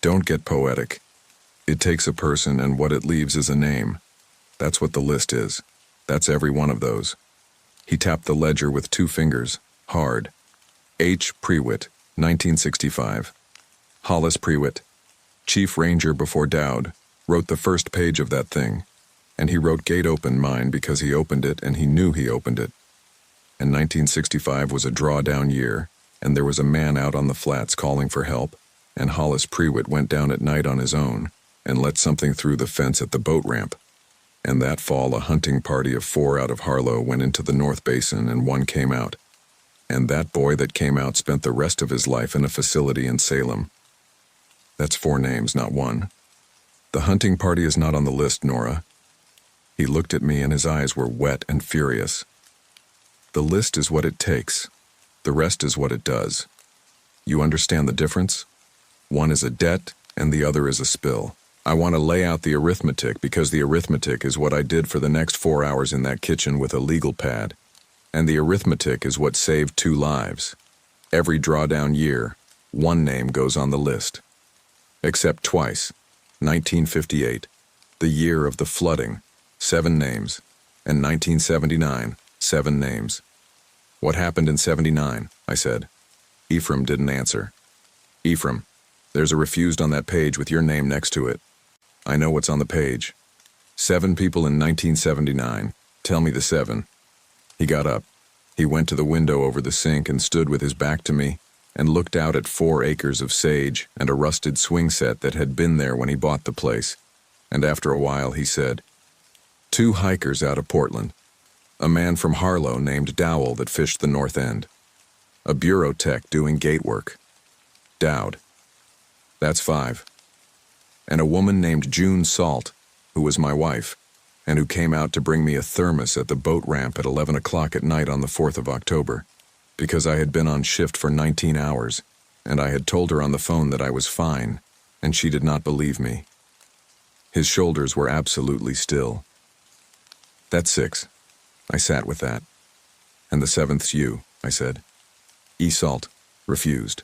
Don't get poetic. It takes a person, and what it leaves is a name. That's what the list is. That's every one of those. He tapped the ledger with 2 fingers, hard. H. Prewitt, 1965. Hollis Prewitt, Chief Ranger before Dowd, wrote the first page of that thing, and he wrote Gate Open Mine because he opened it and he knew he opened it. And 1965 was a drawdown year, and there was a man out on the flats calling for help, and Hollis Prewitt went down at night on his own and let something through the fence at the boat ramp. And that fall a hunting party of 4 out of Harlow went into the North Basin and 1 came out. And that boy that came out spent the rest of his life in a facility in Salem. That's 4 names, not 1. The hunting party is not on the list, Nora. He looked at me and his eyes were wet and furious. The list is what it takes. The rest is what it does. You understand the difference? One is a debt and the other is a spill. I want to lay out the arithmetic because the arithmetic is what I did for the next 4 hours in that kitchen with a legal pad. And the arithmetic is what saved 2 lives. Every drawdown year, 1 name goes on the list. Except twice. 1958, the year of the flooding, 7 names. And 1979, 7 names. What happened in 79? I said. Ephraim didn't answer. Ephraim, there's a refused on that page with your name next to it. I know what's on the page. 7 people in 1979. Tell me the 7. He got up. He went to the window over the sink and stood with his back to me and looked out at 4 acres of sage and a rusted swing set that had been there when he bought the place. And after a while he said, 2 hikers out of Portland. A man from Harlow named Dowell that fished the north end. A bureau tech doing gate work. Dowd. That's 5. And a woman named June Salt, who was my wife, and who came out to bring me a thermos at the boat ramp at 11 o'clock at night on the 4th of October, because I had been on shift for 19 hours, and I had told her on the phone that I was fine, and she did not believe me. His shoulders were absolutely still. That's 6. I sat with that. And the 7th's you, I said. E. Salt, refused.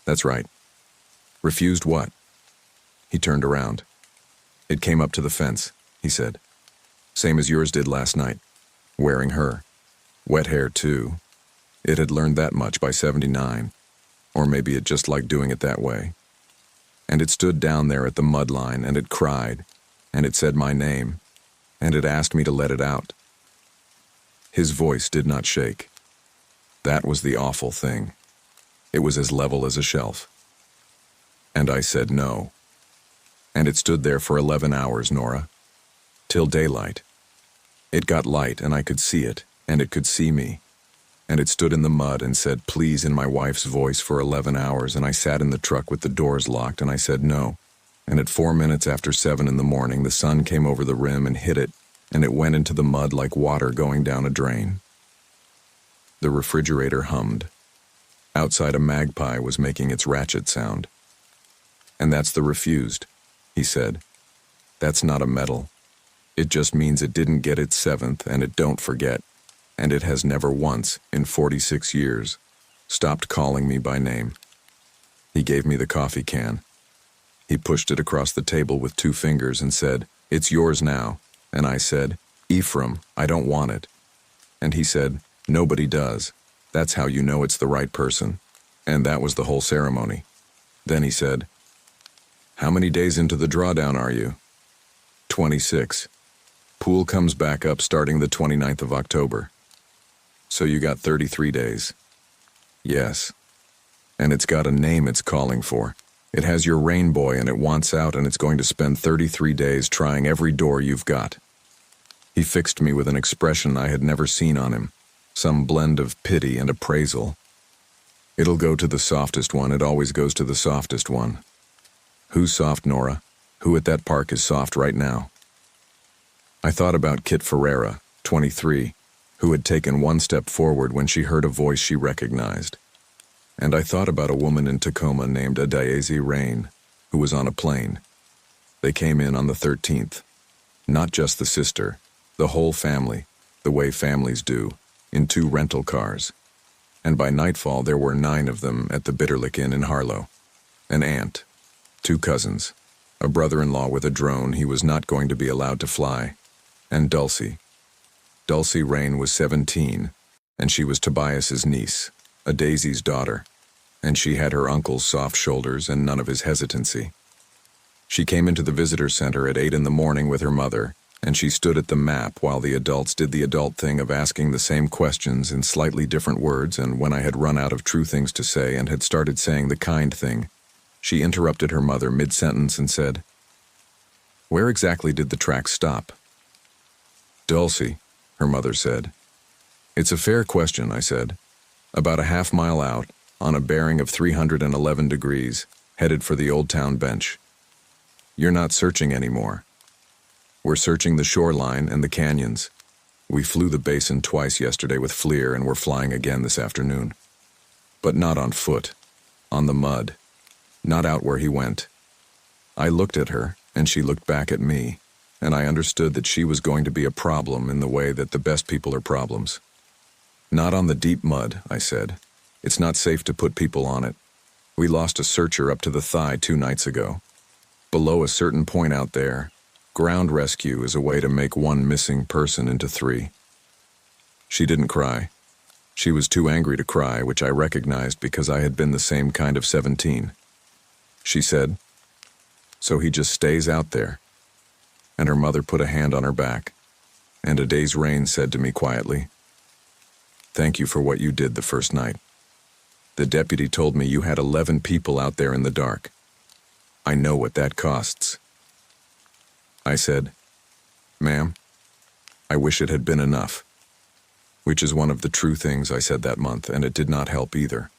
That's right. Refused what? He turned around. It came up to the fence, he said. Same as yours did last night. Wearing her. Wet hair, too. It had learned that much by 79. Or maybe it just liked doing it that way. And it stood down there at the mud line, and it cried, and it said my name, and it asked me to let it out. His voice did not shake. That was the awful thing. It was as level as a shelf. And I said no. And it stood there for 11 hours, Nora. Till daylight. It got light and I could see it, and it could see me. And it stood in the mud and said please in my wife's voice for 11 hours, and I sat in the truck with the doors locked and I said no. And at 4 minutes after 7 in the morning, the sun came over the rim and hit it, and it went into the mud like water going down a drain. The refrigerator hummed. Outside a magpie was making its ratchet sound. And that's the refused, he said. That's not a medal. It just means it didn't get its 7th and it don't forget. And it has never once, in 46 years, stopped calling me by name. He gave me the coffee can. He pushed it across the table with 2 fingers and said, it's yours now. And I said, Ephraim, I don't want it. And he said, nobody does. That's how you know it's the right person. And that was the whole ceremony. Then he said, how many days into the drawdown are you? 26. Pool comes back up starting the 29th of October. So you got 33 days. Yes. And it's got a name it's calling for. It has your rain boy and it wants out, and it's going to spend 33 days trying every door you've got. He fixed me with an expression I had never seen on him, some blend of pity and appraisal. It'll go to the softest one. It always goes to the softest one. Who's soft, Nora? Who at that park is soft right now? I thought about Kit Ferreira, 23, who had taken 1 step forward when she heard a voice she recognized. And I thought about a woman in Tacoma named Adaeze Rain, who was on a plane. They came in on the 13th. Not just the sister, the whole family, the way families do, in 2 rental cars. And by nightfall there were 9 of them at the Bitterlick Inn in Harlow. An aunt, 2 cousins, a brother-in-law with a drone he was not going to be allowed to fly, and Dulcie. Dulcie Rain was 17, and she was Tobias's niece, a Daisy's daughter, and she had her uncle's soft shoulders and none of his hesitancy. She came into the visitor center at 8 in the morning with her mother, and she stood at the map while the adults did the adult thing of asking the same questions in slightly different words, and when I had run out of true things to say and had started saying the kind thing, she interrupted her mother mid-sentence and said, "Where exactly did the track stop?" "Dulcie," her mother said. "It's a fair question," I said. "About a half-mile out, on a bearing of 311 degrees, headed for the Old Town Bench. You're not searching anymore. We're searching the shoreline and the canyons. We flew the basin twice yesterday with FLIR and we're flying again this afternoon. But not on foot, on the mud, not out where he went." I looked at her, and she looked back at me, and I understood that she was going to be a problem in the way that the best people are problems. "Not on the deep mud," I said. "It's not safe to put people on it. We lost a searcher up to the thigh 2 nights ago. Below a certain point out there, ground rescue is a way to make 1 missing person into 3. She didn't cry. She was too angry to cry, which I recognized because I had been the same kind of 17. She said, "So he just stays out there?" And her mother put a hand on her back, and a day's rain said to me quietly, "Thank you for what you did the first night. The deputy told me you had 11 people out there in the dark. I know what that costs." I said, "Ma'am, I wish it had been enough." Which is one of the true things I said that month, and it did not help either.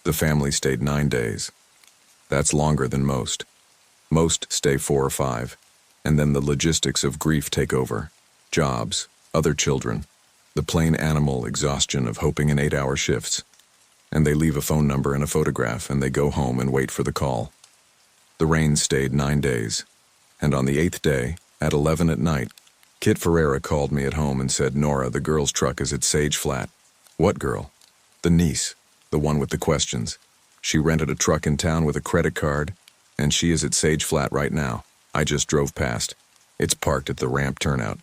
The family stayed 9 days. That's longer than most. Most stay 4 or 5, and then the logistics of grief take over. Jobs, other children, the plain animal exhaustion of hoping in 8-hour shifts. And they leave a phone number and a photograph, and they go home and wait for the call. The rain stayed 9 days, and on the 8th day, at 11 at night, Kit Ferreira called me at home and said, "Nora, the girl's truck is at Sage Flat." "What girl?" "The niece, the one with the questions. She rented a truck in town with a credit card, and she is at Sage Flat right now. I just drove past. It's parked at the ramp turnout."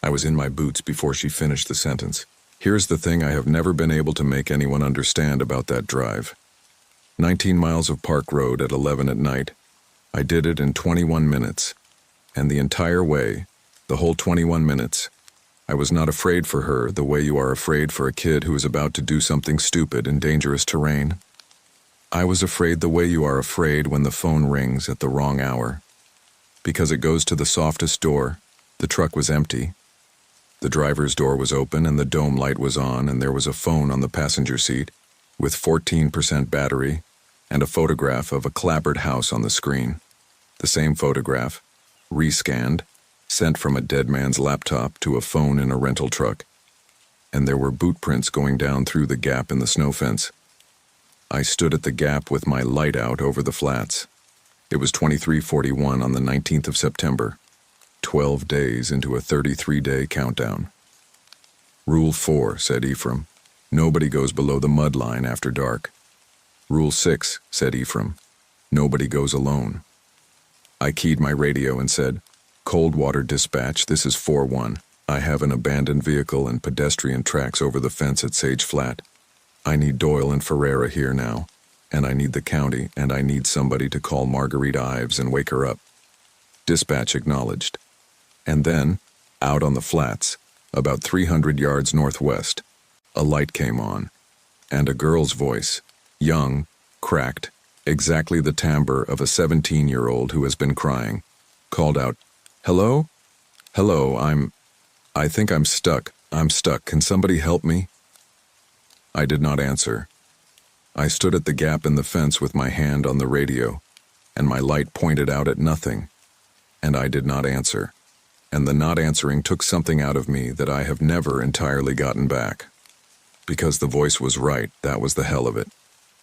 I was in my boots before she finished the sentence. Here's the thing I have never been able to make anyone understand about that drive. 19 miles of Park Road at 11 at night. I did it in 21 minutes. And the entire way, the whole 21 minutes, I was not afraid for her the way you are afraid for a kid who is about to do something stupid in dangerous terrain. I was afraid the way you are afraid when the phone rings at the wrong hour. Because it goes to the softest door. The truck was empty. The driver's door was open and the dome light was on, and there was a phone on the passenger seat with 14% battery and a photograph of a clapboard house on the screen. The same photograph, rescanned, sent from a dead man's laptop to a phone in a rental truck. And there were boot prints going down through the gap in the snow fence. I stood at the gap with my light out over the flats. It was 23:41 on the 19th of September, 12 days into a 33-day countdown. "Rule 4, said Ephraim. "Nobody goes below the mud line after dark." "Rule 6, said Ephraim. "Nobody goes alone." I keyed my radio and said, "Cold Water Dispatch, this is 4-1. I have an abandoned vehicle and pedestrian tracks over the fence at Sage Flat. I need Doyle and Ferreira here now, and I need the county, and I need somebody to call Marguerite Ives and wake her up." Dispatch acknowledged. And then, out on the flats, about 300 yards northwest, a light came on, and a girl's voice, young, cracked, exactly the timbre of a 17-year-old who has been crying, called out, "Hello? Hello, I think I'm stuck. I'm stuck. Can somebody help me?" I did not answer. I stood at the gap in the fence with my hand on the radio, and my light pointed out at nothing, and I did not answer. And the not answering took something out of me that I have never entirely gotten back. Because the voice was right, that was the hell of it.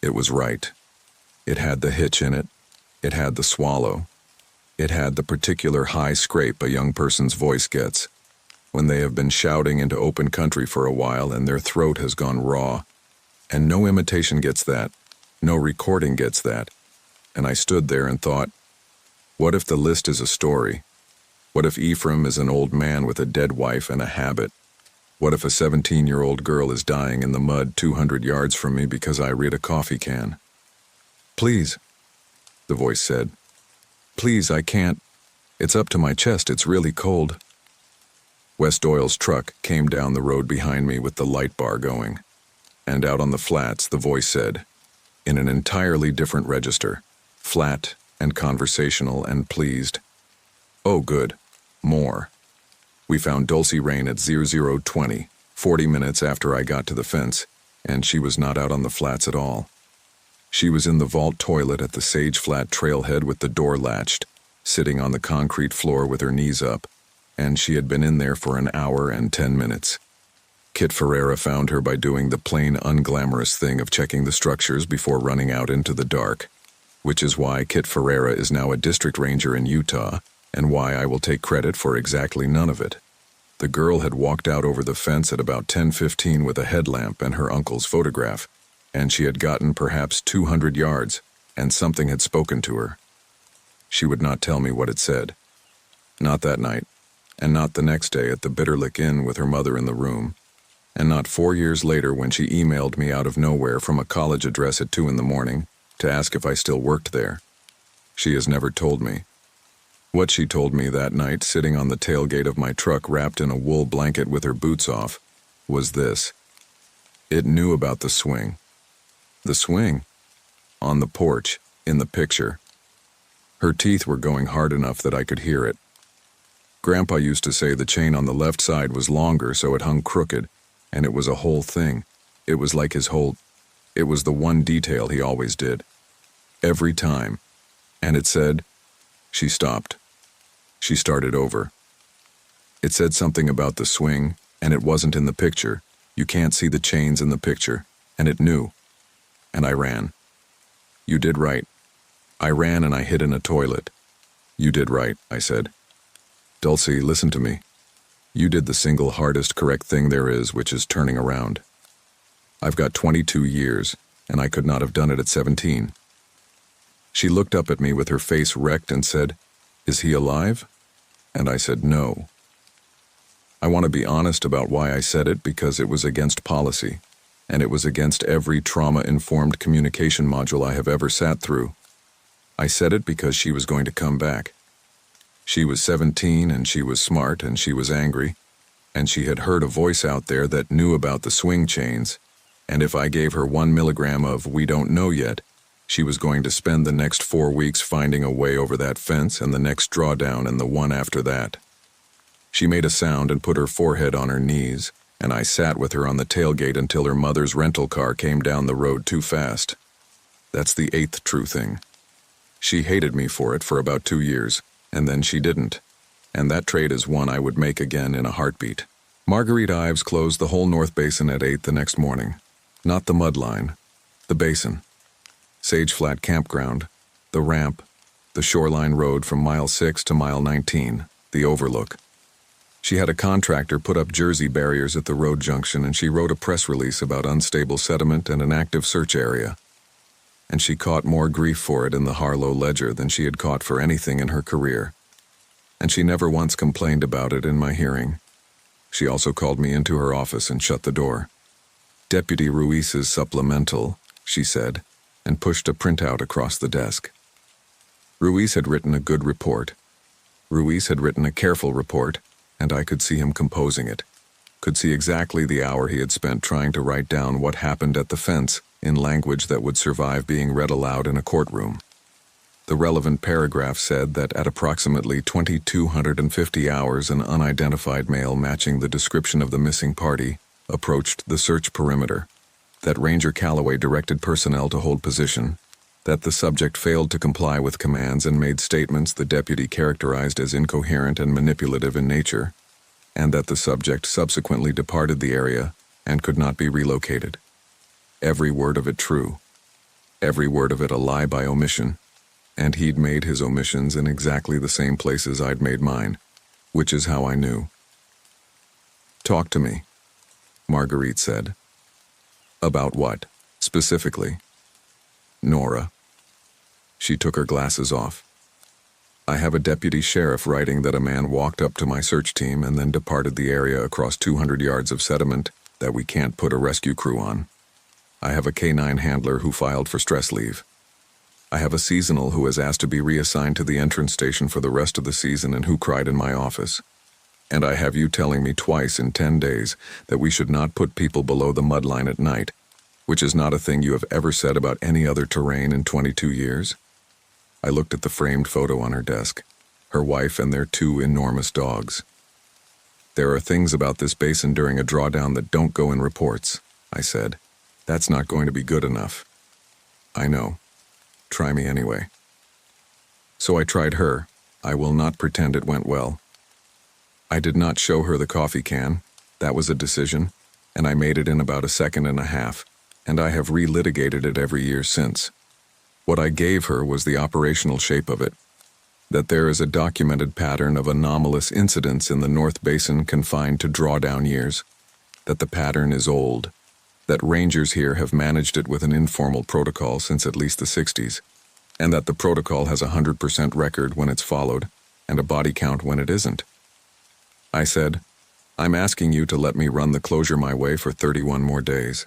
It was right. It had the hitch in it. It had the swallow. It had the particular high scrape a young person's voice gets when they have been shouting into open country for a while and their throat has gone raw. And no imitation gets that. No recording gets that. And I stood there and thought, what if the list is a story? What if Ephraim is an old man with a dead wife and a habit, What if a 17-year-old girl is dying in the mud 200 yards from me because I read a coffee can? Please, the voice said. Please, I can't. It's up to my chest, it's really cold. West Doyle's truck came down the road behind me with the light bar going. And out on the flats, the voice said, in an entirely different register, flat and conversational and pleased. Oh good, more. We found Dulcie Rain at 0020, 40 minutes after I got to the fence, and she was not out on the flats at all. She was in the vault toilet at the Sage Flat trailhead with the door latched, sitting on the concrete floor with her knees up, and she had been in there for an hour and 10 minutes. Kit Ferreira found her by doing the plain unglamorous thing of checking the structures before running out into the dark, which is why Kit Ferreira is now a district ranger in Utah, and why I will take credit for exactly none of it. The girl had walked out over the fence at about 10:15 with a headlamp and her uncle's photograph, and she had gotten perhaps 200 yards, and something had spoken to her. She would not tell me what it said. Not that night, and not the next day at the Bitterlick Inn with her mother in the room, and not 4 years later when she emailed me out of nowhere from a college address at 2 in the morning to ask if I still worked there. She has never told me. What she told me that night, sitting on the tailgate of my truck wrapped in a wool blanket with her boots off, was this. It knew about the swing. The swing? On the porch, in the picture. Her teeth were going hard enough that I could hear it. Grandpa used to say the chain on the left side was longer so it hung crooked, and it was a whole thing. It was like his whole... It was the one detail he always did. Every time. And it said... She stopped. She started over. It said something about the swing, and it wasn't in the picture. You can't see the chains in the picture, and it knew. And I ran. You did right. I ran and I hid in a toilet. You did right, I said. Dulcie, listen to me. You did the single hardest correct thing there is, which is turning around. I've got 22 years, and I could not have done it at 17. She looked up at me with her face wrecked and said, Is he alive? And I said, no. I want to be honest about why I said it, because it was against policy, and it was against every trauma-informed communication module I have ever sat through. I said it because she was going to come back. She was 17, and she was smart, and she was angry, and she had heard a voice out there that knew about the swing chains, and if I gave her 1 milligram of "we don't know yet," she was going to spend the next 4 weeks finding a way over that fence and the next drawdown and the one after that. She made a sound and put her forehead on her knees, and I sat with her on the tailgate until her mother's rental car came down the road too fast. That's the 8th true thing. She hated me for it for about 2 years, and then she didn't. And that trade is one I would make again in a heartbeat. Marguerite Ives closed the whole North Basin at 8 the next morning. Not the mud line, the basin. Sage Flat Campground, the ramp, the shoreline road from mile 6 to mile 19, the overlook. She had a contractor put up jersey barriers at the road junction, and she wrote a press release about unstable sediment and an active search area. And she caught more grief for it in the Harlow Ledger than she had caught for anything in her career. And she never once complained about it in my hearing. She also called me into her office and shut the door. Deputy Ruiz's supplemental, she said, and pushed a printout across the desk. Ruiz had written a good report. Ruiz had written a careful report, and I could see him composing it, could see exactly the hour he had spent trying to write down what happened at the fence in language that would survive being read aloud in a courtroom. The relevant paragraph said that at approximately 2250 hours, an unidentified male matching the description of the missing party approached the search perimeter, that Ranger Calloway directed personnel to hold position, that the subject failed to comply with commands and made statements the deputy characterized as incoherent and manipulative in nature, and that the subject subsequently departed the area and could not be relocated. Every word of it true. Every word of it a lie by omission, and he'd made his omissions in exactly the same places I'd made mine, which is how I knew. Talk to me, Marguerite said. About what, specifically? Nora. She took her glasses off. I have a deputy sheriff writing that a man walked up to my search team and then departed the area across 200 yards of sediment that we can't put a rescue crew on. I have a K-9 handler who filed for stress leave. I have a seasonal who has asked to be reassigned to the entrance station for the rest of the season and who cried in my office. And I have you telling me twice in 10 days that we should not put people below the mud line at night, which is not a thing you have ever said about any other terrain in 22 years. I looked at the framed photo on her desk, her wife and their 2 enormous dogs. There are things about this basin during a drawdown that don't go in reports, I said. That's not going to be good enough. I know. Try me anyway. So I tried her. I will not pretend it went well. I did not show her the coffee can. That was a decision, and I made it in about a second and a half, and I have relitigated it every year since. What I gave her was the operational shape of it, that there is a documented pattern of anomalous incidents in the North Basin confined to drawdown years, that the pattern is old, that rangers here have managed it with an informal protocol since at least the 60s, and that the protocol has a 100% record when it's followed, and a body count when it isn't. I said, I'm asking you to let me run the closure my way for 31 more days.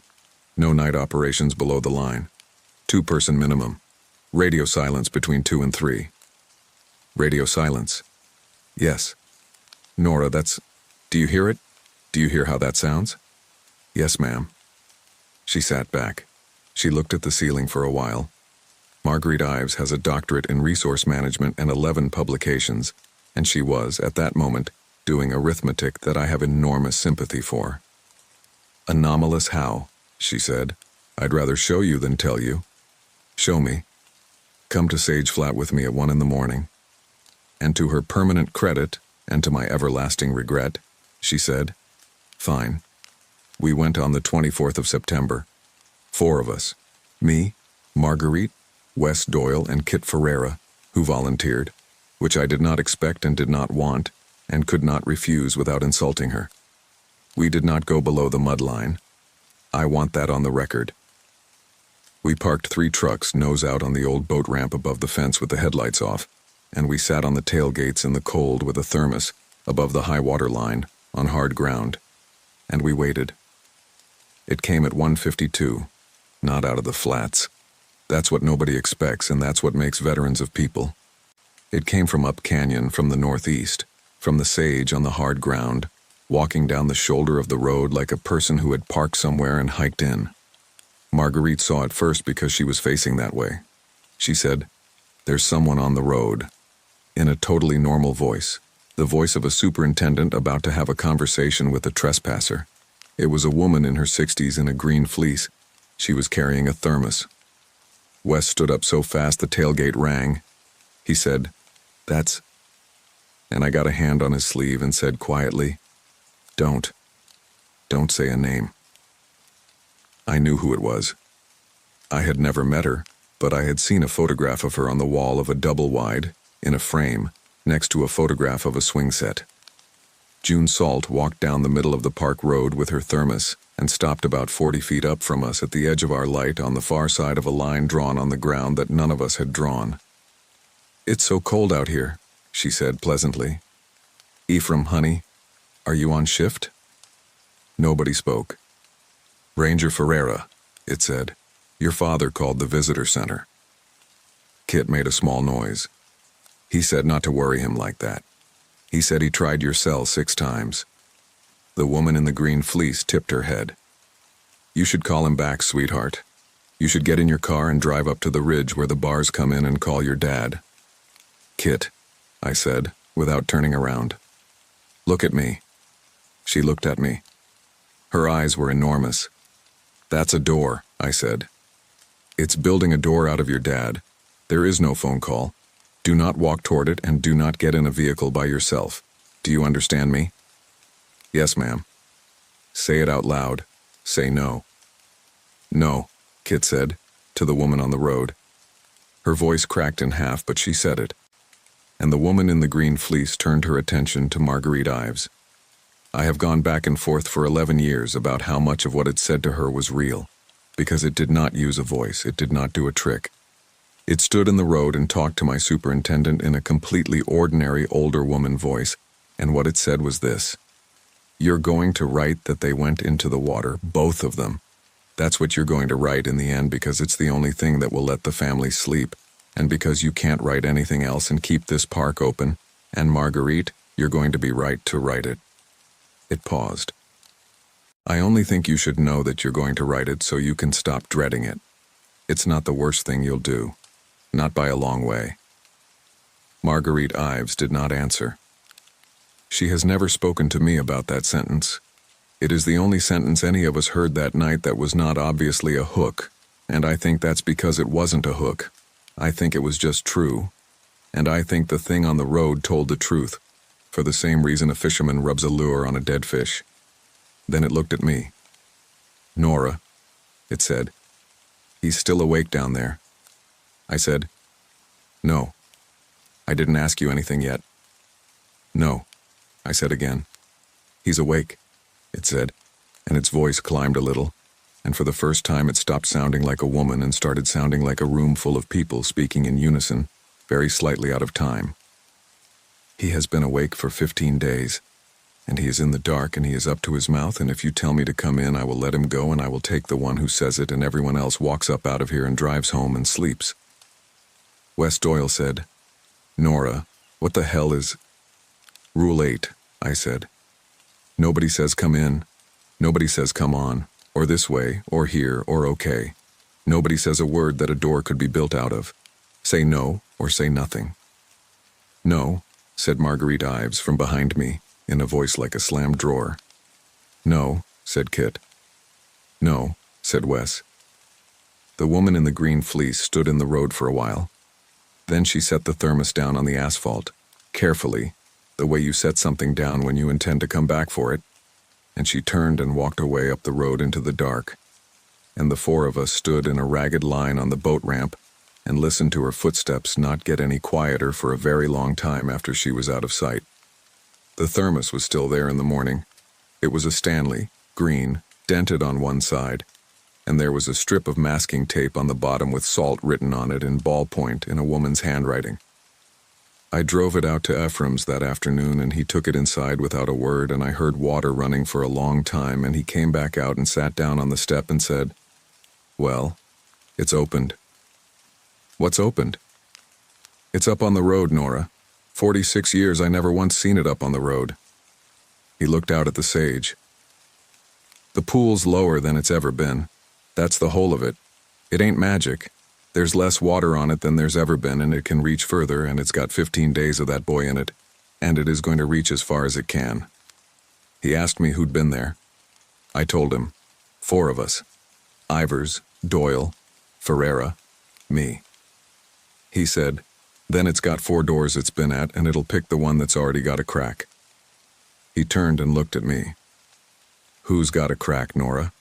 No night operations below the line. 2-person minimum. Radio silence between 2 and 3. Radio silence. Yes. Nora, do you hear it? Do you hear how that sounds? Yes, ma'am. She sat back. She looked at the ceiling for a while. Marguerite Ives has a doctorate in resource management and 11 publications, and she was, at that moment, doing arithmetic that I have enormous sympathy for. Anomalous how, she said. I'd rather show you than tell you. Show me. Come to Sage Flat with me at 1 in the morning. And to her permanent credit, and to my everlasting regret, she said, Fine. We went on the 24th of September. 4 of us. Me, Marguerite, Wes Doyle, and Kit Ferreira, who volunteered, which I did not expect and did not want, and could not refuse without insulting her. We did not go below the mud line. I want that on the record. We parked 3 trucks nose out on the old boat ramp above the fence with the headlights off, and we sat on the tailgates in the cold with a thermos above the high water line on hard ground, and we waited. It came at 1:52, not out of the flats. That's what nobody expects, and that's what makes veterans of people. It came from up canyon, from the northeast, from the sage on the hard ground, walking down the shoulder of the road like a person who had parked somewhere and hiked in. Marguerite saw it first because she was facing that way. She said, There's someone on the road, in a totally normal voice, the voice of a superintendent about to have a conversation with a trespasser. It was a woman in her 60s in a green fleece. She was carrying a thermos. Wes stood up so fast the tailgate rang. He said, That's... And I got a hand on his sleeve and said quietly, Don't say a name. I knew who it was. I had never met her, but I had seen a photograph of her on the wall of a double-wide, in a frame, next to a photograph of a swing set. June Salt walked down the middle of the park road with her thermos and stopped about 40 feet up from us at the edge of our light on the far side of a line drawn on the ground that none of us had drawn. It's so cold out here, she said pleasantly. Ephraim, honey, are you on shift? Nobody spoke. Ranger Ferreira, it said. Your father called the visitor center. Kit made a small noise. He said not to worry him like that. He said he tried your cell 6 times. The woman in the green fleece tipped her head. You should call him back, sweetheart. You should get in your car and drive up to the ridge where the bars come in and call your dad. Kit, I said, without turning around. Look at me. She looked at me. Her eyes were enormous. That's a door, I said. It's building a door out of your dad. There is no phone call. Do not walk toward it and do not get in a vehicle by yourself. Do you understand me? Yes, ma'am. Say it out loud. Say no. No, Kit said, to the woman on the road. Her voice cracked in half, but she said it. And the woman in the green fleece turned her attention to Marguerite Ives. I have gone back and forth for 11 years about how much of what it said to her was real, because it did not use a voice, it did not do a trick. It stood in the road and talked to my superintendent in a completely ordinary older woman voice, and what it said was this: "You're going to write that they went into the water, both of them. That's what you're going to write in the end, because it's the only thing that will let the family sleep, and because you can't write anything else and keep this park open, and Marguerite, you're going to be right to write it." It paused. "I only think you should know that you're going to write it so you can stop dreading it. It's not the worst thing you'll do. Not by a long way." Marguerite Ives did not answer. She has never spoken to me about that sentence. It is the only sentence any of us heard that night that was not obviously a hook, and I think that's because it wasn't a hook. I think it was just true, and I think the thing on the road told the truth, for the same reason a fisherman rubs a lure on a dead fish. Then it looked at me. "Nora," it said, "he's still awake down there." I said, "No. I didn't ask you anything yet." "No," I said again. "He's awake," it said, and its voice climbed a little, and for the first time it stopped sounding like a woman and started sounding like a room full of people speaking in unison, very slightly out of time. "He has been awake for 15 days, and he is in the dark, and he is up to his mouth, and if you tell me to come in, I will let him go, and I will take the one who says it, and everyone else walks up out of here and drives home and sleeps." Wes Doyle said, "Nora, what the hell is—" "Rule 8, I said. "Nobody says come in. Nobody says come on, or this way, or here, or okay. Nobody says a word that a door could be built out of. Say no, or say nothing." "No," said Marguerite Ives from behind me, in a voice like a slammed drawer. "No," said Kit. "No," said Wes. The woman in the green fleece stood in the road for a while. Then she set the thermos down on the asphalt, carefully, the way you set something down when you intend to come back for it, and she turned and walked away up the road into the dark, and the four of us stood in a ragged line on the boat ramp and listened to her footsteps not get any quieter for a very long time after she was out of sight. The thermos was still there in the morning. It was a Stanley, green, dented on one side, and there was a strip of masking tape on the bottom with salt written on it in ballpoint in a woman's handwriting. I drove it out to Ephraim's that afternoon, and he took it inside without a word, and I heard water running for a long time, and he came back out and sat down on the step and said, "Well, it's opened." "What's opened?" "It's up on the road, Nora. 46 years I never once seen it up on the road." He looked out at the sage. "The pool's lower than it's ever been. That's the whole of it. It ain't magic. There's less water on it than there's ever been, and it can reach further, and it's got 15 days of that boy in it, and it is going to reach as far as it can." He asked me who'd been there. I told him. 4 of us. Ivers, Doyle, Ferreira, me. He said, "Then it's got 4 doors it's been at, and it'll pick the one that's already got a crack." He turned and looked at me. "Who's got a crack, Nora?"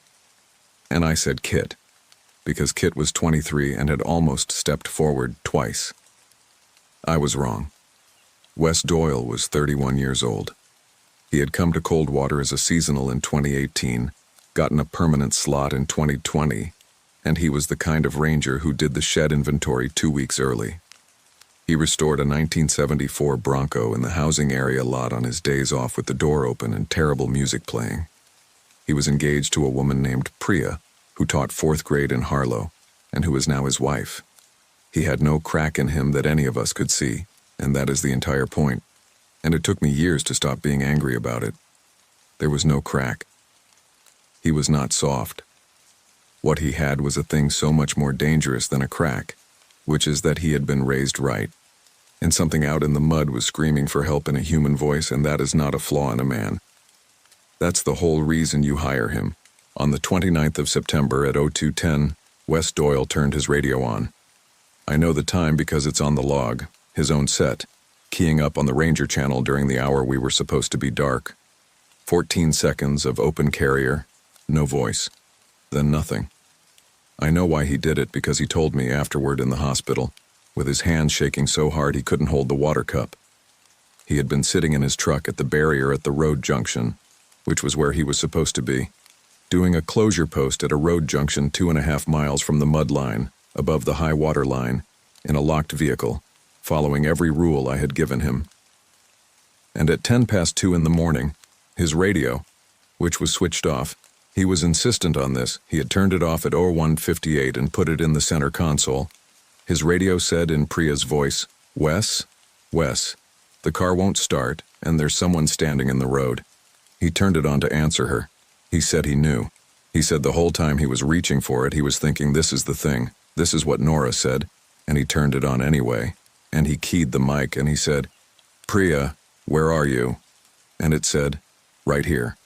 And I said Kit, because Kit was 23 and had almost stepped forward twice. I was wrong. Wes Doyle was 31 years old. He had come to Coldwater as a seasonal in 2018, gotten a permanent slot in 2020, and he was the kind of ranger who did the shed inventory 2 weeks early. He restored a 1974 Bronco in the housing area lot on his days off with the door open and terrible music playing. He was engaged to a woman named Priya, who taught 4th grade in Harlow, and who is now his wife. He had no crack in him that any of us could see, and that is the entire point, and it took me years to stop being angry about it. There was no crack. He was not soft. What he had was a thing so much more dangerous than a crack, which is that he had been raised right, and something out in the mud was screaming for help in a human voice, and that is not a flaw in a man. That's the whole reason you hire him. On the 29th of September at 02:10, Wes Doyle turned his radio on. I know the time because it's on the log, his own set, keying up on the Ranger channel during the hour we were supposed to be dark. 14 seconds of open carrier, no voice, then nothing. I know why he did it because he told me afterward in the hospital, with his hands shaking so hard he couldn't hold the water cup. He had been sitting in his truck at the barrier at the road junction, which was where he was supposed to be, doing a closure post at a road junction 2.5 miles from the mud line, above the high water line, in a locked vehicle, following every rule I had given him. And at 2:10 in the morning, his radio, which was switched off, he was insistent on this. He had turned it off at 01:58 and put it in the center console. His radio said in Priya's voice, "Wes, Wes, the car won't start, and there's someone standing in the road." He turned it on to answer her. He said he knew. He said the whole time he was reaching for it, he was thinking, this is the thing. This is what Nora said. And he turned it on anyway. And he keyed the mic and he said, "Priya, where are you?" And it said, "Right here."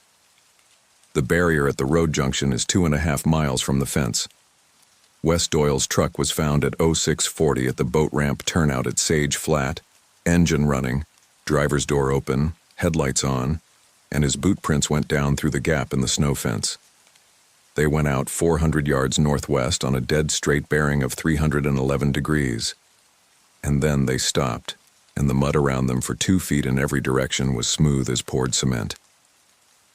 The barrier at the road junction is 2.5 miles from the fence. Wes Doyle's truck was found at 0640 at the boat ramp turnout at Sage Flat, engine running, driver's door open, headlights on, and his boot prints went down through the gap in the snow fence. They went out 400 yards northwest on a dead straight bearing of 311 degrees. And then they stopped, and the mud around them for 2 feet in every direction was smooth as poured cement.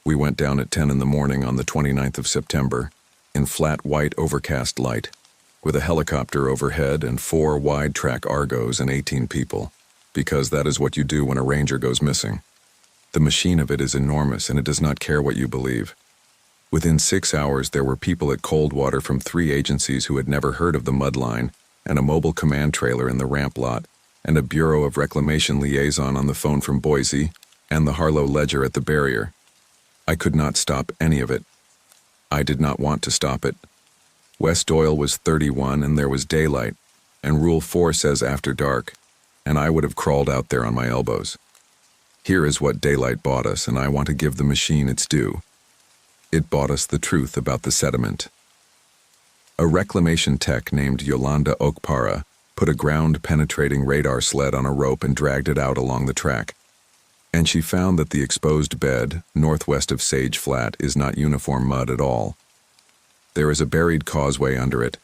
We went down at 10 in the morning on the 29th of September, in flat white overcast light, with a helicopter overhead and 4 wide-track Argos and 18 people, because that is what you do when a ranger goes missing. The machine of it is enormous, and it does not care what you believe. Within 6 hours, there were people at Coldwater from 3 agencies who had never heard of the mud line, and a mobile command trailer in the ramp lot, and a Bureau of Reclamation liaison on the phone from Boise, and the Harlow Ledger at the barrier. I could not stop any of it. I did not want to stop it. Wes Doyle was 31 and there was daylight, and Rule 4 says after dark, and I would have crawled out there on my elbows. Here is what daylight bought us, and I want to give the machine its due. It bought us the truth about the sediment. A reclamation tech named Yolanda Okpara put a ground-penetrating radar sled on a rope and dragged it out along the track. And she found that the exposed bed, northwest of Sage Flat, is not uniform mud at all. There is a buried causeway under it,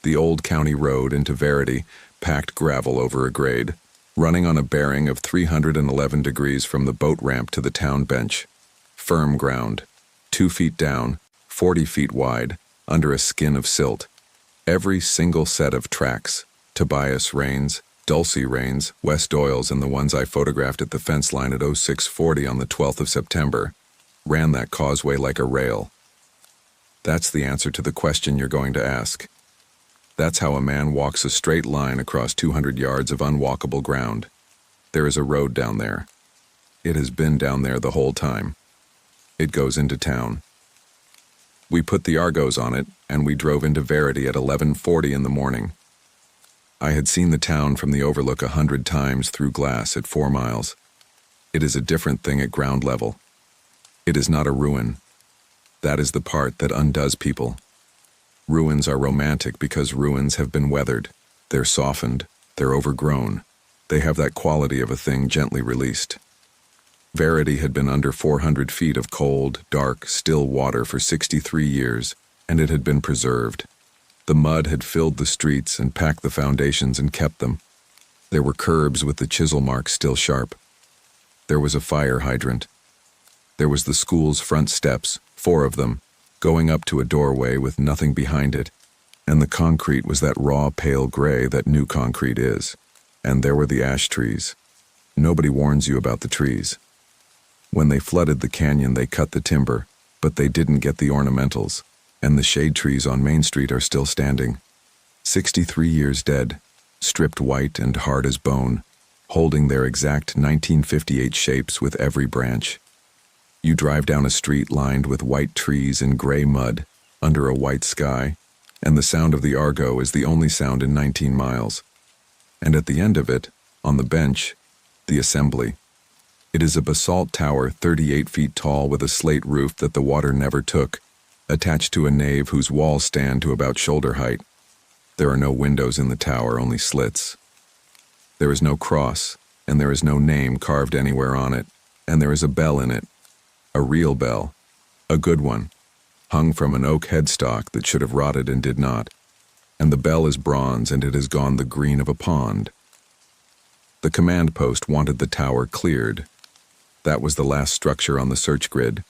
the old county road into Verity, packed gravel over a grade, running on a bearing of 311 degrees from the boat ramp to the town bench. Firm ground, 2 feet down, 40 feet wide, under a skin of silt. Every single set of tracks, Tobias Rains, Dulcie Rains, Wes Doyle's, and the ones I photographed at the fence line at 0640 on the 12th of September, ran that causeway like a rail. That's the answer to the question you're going to ask. That's how a man walks a straight line across 200 yards of unwalkable ground. There is a road down there. It has been down there the whole time. It goes into town. We put the Argos on it, and we drove into Verity at 11:40 in the morning. I had seen the town from the overlook 100 times through glass at 4 miles. It is a different thing at ground level. It is not a ruin. That is the part that undoes people. Ruins are romantic because ruins have been weathered. They're softened. They're overgrown. They have that quality of a thing gently released. Verity had been under 400 feet of cold, dark, still water for 63 years, and it had been preserved. The mud had filled the streets and packed the foundations and kept them. There were curbs with the chisel marks still sharp. There was a fire hydrant. There was the school's front steps, 4 of them, going up to a doorway with nothing behind it, and the concrete was that raw, pale gray that new concrete is. And there were the ash trees. Nobody warns you about the trees. When they flooded the canyon, they cut the timber, but they didn't get the ornamentals, and the shade trees on Main Street are still standing. 63 years dead, stripped white and hard as bone, holding their exact 1958 shapes with every branch. You drive down a street lined with white trees and gray mud, under a white sky, and the sound of the Argo is the only sound in 19 miles. And at the end of it, on the bench, the assembly. It is a basalt tower 38 feet tall with a slate roof that the water never took, attached to a nave whose walls stand to about shoulder height. There are no windows in the tower, only slits. There is no cross, and there is no name carved anywhere on it, and there is a bell in it. A real bell. A good one. Hung from an oak headstock that should have rotted and did not. And the bell is bronze, and it has gone the green of a pond. The command post wanted the tower cleared. That was the last structure on the search grid.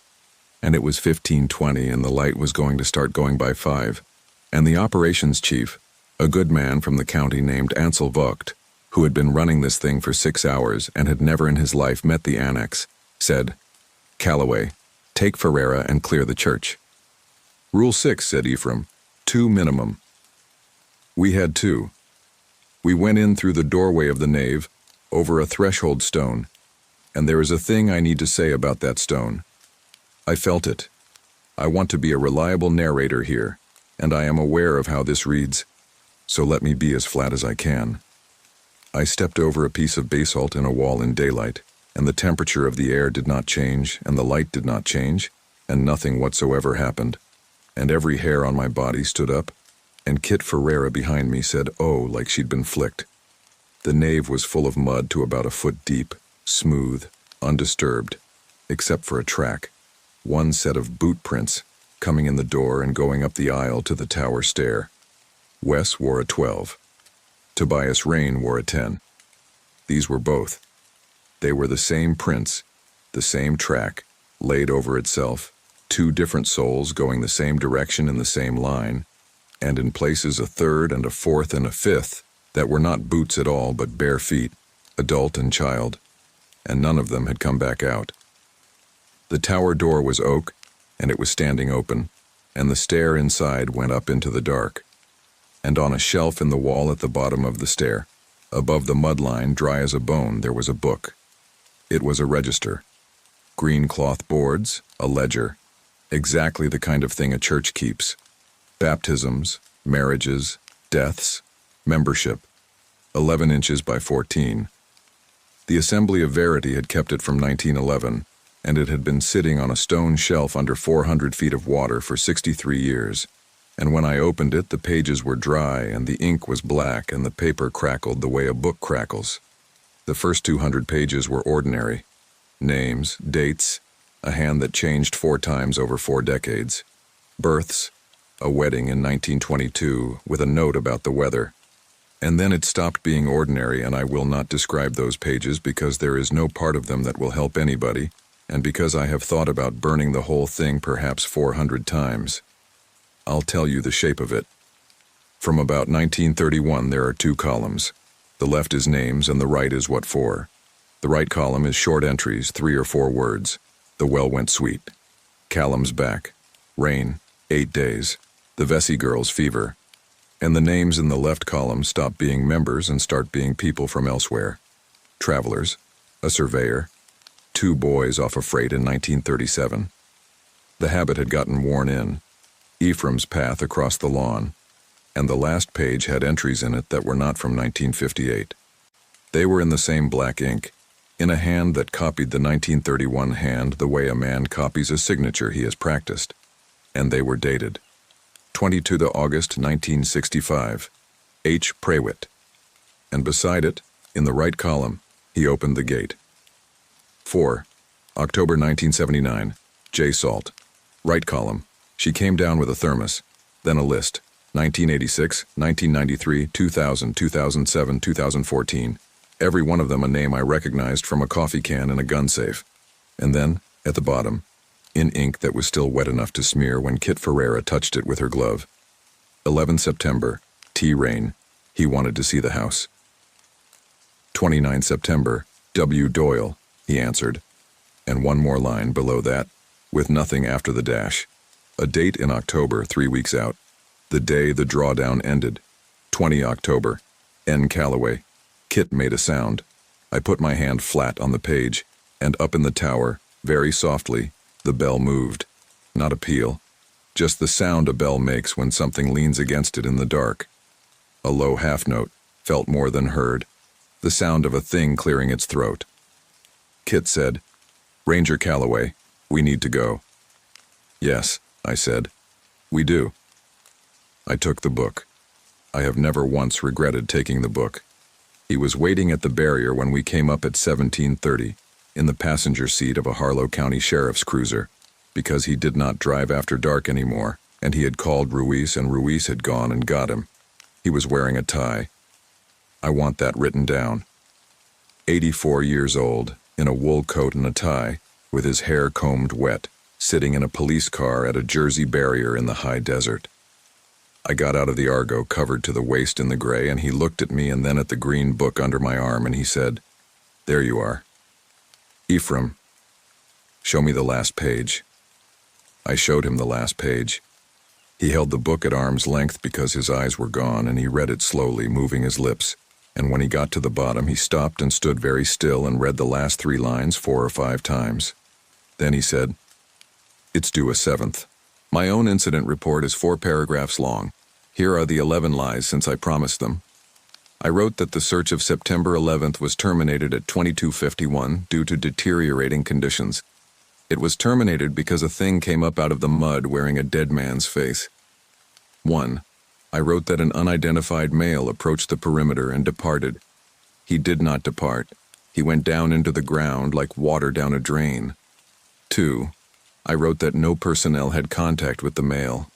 And it was 15:20, and the light was going to start going by 5. And the operations chief, A good man from the county named Ansel Vogt, who had been running this thing for 6 hours and had never in his life met the annex, said, "Calloway, take Ferreira and clear the church." "Rule 6, said Ephraim. 2 minimum. We had 2. We went in through the doorway of the nave, over a threshold stone, and there is a thing I need to say about that stone. I felt it. I want to be a reliable narrator here, and I am aware of how this reads, so let me be as flat as I can. I stepped over a piece of basalt in a wall in daylight, and the temperature of the air did not change, and the light did not change, and nothing whatsoever happened, and every hair on my body stood up, and Kit Ferreira behind me said, oh, like she'd been flicked. The nave was full of mud to about a foot deep, smooth, undisturbed, except for a track, 1 set of boot prints, coming in the door and going up the aisle to the tower stair. Wes wore a 12. Tobias Rain wore a 10. These were both. They were the same prints, the same track, laid over itself, 2 different soles going the same direction in the same line, and in places a 3rd and a 4th and a 5th that were not boots at all but bare feet, adult and child, and none of them had come back out. The tower door was oak, and it was standing open, and the stair inside went up into the dark. And on a shelf in the wall at the bottom of the stair, above the mud line, dry as a bone, there was a book. It was a register. Green cloth boards, a ledger, exactly the kind of thing a church keeps. Baptisms, marriages, deaths, membership, 11 inches by 14. The Assembly of Verity had kept it from 1911, and it had been sitting on a stone shelf under 400 feet of water for 63 years. And when I opened it, the pages were dry, and the ink was black, and the paper crackled the way a book crackles. The first 200 pages were ordinary. Names, dates, a hand that changed 4 times over 4 decades. Births, a wedding in 1922, with a note about the weather. And then it stopped being ordinary, and I will not describe those pages because there is no part of them that will help anybody, and because I have thought about burning the whole thing perhaps 400 times. I'll tell you the shape of it. From about 1931 there are 2 columns. The left is names and the right is what for. The right column is short entries, 3 or 4 words. The well went sweet. Callum's back. Rain. 8 days. The Vesey girls' fever. And the names in the left column stop being members and start being people from elsewhere. Travelers. A surveyor. 2 boys off a freight in 1937. The habit had gotten worn in. Ephraim's path across the lawn, and the last page had entries in it that were not from 1958. They were in the same black ink, in a hand that copied the 1931 hand the way a man copies a signature he has practiced, and they were dated. 22 August 1965, H. Prewitt. And beside it, in the right column, he opened the gate. 4. October 1979, J. Salt. Right column. She came down with a thermos, then a list, 1986, 1993, 2000, 2007, 2014, every one of them a name I recognized from a coffee can in a gun safe. And then, at the bottom, in ink that was still wet enough to smear when Kit Ferreira touched it with her glove, 11 September, T. Rain, he wanted to see the house. 29 September, W. Doyle, he answered, and one more line below that, with nothing after the dash. A date in October, 3 weeks out. The day the drawdown ended. 20 October. N. Calloway. Kit made a sound. I put my hand flat on the page, and up in the tower, very softly, the bell moved. Not a peal. Just the sound a bell makes when something leans against it in the dark. A low half note, felt more than heard. The sound of a thing clearing its throat. Kit said, "Ranger Calloway, we need to go." "Yes," I said. "We do." I took the book. I have never once regretted taking the book. He was waiting at the barrier when we came up at 17:30, in the passenger seat of a Harlow County Sheriff's cruiser, because he did not drive after dark anymore, and he had called Ruiz and Ruiz had gone and got him. He was wearing a tie. I want that written down. 84 years old, in a wool coat and a tie, with his hair combed wet, sitting in a police car at a Jersey barrier in the high desert. I got out of the Argo covered to the waist in the gray, and he looked at me and then at the green book under my arm, and he said, "There you are. Ephraim, show me the last page." I showed him the last page. He held the book at arm's length because his eyes were gone, and he read it slowly, moving his lips. And when he got to the bottom, he stopped and stood very still and read the last 3 lines 4 or 5 times. Then he said, "It's due a 7th. My own incident report is 4 paragraphs long. Here are the 11 lies since I promised them. I wrote that the search of September 11th was terminated at 22:51 due to deteriorating conditions. It was terminated because a thing came up out of the mud wearing a dead man's face. 1. I wrote that an unidentified male approached the perimeter and departed. He did not depart. He went down into the ground like water down a drain. 2. I wrote that no personnel had contact with the male.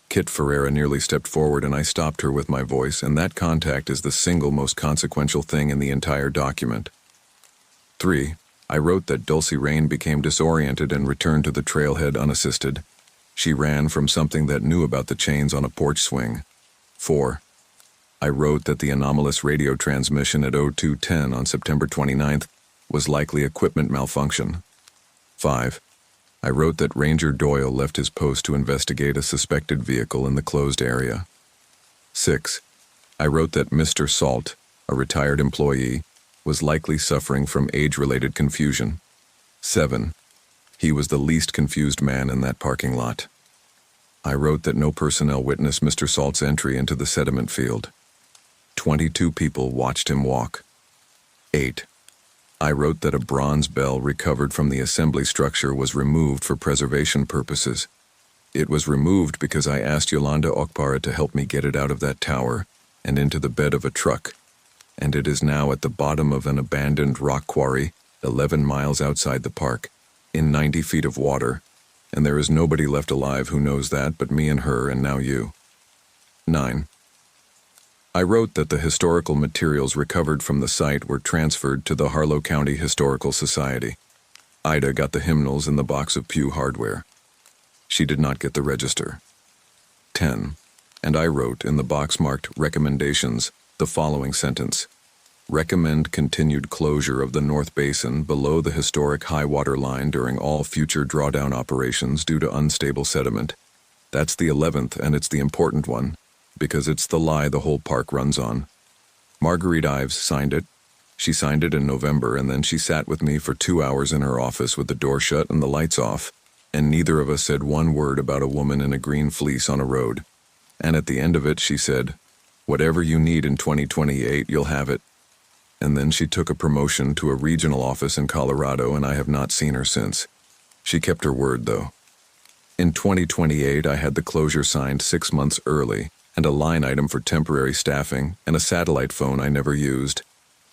Kit Ferreira nearly stepped forward and I stopped her with my voice, and that contact is the single most consequential thing in the entire document. 3. I wrote that Dulcie Rain became disoriented and returned to the trailhead unassisted. She ran from something that knew about the chains on a porch swing. 4. I wrote that the anomalous radio transmission at 02:10 on September 29th was likely equipment malfunction. 5. I wrote that Ranger Doyle left his post to investigate a suspected vehicle in the closed area. 6. I wrote that Mr. Salt, a retired employee, was likely suffering from age-related confusion. 7. He was the least confused man in that parking lot. I wrote that no personnel witnessed Mr. Salt's entry into the sediment field. 22 people watched him walk. 8. I wrote that a bronze bell recovered from the assembly structure was removed for preservation purposes. It was removed because I asked Yolanda Okpara to help me get it out of that tower and into the bed of a truck, and it is now at the bottom of an abandoned rock quarry 11 miles outside the park, in 90 feet of water, and there is nobody left alive who knows that but me and her and now you. 9. I wrote that the historical materials recovered from the site were transferred to the Harlow County Historical Society. Ida got the hymnals in the box of Pew hardware. She did not get the register. 10. And I wrote in the box marked Recommendations the following sentence: recommend continued closure of the North Basin below the historic high water line during all future drawdown operations due to unstable sediment. That's the 11th, and it's the important one, because it's the lie the whole park runs on. Marguerite Ives signed it. She signed it in November, and then she sat with me for 2 hours in her office with the door shut and the lights off, and neither of us said one word about a woman in a green fleece on a road. And at the end of it, she said, "Whatever you need in 2028, you'll have it." And then she took a promotion to a regional office in Colorado, and I have not seen her since. She kept her word, though. In 2028, I had the closure signed 6 months early, and a line item for temporary staffing, and a satellite phone I never used.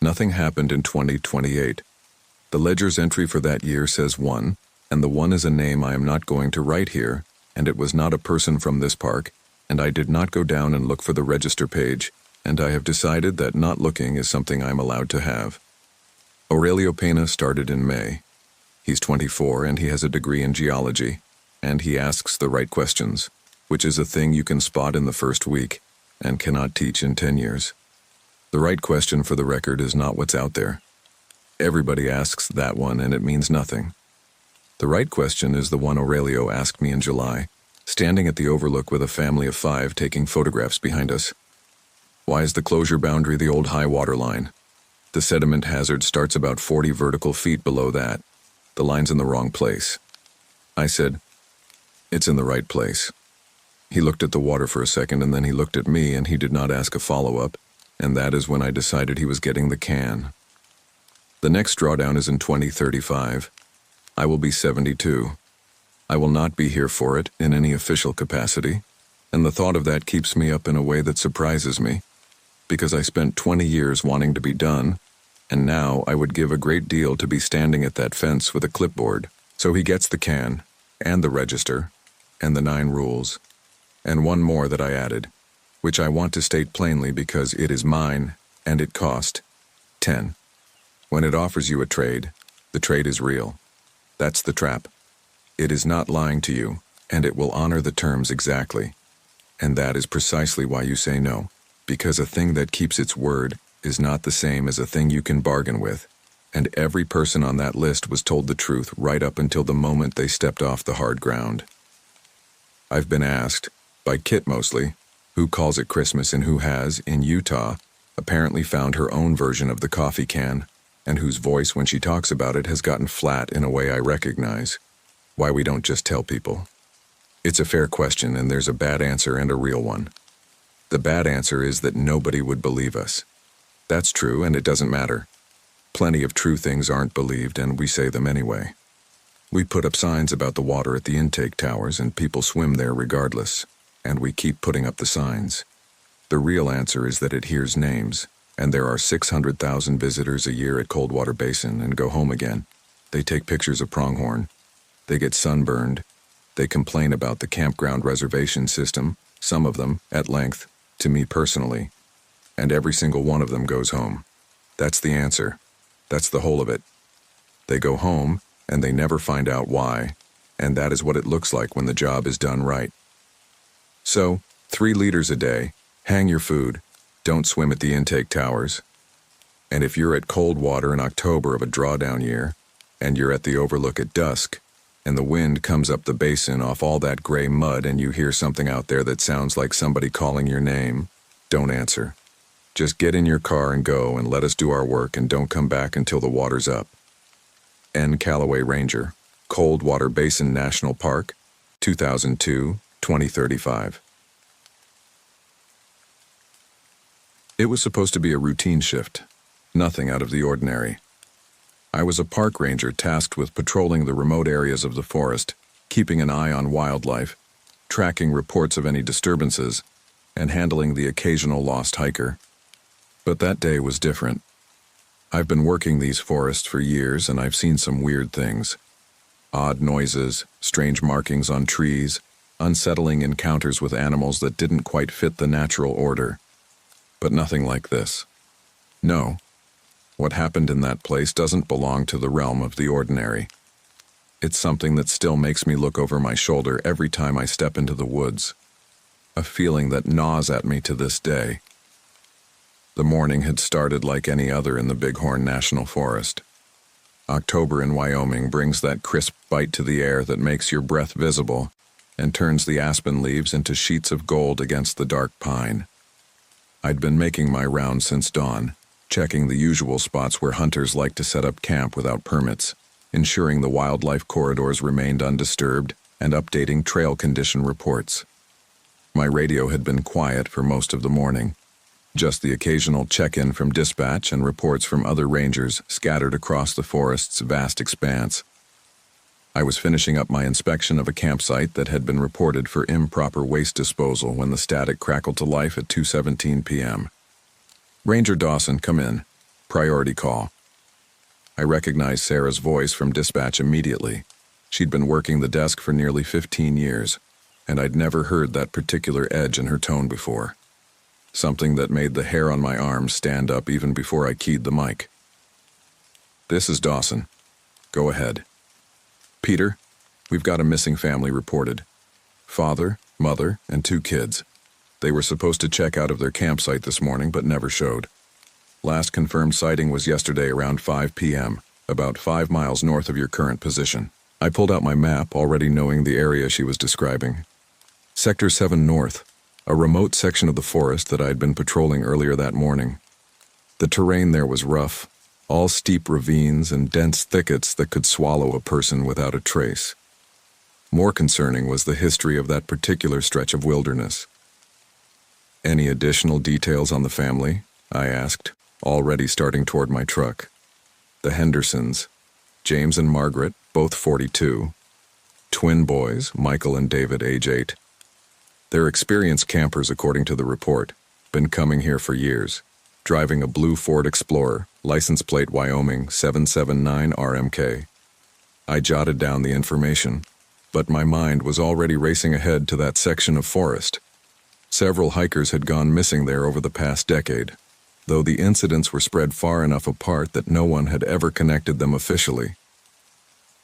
Nothing happened in 2028. The ledger's entry for that year says 1, and the 1 is a name I am not going to write here, and it was not a person from this park, and I did not go down and look for the register page, and I have decided that not looking is something I'm allowed to have. Aurelio Pena started in May. He's 24 and he has a degree in geology, and he asks the right questions, which is a thing you can spot in the first week and cannot teach in 10 years. The right question, for the record, is not what's out there. Everybody asks that one and it means nothing. The right question is the one Aurelio asked me in July, standing at the overlook with a family of 5 taking photographs behind us. Why is the closure boundary the old high water line? The sediment hazard starts about 40 vertical feet below that. The line's in the wrong place. I said, "It's in the right place." He looked at the water for a second, and then he looked at me, and he did not ask a follow-up, and that is when I decided he was getting the can. The next drawdown is in 2035. I will be 72. I will not be here for it in any official capacity, and the thought of that keeps me up in a way that surprises me, because I spent 20 years wanting to be done, and now I would give a great deal to be standing at that fence with a clipboard. So he gets the can, and the register, and the 9 rules, and one more that I added, which I want to state plainly because it is mine, and it cost 10. When it offers you a trade, the trade is real. That's the trap. It is not lying to you, and it will honor the terms exactly. And that is precisely why you say no, because a thing that keeps its word is not the same as a thing you can bargain with, and every person on that list was told the truth right up until the moment they stepped off the hard ground. I've been asked, by Kit mostly, who calls it Christmas and who has, in Utah, apparently found her own version of the coffee can, and whose voice when she talks about it has gotten flat in a way I recognize, why we don't just tell people. It's a fair question, and there's a bad answer and a real one. The bad answer is that nobody would believe us. That's true, and it doesn't matter. Plenty of true things aren't believed, and we say them anyway. We put up signs about the water at the intake towers, and people swim there regardless, and we keep putting up the signs. The real answer is that it hears names, and there are 600,000 visitors a year at Coldwater Basin and go home again. They take pictures of pronghorn. They get sunburned. They complain about the campground reservation system, some of them, at length, to me personally, and every single one of them goes home. That's the answer. That's the whole of it. They go home, and they never find out why, and that is what it looks like when the job is done right. So, 3 liters a day, hang your food, don't swim at the intake towers. And if you're at Coldwater in October of a drawdown year, and you're at the overlook at dusk, and the wind comes up the basin off all that gray mud and you hear something out there that sounds like somebody calling your name, don't answer. Just get in your car and go and let us do our work and don't come back until the water's up. N. Callaway Ranger, Coldwater Basin National Park, 2002, 2035. It was supposed to be a routine shift, nothing out of the ordinary. I was a park ranger tasked with patrolling the remote areas of the forest, keeping an eye on wildlife, tracking reports of any disturbances, and handling the occasional lost hiker. But that day was different. I've been working these forests for years, and I've seen some weird things. Odd noises, strange markings on trees, unsettling encounters with animals that didn't quite fit the natural order. But nothing like this. No. What happened in that place doesn't belong to the realm of the ordinary. It's something that still makes me look over my shoulder every time I step into the woods. A feeling that gnaws at me to this day. The morning had started like any other in the Bighorn National Forest. October in Wyoming brings that crisp bite to the air that makes your breath visible and turns the aspen leaves into sheets of gold against the dark pine. I'd been making my rounds since dawn, checking the usual spots where hunters like to set up camp without permits, ensuring the wildlife corridors remained undisturbed, and updating trail condition reports. My radio had been quiet for most of the morning. Just the occasional check-in from dispatch and reports from other rangers scattered across the forest's vast expanse. I was finishing up my inspection of a campsite that had been reported for improper waste disposal when the static crackled to life at 2:17 p.m. "Ranger Dawson, come in. Priority call." I recognized Sarah's voice from dispatch immediately. She'd been working the desk for nearly 15 years, and I'd never heard that particular edge in her tone before. Something that made the hair on my arms stand up even before I keyed the mic. "This is Dawson. Go ahead." "Peter, we've got a missing family reported. Father, mother, and 2 kids. They were supposed to check out of their campsite this morning but never showed. Last confirmed sighting was yesterday around 5 p.m., about 5 miles north of your current position." I pulled out my map, already knowing the area she was describing. Sector 7 North, a remote section of the forest that I had been patrolling earlier that morning. The terrain there was rough, all steep ravines and dense thickets that could swallow a person without a trace. More concerning was the history of that particular stretch of wilderness. "Any additional details on the family?" I asked, already starting toward my truck. "The Hendersons, James and Margaret, both 42. Twin boys, Michael and David, age 8. They're experienced campers according to the report, been coming here for years, driving a blue Ford Explorer, license plate Wyoming 779 RMK. I jotted down the information, but my mind was already racing ahead to that section of forest. Several hikers had gone missing there over the past decade, though the incidents were spread far enough apart that no one had ever connected them officially.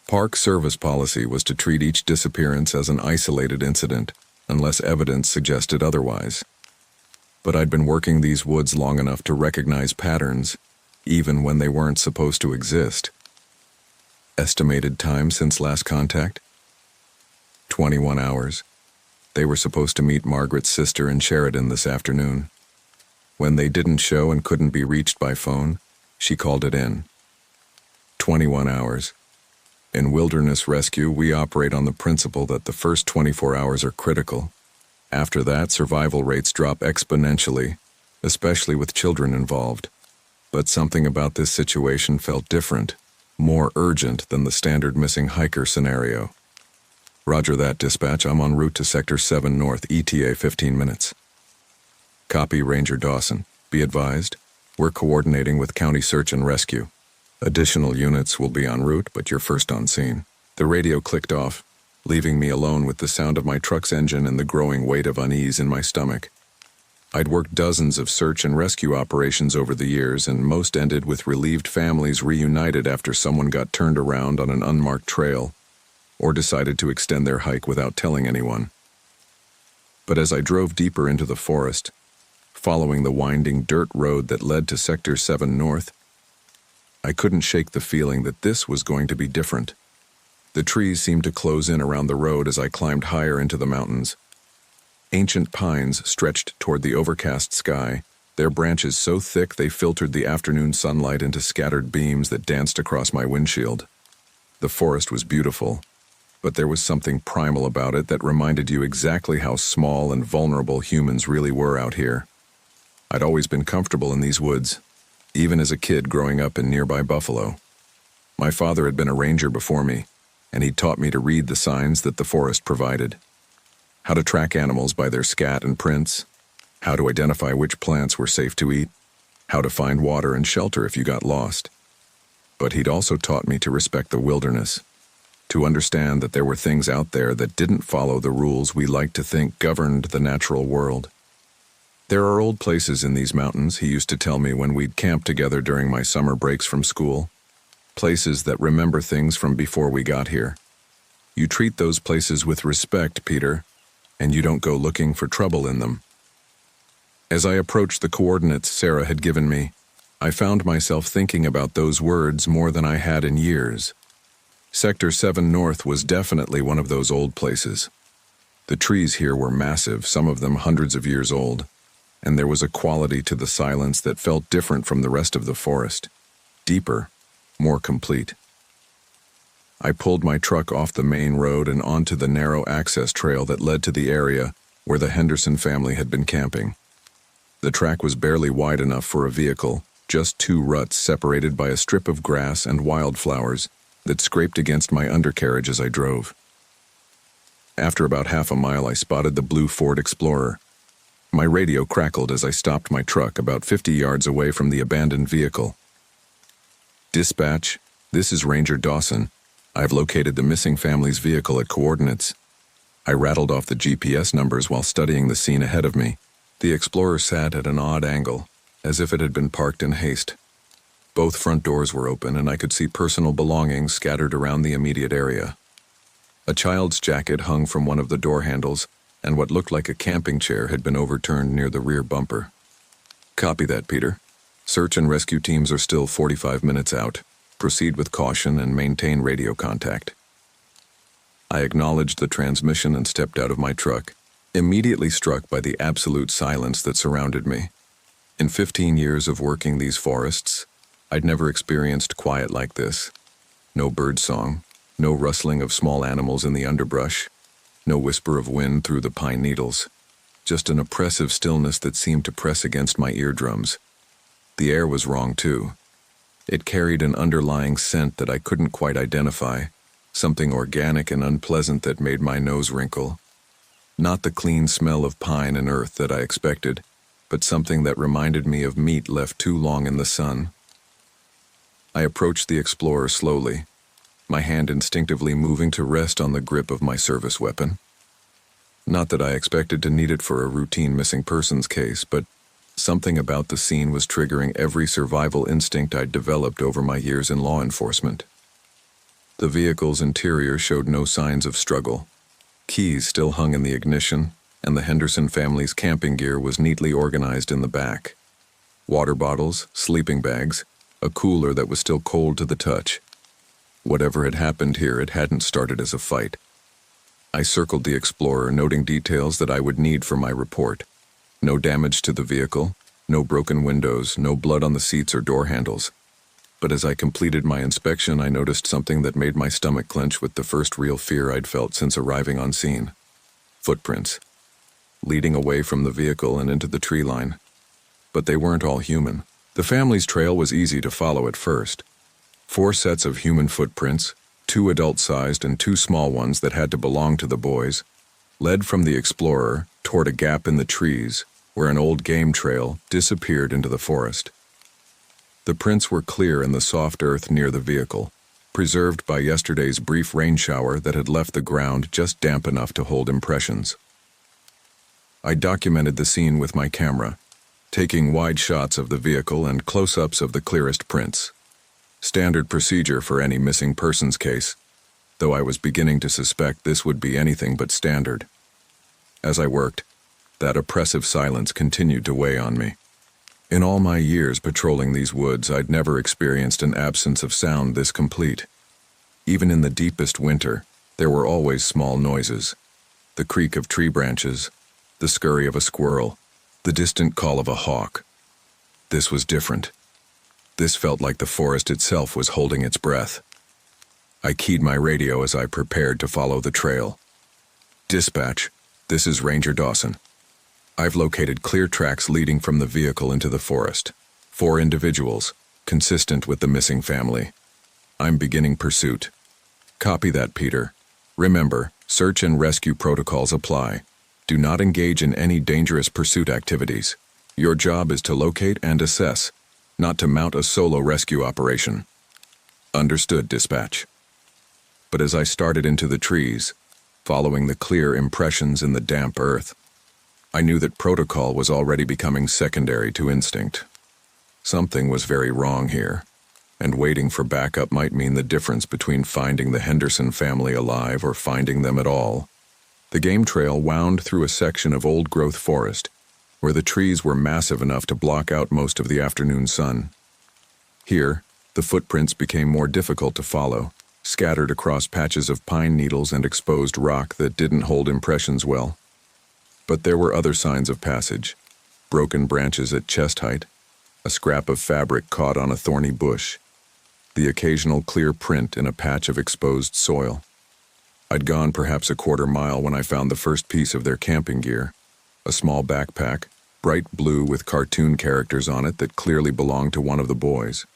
Park Service policy was to treat each disappearance as an isolated incident, unless evidence suggested otherwise. But I'd been working these woods long enough to recognize patterns, even when they weren't supposed to exist. Estimated time since last contact? 21 hours. They were supposed to meet Margaret's sister in Sheridan this afternoon. When they didn't show and couldn't be reached by phone, she called it in. 21 hours. In wilderness rescue, we operate on the principle that the first 24 hours are critical. After that, survival rates drop exponentially, especially with children involved. But something about this situation felt different, more urgent than the standard missing hiker scenario. Roger that, dispatch. I'm en route to Sector 7 North, ETA 15 minutes. Copy, Ranger Dawson. Be advised, we're coordinating with County Search and Rescue. Additional units will be en route, but you're first on scene. The radio clicked off, leaving me alone with the sound of my truck's engine and the growing weight of unease in my stomach. I'd worked dozens of search and rescue operations over the years, and most ended with relieved families reunited after someone got turned around on an unmarked trail, or decided to extend their hike without telling anyone. But as I drove deeper into the forest, following the winding dirt road that led to Sector 7 North, I couldn't shake the feeling that this was going to be different. The trees seemed to close in around the road as I climbed higher into the mountains. Ancient pines stretched toward the overcast sky, their branches so thick they filtered the afternoon sunlight into scattered beams that danced across my windshield. The forest was beautiful, but there was something primal about it that reminded you exactly how small and vulnerable humans really were out here. I'd always been comfortable in these woods, even as a kid growing up in nearby Buffalo. My father had been a ranger before me, and he taught me to read the signs that the forest provided. How to track animals by their scat and prints, how to identify which plants were safe to eat, how to find water and shelter if you got lost. But he'd also taught me to respect the wilderness, to understand that there were things out there that didn't follow the rules we like to think governed the natural world. There are old places in these mountains, he used to tell me when we'd camp together during my summer breaks from school. Places that remember things from before we got here. You treat those places with respect, Peter, and you don't go looking for trouble in them. As I approached the coordinates Sarah had given me, I found myself thinking about those words more than I had in years. Sector 7 North was definitely one of those old places. The trees here were massive, some of them hundreds of years old, and there was a quality to the silence that felt different from the rest of the forest, deeper, more complete. I pulled my truck off the main road and onto the narrow access trail that led to the area where the Henderson family had been camping. The track was barely wide enough for a vehicle, just two ruts separated by a strip of grass and wildflowers that scraped against my undercarriage as I drove. After about half a mile, I spotted the blue Ford Explorer. My radio crackled as I stopped my truck about 50 yards away from the abandoned vehicle. Dispatch, this is Ranger Dawson. I've located the missing family's vehicle at coordinates. I rattled off the GPS numbers while studying the scene ahead of me. The Explorer sat at an odd angle, as if it had been parked in haste. Both front doors were open, and I could see personal belongings scattered around the immediate area. A child's jacket hung from one of the door handles, and what looked like a camping chair had been overturned near the rear bumper. Copy that, Peter. Search and rescue teams are still 45 minutes out. Proceed with caution and maintain radio contact. I acknowledged the transmission and stepped out of my truck, immediately struck by the absolute silence that surrounded me. In 15 years of working these forests, I'd never experienced quiet like this. No birdsong, no rustling of small animals in the underbrush, no whisper of wind through the pine needles, just an oppressive stillness that seemed to press against my eardrums. The air was wrong, too. It carried an underlying scent that I couldn't quite identify, something organic and unpleasant that made my nose wrinkle. Not the clean smell of pine and earth that I expected, but something that reminded me of meat left too long in the sun. I approached the Explorer slowly, my hand instinctively moving to rest on the grip of my service weapon. Not that I expected to need it for a routine missing persons case, but something about the scene was triggering every survival instinct I'd developed over my years in law enforcement. The vehicle's interior showed no signs of struggle. Keys still hung in the ignition, and the Henderson family's camping gear was neatly organized in the back. Water bottles, sleeping bags, a cooler that was still cold to the touch. Whatever had happened here, it hadn't started as a fight. I circled the Explorer, noting details that I would need for my report. No damage to the vehicle, no broken windows, no blood on the seats or door handles. But as I completed my inspection, I noticed something that made my stomach clench with the first real fear I'd felt since arriving on scene. Footprints, leading away from the vehicle and into the tree line. But they weren't all human. The family's trail was easy to follow at first. 4 sets of human footprints, 2 adult-sized and 2 small ones that had to belong to the boys, led from the Explorer toward a gap in the trees where an old game trail disappeared into the forest. The prints were clear in the soft earth near the vehicle, preserved by yesterday's brief rain shower that had left the ground just damp enough to hold impressions. I documented the scene with my camera, taking wide shots of the vehicle and close-ups of the clearest prints. Standard procedure for any missing persons case, though I was beginning to suspect this would be anything but standard. As I worked, that oppressive silence continued to weigh on me. In all my years patrolling these woods, I'd never experienced an absence of sound this complete. Even in the deepest winter, there were always small noises. The creak of tree branches, the scurry of a squirrel, the distant call of a hawk. This was different. This felt like the forest itself was holding its breath. I keyed my radio as I prepared to follow the trail. Dispatch, this is Ranger Dawson. I've located clear tracks leading from the vehicle into the forest. 4 individuals, consistent with the missing family. I'm beginning pursuit. Copy that, Peter. Remember, search and rescue protocols apply. Do not engage in any dangerous pursuit activities. Your job is to locate and assess, not to mount a solo rescue operation. Understood, dispatch. But as I started into the trees, following the clear impressions in the damp earth, I knew that protocol was already becoming secondary to instinct. Something was very wrong here, and waiting for backup might mean the difference between finding the Henderson family alive or finding them at all. The game trail wound through a section of old-growth forest, where the trees were massive enough to block out most of the afternoon sun. Here, the footprints became more difficult to follow, scattered across patches of pine needles and exposed rock that didn't hold impressions well. But there were other signs of passage: broken branches at chest height, a scrap of fabric caught on a thorny bush, the occasional clear print in a patch of exposed soil. I'd gone perhaps a quarter mile when I found the first piece of their camping gear, a small backpack, bright blue with cartoon characters on it that clearly belonged to one of the boys.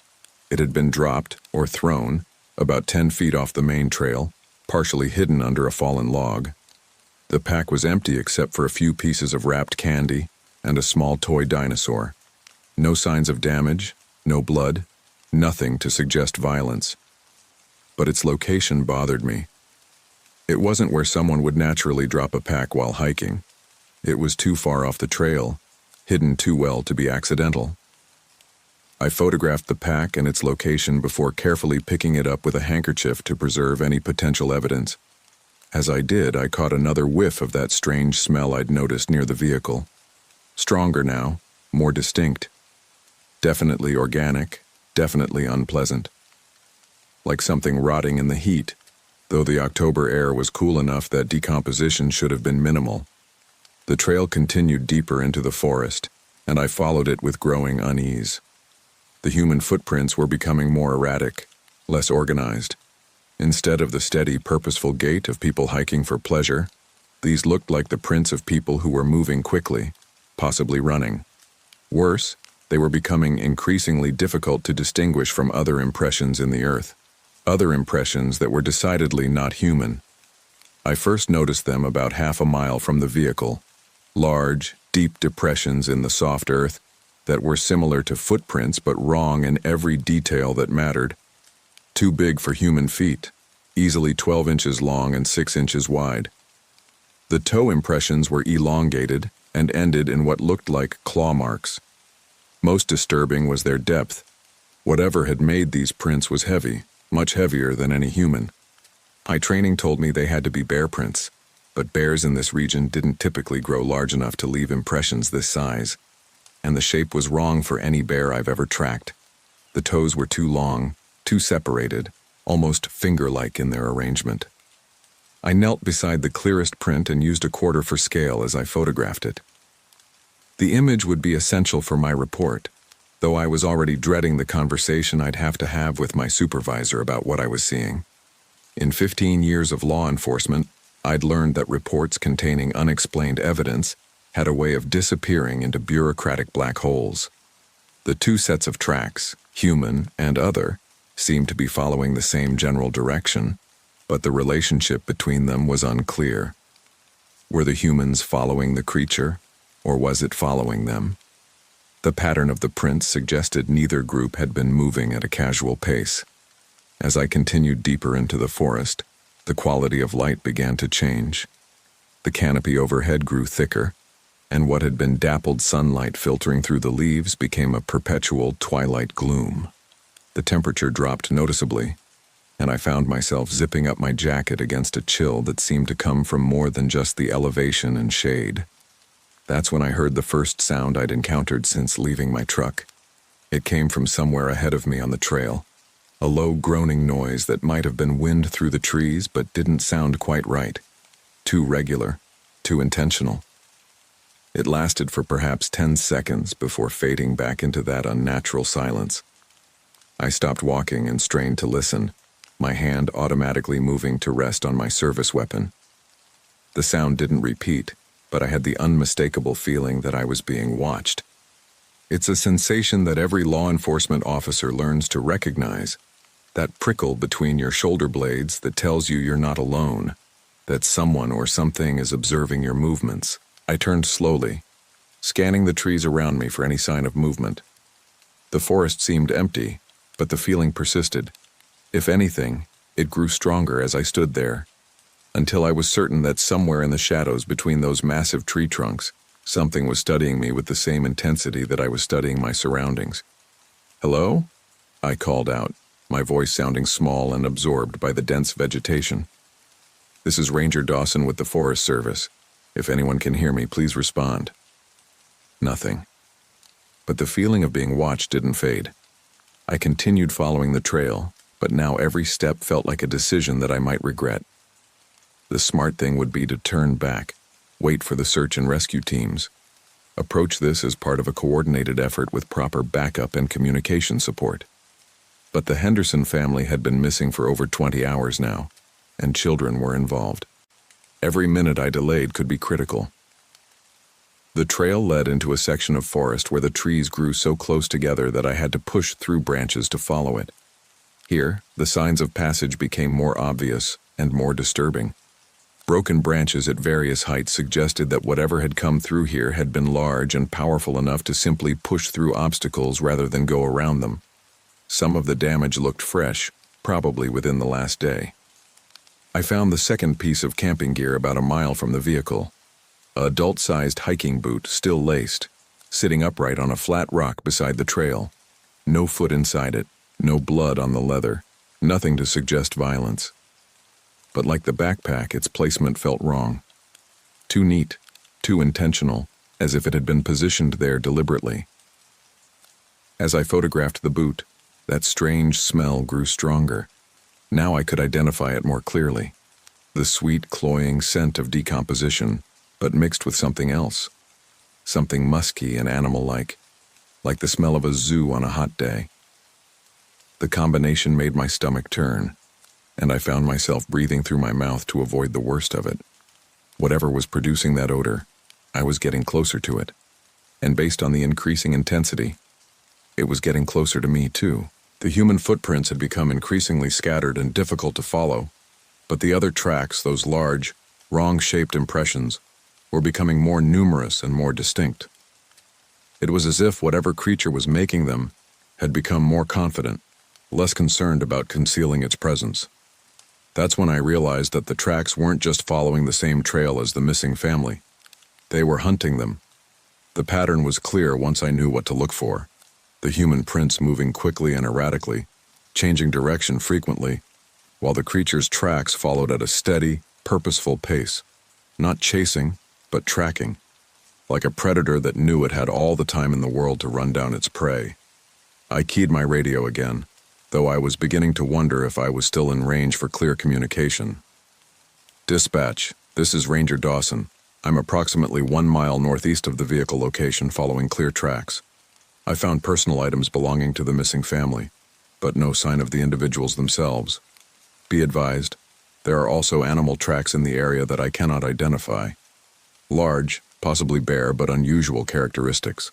It had been dropped, or thrown, about 10 feet off the main trail, partially hidden under a fallen log. The pack was empty except for a few pieces of wrapped candy and a small toy dinosaur. No signs of damage, no blood, nothing to suggest violence. But its location bothered me. It wasn't where someone would naturally drop a pack while hiking. It was too far off the trail, hidden too well to be accidental. I photographed the pack and its location before carefully picking it up with a handkerchief to preserve any potential evidence. As I did, I caught another whiff of that strange smell I'd noticed near the vehicle. Stronger now, more distinct. Definitely organic, definitely unpleasant. Like something rotting in the heat, though the October air was cool enough that decomposition should have been minimal. The trail continued deeper into the forest, and I followed it with growing unease. The human footprints were becoming more erratic, less organized. Instead of the steady, purposeful gait of people hiking for pleasure, these looked like the prints of people who were moving quickly, possibly running. Worse, they were becoming increasingly difficult to distinguish from other impressions in the earth, other impressions that were decidedly not human. I first noticed them about half a mile from the vehicle, large, deep depressions in the soft earth that were similar to footprints but wrong in every detail that mattered. Too big for human feet, easily 12 inches long and 6 inches wide. The toe impressions were elongated and ended in what looked like claw marks. Most disturbing was their depth. Whatever had made these prints was heavy, much heavier than any human. My training told me they had to be bear prints. but bears in this region didn't typically grow large enough to leave impressions this size, and the shape was wrong for any bear I've ever tracked. The toes were too long, too separated, almost finger-like in their arrangement. I knelt beside the clearest print and used a 1/4 for scale as I photographed it. The image would be essential for my report, though I was already dreading the conversation I'd have to have with my supervisor about what I was seeing. In 15 years of law enforcement, I'd learned that reports containing unexplained evidence had a way of disappearing into bureaucratic black holes. The two sets of tracks, human and other, seemed to be following the same general direction, but the relationship between them was unclear. Were the humans following the creature, or was it following them? The pattern of the prints suggested neither group had been moving at a casual pace. As I continued deeper into the forest, the quality of light began to change. The canopy overhead grew thicker, and what had been dappled sunlight filtering through the leaves became a perpetual twilight gloom. The temperature dropped noticeably, and I found myself zipping up my jacket against a chill that seemed to come from more than just the elevation and shade. That's when I heard the first sound I'd encountered since leaving my truck. It came from somewhere ahead of me on the trail, a low groaning noise that might have been wind through the trees but didn't sound quite right. Too regular, too intentional. It lasted for perhaps 10 seconds before fading back into that unnatural silence. I stopped walking and strained to listen, my hand automatically moving to rest on my service weapon. The sound didn't repeat, but I had the unmistakable feeling that I was being watched. It's a sensation that every law enforcement officer learns to recognize, that prickle between your shoulder blades that tells you you're not alone, that someone or something is observing your movements. I turned slowly, scanning the trees around me for any sign of movement. The forest seemed empty, but the feeling persisted. If anything, it grew stronger as I stood there, until I was certain that somewhere in the shadows between those massive tree trunks, something was studying me with the same intensity that I was studying my surroundings. "Hello?" I called out, my voice sounding small and absorbed by the dense vegetation. "This is Ranger Dawson with the Forest Service. If anyone can hear me, please respond." Nothing. But the feeling of being watched didn't fade. I continued following the trail, but now every step felt like a decision that I might regret. The smart thing would be to turn back, wait for the search and rescue teams. Approach this as part of a coordinated effort with proper backup and communication support. But the Henderson family had been missing for over 20 hours now, and children were involved. Every minute I delayed could be critical. The trail led into a section of forest where the trees grew so close together that I had to push through branches to follow it. Here, the signs of passage became more obvious and more disturbing. Broken branches at various heights suggested that whatever had come through here had been large and powerful enough to simply push through obstacles rather than go around them. Some of the damage looked fresh, probably within the last day. I found the second piece of camping gear about a mile from the vehicle. An adult-sized hiking boot, still laced, sitting upright on a flat rock beside the trail. No foot inside it, no blood on the leather, nothing to suggest violence. But like the backpack, its placement felt wrong. Too neat, too intentional, as if it had been positioned there deliberately. As I photographed the boot, that strange smell grew stronger. Now I could identify it more clearly. The sweet, cloying scent of decomposition, but mixed with something else. Something musky and animal-like, like the smell of a zoo on a hot day. The combination made my stomach turn, and I found myself breathing through my mouth to avoid the worst of it. Whatever was producing that odor, I was getting closer to it. And based on the increasing intensity, it was getting closer to me too. The human footprints had become increasingly scattered and difficult to follow, but the other tracks, those large, wrong-shaped impressions, were becoming more numerous and more distinct. It was as if whatever creature was making them had become more confident, less concerned about concealing its presence. That's when I realized that the tracks weren't just following the same trail as the missing family. They were hunting them. The pattern was clear once I knew what to look for. The human prints moving quickly and erratically, changing direction frequently, while the creature's tracks followed at a steady, purposeful pace. Not chasing, but tracking, like a predator that knew it had all the time in the world to run down its prey. I keyed my radio again, though I was beginning to wonder if I was still in range for clear communication. Dispatch, this is Ranger Dawson. I'm approximately 1 mile northeast of the vehicle location following clear tracks. I found personal items belonging to the missing family, but no sign of the individuals themselves. Be advised, there are also animal tracks in the area that I cannot identify. Large, possibly bare, but unusual characteristics.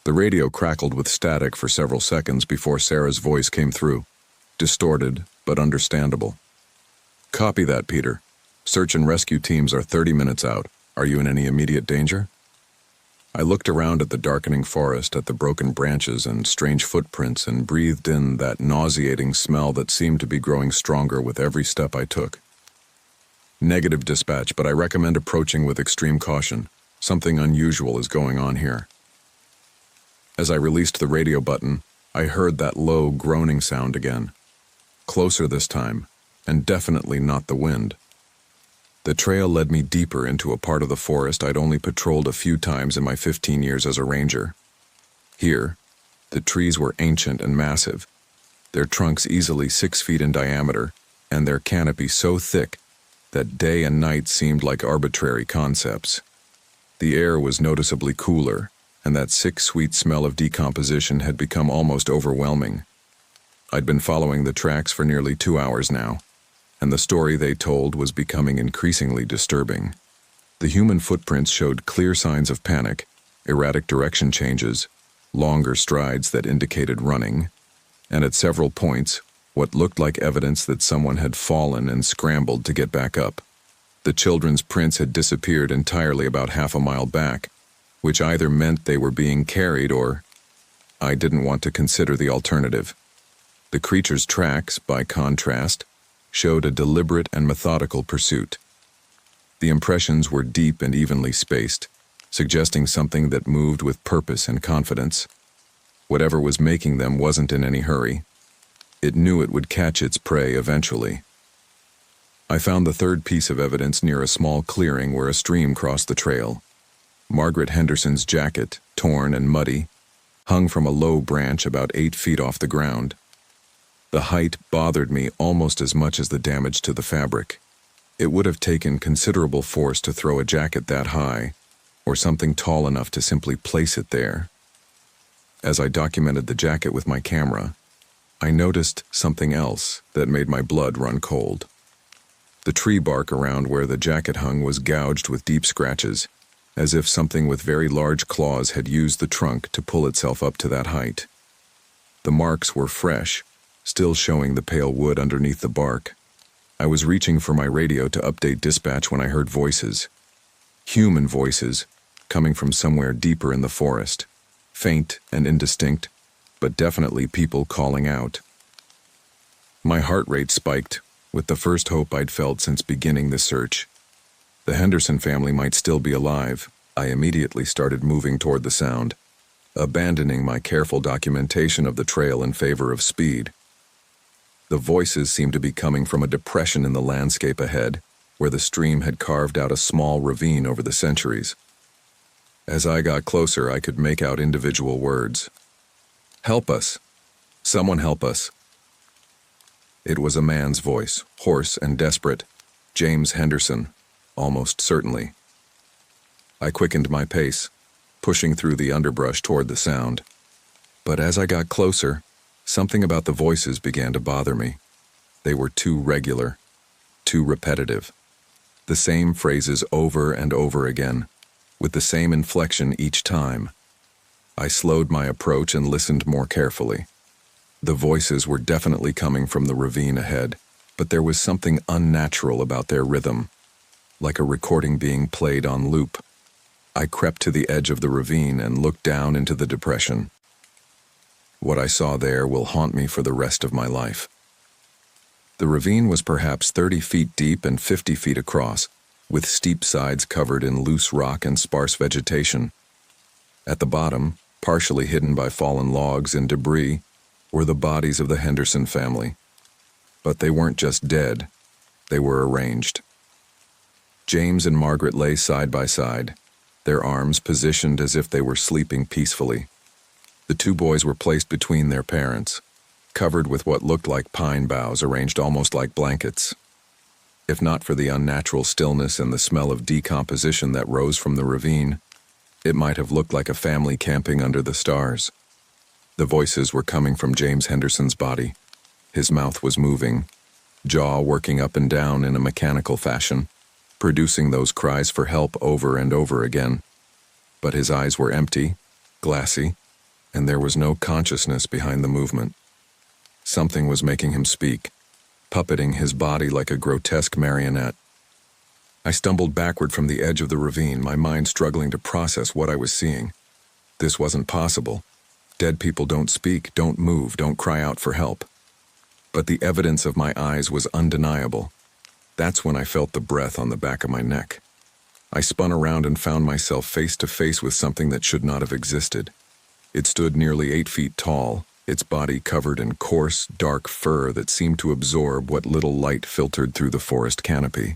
The radio crackled with static for several seconds before Sarah's voice came through, distorted but understandable. Copy that, Peter. Search and rescue teams are 30 minutes out. Are you in any immediate danger? I looked around at the darkening forest, at the broken branches and strange footprints, and breathed in that nauseating smell that seemed to be growing stronger with every step I took. Negative, dispatch, but I recommend approaching with extreme caution. Something unusual is going on here. As I released the radio button, I heard that low, groaning sound again. Closer this time, and definitely not the wind. The trail led me deeper into a part of the forest I'd only patrolled a few times in my 15 years as a ranger. Here, the trees were ancient and massive, their trunks easily 6 feet in diameter, and their canopy so thick that day and night seemed like arbitrary concepts. The air was noticeably cooler, and that sick, sweet smell of decomposition had become almost overwhelming. I'd been following the tracks for nearly 2 hours now, and the story they told was becoming increasingly disturbing. The human footprints showed clear signs of panic, erratic direction changes, longer strides that indicated running, and at several points, what looked like evidence that someone had fallen and scrambled to get back up. The children's prints had disappeared entirely about half a mile back, which either meant they were being carried or I didn't want to consider the alternative. The creature's tracks, by contrast, showed a deliberate and methodical pursuit. The impressions were deep and evenly spaced, suggesting something that moved with purpose and confidence. Whatever was making them wasn't in any hurry. It knew it would catch its prey eventually. I found the third piece of evidence near a small clearing where a stream crossed the trail. Margaret Henderson's jacket, torn and muddy, hung from a low branch about 8 feet off the ground. The height bothered me almost as much as the damage to the fabric. It would have taken considerable force to throw a jacket that high, or something tall enough to simply place it there. As I documented the jacket with my camera, I noticed something else that made my blood run cold. The tree bark around where the jacket hung was gouged with deep scratches, as if something with very large claws had used the trunk to pull itself up to that height. The marks were fresh, still showing the pale wood underneath the bark. I was reaching for my radio to update dispatch when I heard voices. Human voices, coming from somewhere deeper in the forest. Faint and indistinct, but definitely people calling out. My heart rate spiked, with the first hope I'd felt since beginning the search. The Henderson family might still be alive. I immediately started moving toward the sound, abandoning my careful documentation of the trail in favor of speed. The voices seemed to be coming from a depression in the landscape ahead, where the stream had carved out a small ravine over the centuries. As I got closer, I could make out individual words. "Help us! Someone help us!" It was a man's voice, hoarse and desperate. James Henderson, almost certainly. I quickened my pace, pushing through the underbrush toward the sound. But as I got closer, something about the voices began to bother me. They were too regular, too repetitive. The same phrases over and over again, with the same inflection each time. I slowed my approach and listened more carefully. The voices were definitely coming from the ravine ahead, but there was something unnatural about their rhythm, like a recording being played on loop. I crept to the edge of the ravine and looked down into the depression. What I saw there will haunt me for the rest of my life. The ravine was perhaps 30 feet deep and 50 feet across, with steep sides covered in loose rock and sparse vegetation. At the bottom, partially hidden by fallen logs and debris, were the bodies of the Henderson family. But they weren't just dead, they were arranged. James and Margaret lay side by side, their arms positioned as if they were sleeping peacefully. The two boys were placed between their parents, covered with what looked like pine boughs arranged almost like blankets. If not for the unnatural stillness and the smell of decomposition that rose from the ravine, it might have looked like a family camping under the stars. The voices were coming from James Henderson's body. His mouth was moving, jaw working up and down in a mechanical fashion, producing those cries for help over and over again. But his eyes were empty, glassy, and there was no consciousness behind the movement. Something was making him speak, puppeting his body like a grotesque marionette. I stumbled backward from the edge of the ravine, my mind struggling to process what I was seeing. This wasn't possible. Dead people don't speak, don't move, don't cry out for help. But the evidence of my eyes was undeniable. That's when I felt the breath on the back of my neck. I spun around and found myself face to face with something that should not have existed. It stood nearly 8 feet tall, its body covered in coarse, dark fur that seemed to absorb what little light filtered through the forest canopy.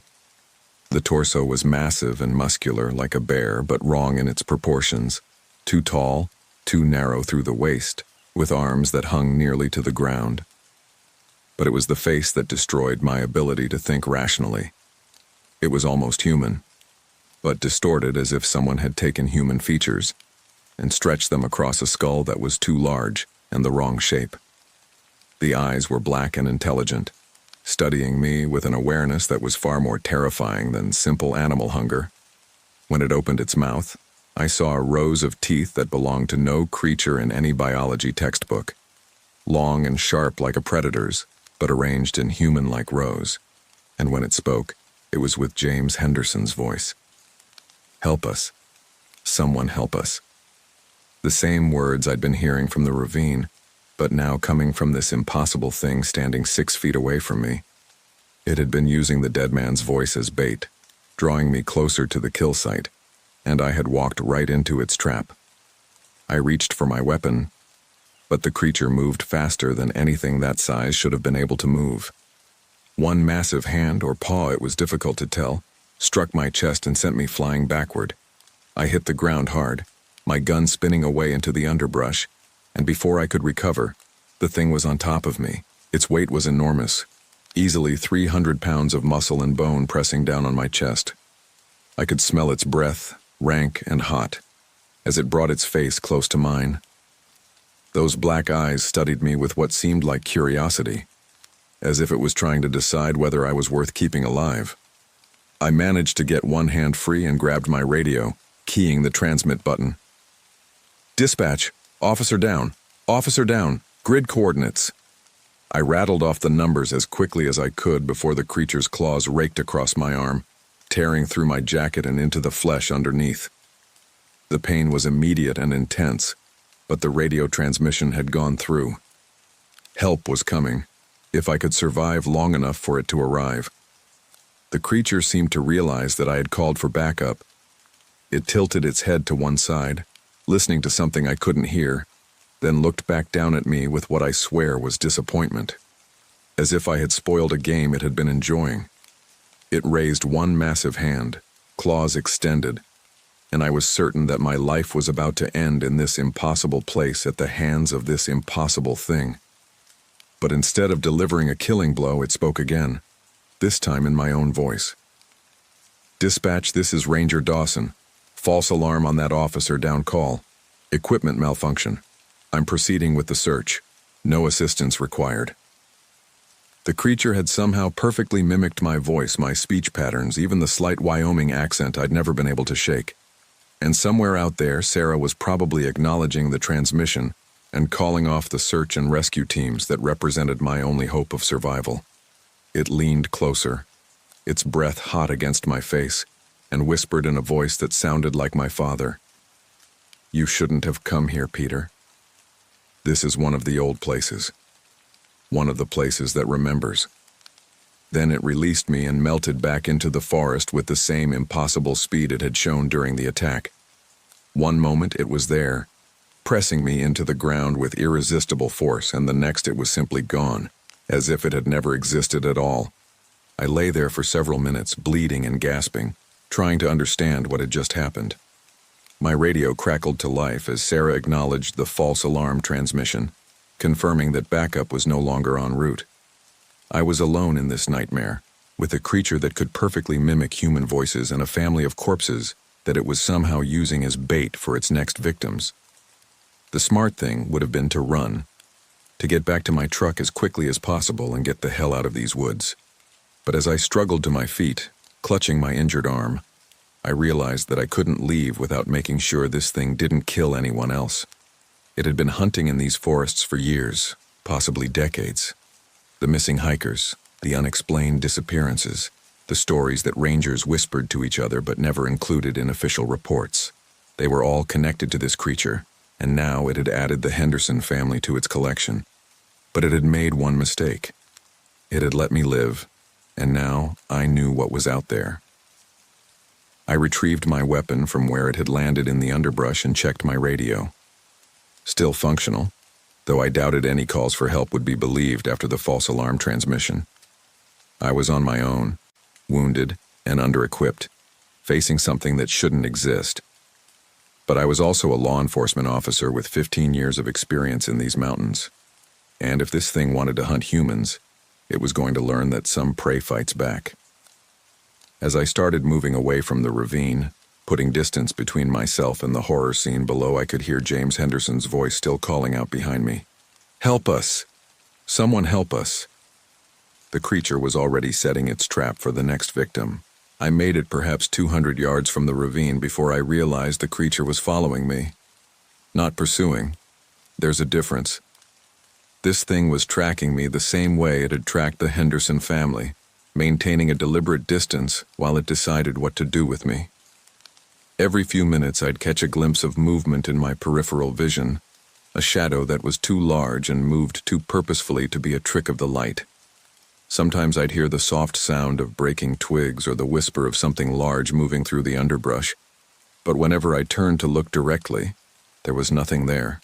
The torso was massive and muscular like a bear, but wrong in its proportions. Too tall, too narrow through the waist, with arms that hung nearly to the ground. But it was the face that destroyed my ability to think rationally. It was almost human, but distorted as if someone had taken human features and stretched them across a skull that was too large and the wrong shape. The eyes were black and intelligent, studying me with an awareness that was far more terrifying than simple animal hunger. When it opened its mouth, I saw rows of teeth that belonged to no creature in any biology textbook, long and sharp like a predator's, but arranged in human-like rows. And when it spoke, it was with James Henderson's voice. "Help us. Someone help us." The same words I'd been hearing from the ravine, but now coming from this impossible thing standing 6 feet away from me. It had been using the dead man's voice as bait, drawing me closer to the kill site, and I had walked right into its trap. I reached for my weapon, but the creature moved faster than anything that size should have been able to move. One massive hand or paw, it was difficult to tell, struck my chest and sent me flying backward. I hit the ground hard, my gun spinning away into the underbrush, and before I could recover, the thing was on top of me. Its weight was enormous, easily 300 pounds of muscle and bone pressing down on my chest. I could smell its breath, rank and hot, as it brought its face close to mine. Those black eyes studied me with what seemed like curiosity, as if it was trying to decide whether I was worth keeping alive. I managed to get one hand free and grabbed my radio, keying the transmit button. "Dispatch, officer down, grid coordinates." I rattled off the numbers as quickly as I could before the creature's claws raked across my arm, tearing through my jacket and into the flesh underneath. The pain was immediate and intense, but the radio transmission had gone through. Help was coming, if I could survive long enough for it to arrive. The creature seemed to realize that I had called for backup. It tilted its head to one side, listening to something I couldn't hear, then looked back down at me with what I swear was disappointment, as if I had spoiled a game it had been enjoying. It raised one massive hand, claws extended, and I was certain that my life was about to end in this impossible place at the hands of this impossible thing. But instead of delivering a killing blow, it spoke again, this time in my own voice. "Dispatch, this is Ranger Dawson. False alarm on that officer down call. Equipment malfunction. I'm proceeding with the search. No assistance required." The creature had somehow perfectly mimicked my voice, my speech patterns, even the slight Wyoming accent I'd never been able to shake. And somewhere out there, Sarah was probably acknowledging the transmission and calling off the search and rescue teams that represented my only hope of survival. It leaned closer, its breath hot against my face, and whispered in a voice that sounded like my father. "You shouldn't have come here, Peter. This is one of the old places. One of the places that remembers." Then it released me and melted back into the forest with the same impossible speed it had shown during the attack. One moment it was there, pressing me into the ground with irresistible force, and the next it was simply gone, as if it had never existed at all. I lay there for several minutes, bleeding and gasping, trying to understand what had just happened. My radio crackled to life as Sarah acknowledged the false alarm transmission, confirming that backup was no longer en route. I was alone in this nightmare, with a creature that could perfectly mimic human voices and a family of corpses that it was somehow using as bait for its next victims. The smart thing would have been to run, to get back to my truck as quickly as possible and get the hell out of these woods. But as I struggled to my feet, clutching my injured arm, I realized that I couldn't leave without making sure this thing didn't kill anyone else. It had been hunting in these forests for years, possibly decades. The missing hikers, the unexplained disappearances, the stories that rangers whispered to each other but never included in official reports. They were all connected to this creature, and now it had added the Henderson family to its collection. But it had made one mistake. It had let me live, and now I knew what was out there. I retrieved my weapon from where it had landed in the underbrush and checked my radio. Still functional, though I doubted any calls for help would be believed after the false alarm transmission. I was on my own, wounded and under-equipped, facing something that shouldn't exist. But I was also a law enforcement officer with 15 years of experience in these mountains. And if this thing wanted to hunt humans, it was going to learn that some prey fights back. As I started moving away from the ravine, putting distance between myself and the horror scene below, I could hear James Henderson's voice still calling out behind me. "Help us! Someone help us!" The creature was already setting its trap for the next victim. I made it perhaps 200 yards from the ravine before I realized the creature was following me. Not pursuing. There's a difference. This thing was tracking me the same way it had tracked the Henderson family, maintaining a deliberate distance while it decided what to do with me. Every few minutes I'd catch a glimpse of movement in my peripheral vision, a shadow that was too large and moved too purposefully to be a trick of the light. Sometimes I'd hear the soft sound of breaking twigs or the whisper of something large moving through the underbrush, but whenever I turned to look directly, there was nothing there.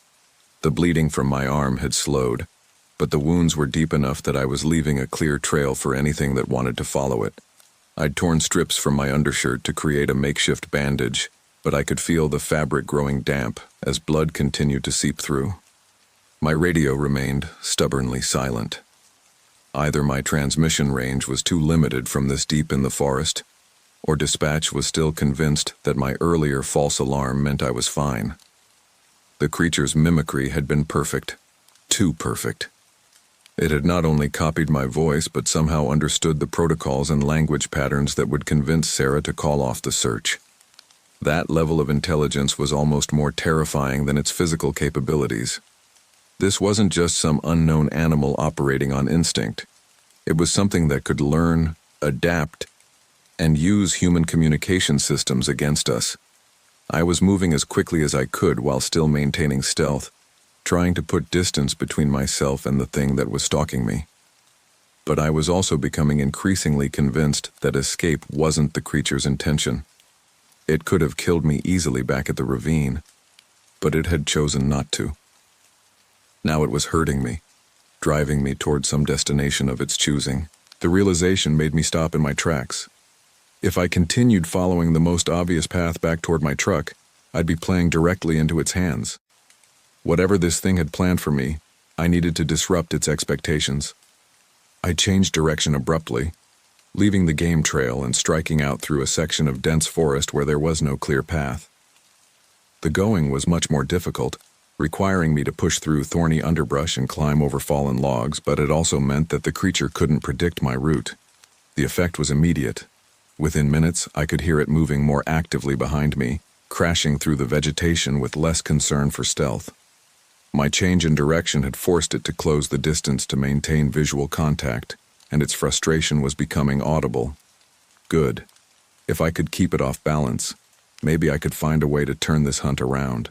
The bleeding from my arm had slowed, but the wounds were deep enough that I was leaving a clear trail for anything that wanted to follow it. I'd torn strips from my undershirt to create a makeshift bandage, but I could feel the fabric growing damp as blood continued to seep through. My radio remained stubbornly silent. Either my transmission range was too limited from this deep in the forest, or dispatch was still convinced that my earlier false alarm meant I was fine. The creature's mimicry had been perfect, too perfect. It had not only copied my voice, but somehow understood the protocols and language patterns that would convince Sarah to call off the search. That level of intelligence was almost more terrifying than its physical capabilities. This wasn't just some unknown animal operating on instinct. It was something that could learn, adapt, and use human communication systems against us. I was moving as quickly as I could while still maintaining stealth, trying to put distance between myself and the thing that was stalking me. But I was also becoming increasingly convinced that escape wasn't the creature's intention. It could have killed me easily back at the ravine, but it had chosen not to. Now it was hurting me, driving me toward some destination of its choosing. The realization made me stop in my tracks. If I continued following the most obvious path back toward my truck, I'd be playing directly into its hands. Whatever this thing had planned for me, I needed to disrupt its expectations. I changed direction abruptly, leaving the game trail and striking out through a section of dense forest where there was no clear path. The going was much more difficult, requiring me to push through thorny underbrush and climb over fallen logs, but it also meant that the creature couldn't predict my route. The effect was immediate. Within minutes, I could hear it moving more actively behind me, crashing through the vegetation with less concern for stealth. My change in direction had forced it to close the distance to maintain visual contact, and its frustration was becoming audible. Good. If I could keep it off balance, maybe I could find a way to turn this hunt around.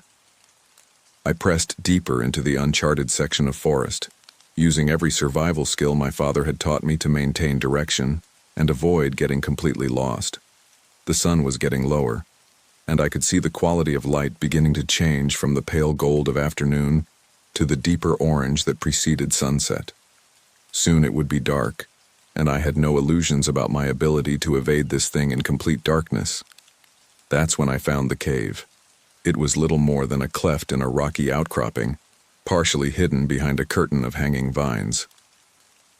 I pressed deeper into the uncharted section of forest, using every survival skill my father had taught me to maintain direction and avoid getting completely lost. The sun was getting lower, and I could see the quality of light beginning to change from the pale gold of afternoon to the deeper orange that preceded sunset. Soon it would be dark, and I had no illusions about my ability to evade this thing in complete darkness. That's when I found the cave. It was little more than a cleft in a rocky outcropping, partially hidden behind a curtain of hanging vines.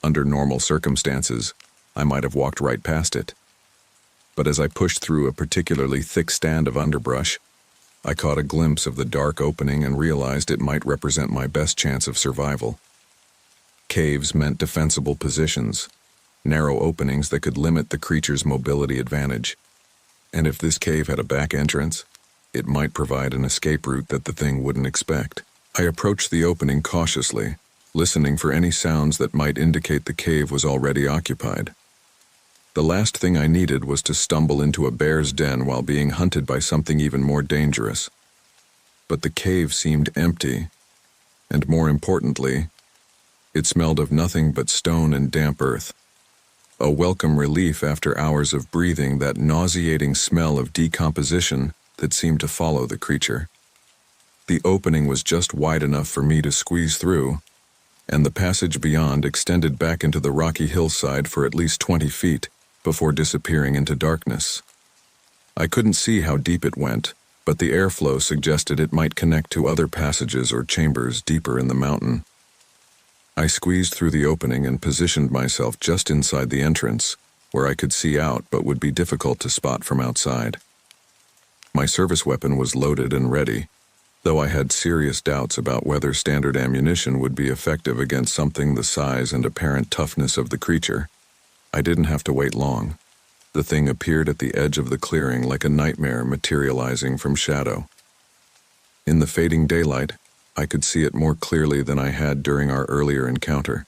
Under normal circumstances, I might have walked right past it. But as I pushed through a particularly thick stand of underbrush, I caught a glimpse of the dark opening and realized it might represent my best chance of survival. Caves meant defensible positions, narrow openings that could limit the creature's mobility advantage. And if this cave had a back entrance, it might provide an escape route that the thing wouldn't expect. I approached the opening cautiously, listening for any sounds that might indicate the cave was already occupied. The last thing I needed was to stumble into a bear's den while being hunted by something even more dangerous. But the cave seemed empty, and more importantly, it smelled of nothing but stone and damp earth. A welcome relief after hours of breathing that nauseating smell of decomposition that seemed to follow the creature. The opening was just wide enough for me to squeeze through, and the passage beyond extended back into the rocky hillside for at least 20 feet before disappearing into darkness. I couldn't see how deep it went, but the airflow suggested it might connect to other passages or chambers deeper in the mountain. I squeezed through the opening and positioned myself just inside the entrance, where I could see out but would be difficult to spot from outside. My service weapon was loaded and ready, though I had serious doubts about whether standard ammunition would be effective against something the size and apparent toughness of the creature. I didn't have to wait long. The thing appeared at the edge of the clearing like a nightmare materializing from shadow. In the fading daylight, I could see it more clearly than I had during our earlier encounter.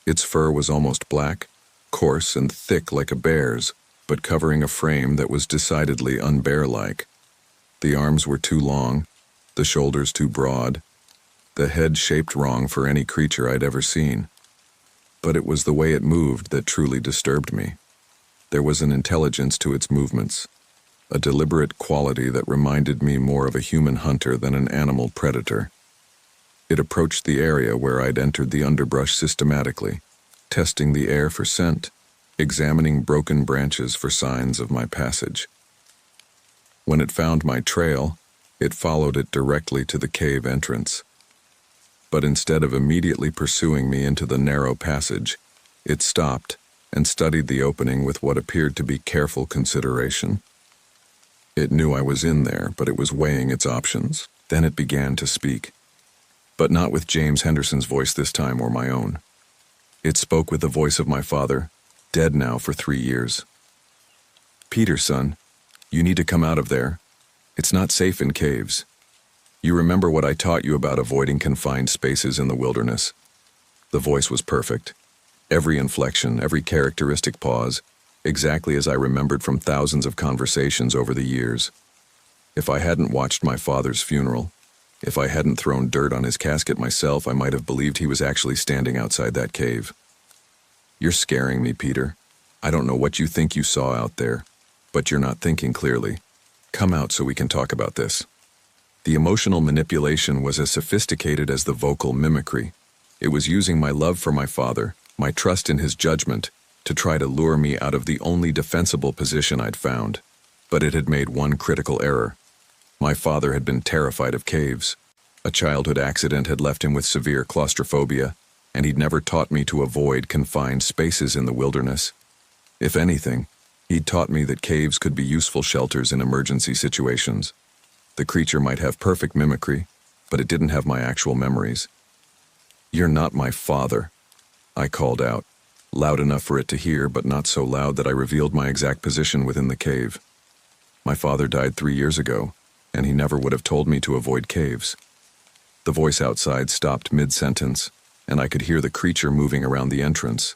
Its fur was almost black, coarse and thick like a bear's, but covering a frame that was decidedly unbear-like. The arms were too long, the shoulders too broad, the head shaped wrong for any creature I'd ever seen. But it was the way it moved that truly disturbed me. There was an intelligence to its movements, a deliberate quality that reminded me more of a human hunter than an animal predator. It approached the area where I'd entered the underbrush systematically, testing the air for scent, examining broken branches for signs of my passage. When it found my trail, it followed it directly to the cave entrance. But instead of immediately pursuing me into the narrow passage, it stopped and studied the opening with what appeared to be careful consideration. It knew I was in there, but it was weighing its options. Then it began to speak. But not with James Henderson's voice this time or my own. It spoke with the voice of my father, dead now for 3 years. "Peter, son, you need to come out of there. It's not safe in caves. You remember what I taught you about avoiding confined spaces in the wilderness?" The voice was perfect. Every inflection, every characteristic pause, exactly as I remembered from thousands of conversations over the years. If I hadn't watched my father's funeral, if I hadn't thrown dirt on his casket myself, I might have believed he was actually standing outside that cave. "You're scaring me, Peter. I don't know what you think you saw out there, but you're not thinking clearly. Come out so we can talk about this." The emotional manipulation was as sophisticated as the vocal mimicry. It was using my love for my father, my trust in his judgment, to try to lure me out of the only defensible position I'd found. But it had made one critical error. My father had been terrified of caves. A childhood accident had left him with severe claustrophobia, and he'd never taught me to avoid confined spaces in the wilderness. If anything, he'd taught me that caves could be useful shelters in emergency situations. The creature might have perfect mimicry, but it didn't have my actual memories. "You're not my father," I called out, loud enough for it to hear, but not so loud that I revealed my exact position within the cave. My father died 3 years ago, and he never would have told me to avoid caves. The voice outside stopped mid-sentence, and I could hear the creature moving around the entrance,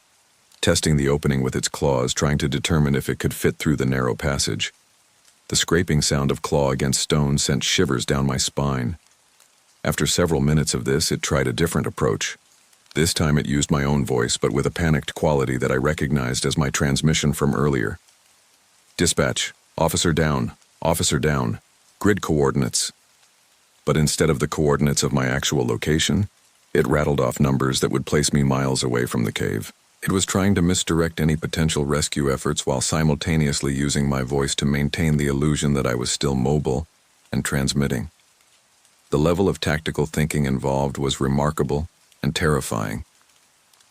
testing the opening with its claws, trying to determine if it could fit through the narrow passage. The scraping sound of claw against stone sent shivers down my spine. After several minutes of this, it tried a different approach. This time it used my own voice, but with a panicked quality that I recognized as my transmission from earlier. "Dispatch, officer down, grid coordinates." But instead of the coordinates of my actual location, it rattled off numbers that would place me miles away from the cave. It was trying to misdirect any potential rescue efforts while simultaneously using my voice to maintain the illusion that I was still mobile and transmitting. The level of tactical thinking involved was remarkable and terrifying.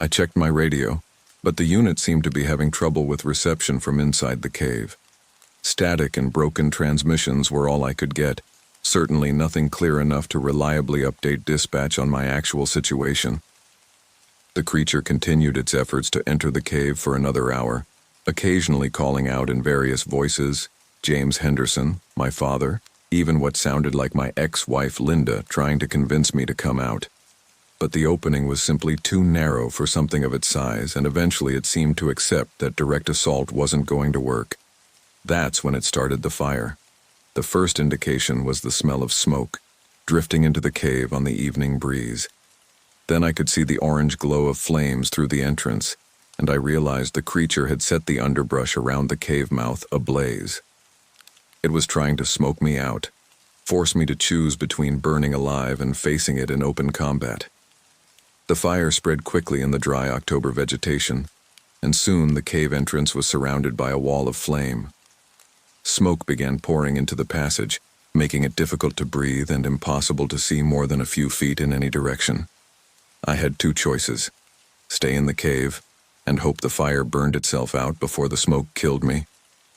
I checked my radio, but the unit seemed to be having trouble with reception from inside the cave. Static and broken transmissions were all I could get, certainly nothing clear enough to reliably update dispatch on my actual situation. The creature continued its efforts to enter the cave for another hour, occasionally calling out in various voices, James Henderson, my father, even what sounded like my ex-wife Linda trying to convince me to come out. But the opening was simply too narrow for something of its size, and eventually it seemed to accept that direct assault wasn't going to work. That's when it started the fire. The first indication was the smell of smoke, drifting into the cave on the evening breeze. Then I could see the orange glow of flames through the entrance, and I realized the creature had set the underbrush around the cave mouth ablaze. It was trying to smoke me out, force me to choose between burning alive and facing it in open combat. The fire spread quickly in the dry October vegetation, and soon the cave entrance was surrounded by a wall of flame. Smoke began pouring into the passage, making it difficult to breathe and impossible to see more than a few feet in any direction. I had two choices: stay in the cave and hope the fire burned itself out before the smoke killed me,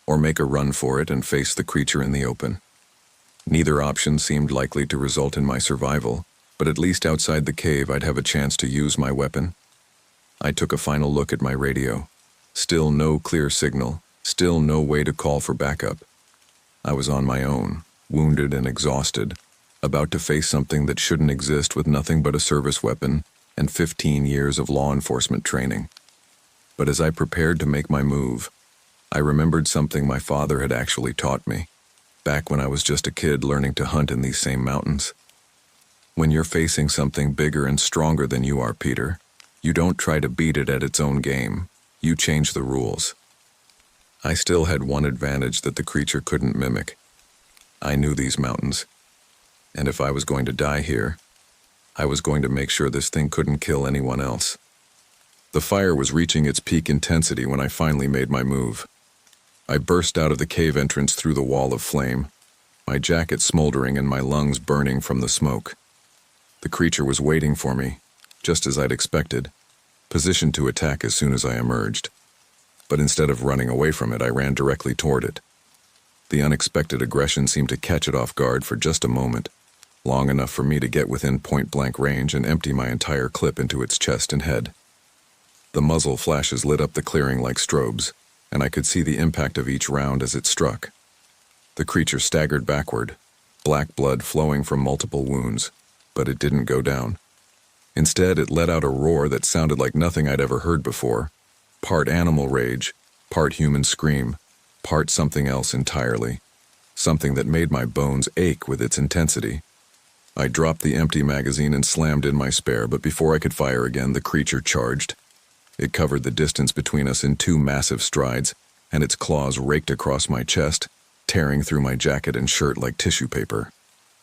or make a run for it and face the creature in the open. Neither option seemed likely to result in my survival, but at least outside the cave I'd have a chance to use my weapon. I took a final look at my radio. Still no clear signal, still no way to call for backup. I was on my own, wounded and exhausted, about to face something that shouldn't exist with nothing but a service weapon and 15 years of law enforcement training. But as I prepared to make my move, I remembered something my father had actually taught me, back when I was just a kid learning to hunt in these same mountains. When you're facing something bigger and stronger than you are, Peter, you don't try to beat it at its own game. You change the rules. I still had one advantage that the creature couldn't mimic. I knew these mountains, and if I was going to die here, I was going to make sure this thing couldn't kill anyone else. The fire was reaching its peak intensity when I finally made my move. I burst out of the cave entrance through the wall of flame, my jacket smoldering and my lungs burning from the smoke. The creature was waiting for me, just as I'd expected, positioned to attack as soon as I emerged. But instead of running away from it, I ran directly toward it. The unexpected aggression seemed to catch it off guard for just a moment, long enough for me to get within point-blank range and empty my entire clip into its chest and head. The muzzle flashes lit up the clearing like strobes, and I could see the impact of each round as it struck. The creature staggered backward, black blood flowing from multiple wounds, but it didn't go down. Instead, it let out a roar that sounded like nothing I'd ever heard before, part animal rage, part human scream, part something else entirely, something that made my bones ache with its intensity. I dropped the empty magazine and slammed in my spare, but before I could fire again, the creature charged. It covered the distance between us in two massive strides, and its claws raked across my chest, tearing through my jacket and shirt like tissue paper.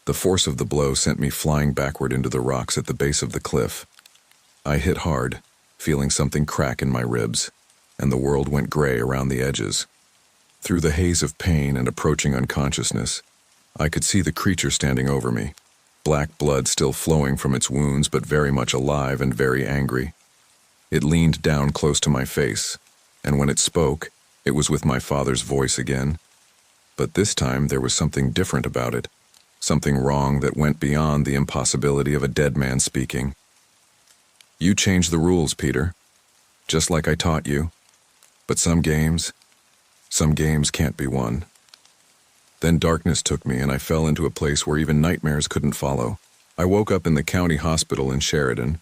The force of the blow sent me flying backward into the rocks at the base of the cliff. I hit hard, feeling something crack in my ribs, and the world went gray around the edges. Through the haze of pain and approaching unconsciousness, I could see the creature standing over me, black blood still flowing from its wounds but very much alive and very angry. It leaned down close to my face, and when it spoke, it was with my father's voice again. But this time there was something different about it, something wrong that went beyond the impossibility of a dead man speaking. "You changed the rules, Peter, just like I taught you. But some games can't be won." Then darkness took me and I fell into a place where even nightmares couldn't follow. I woke up in the county hospital in Sheridan,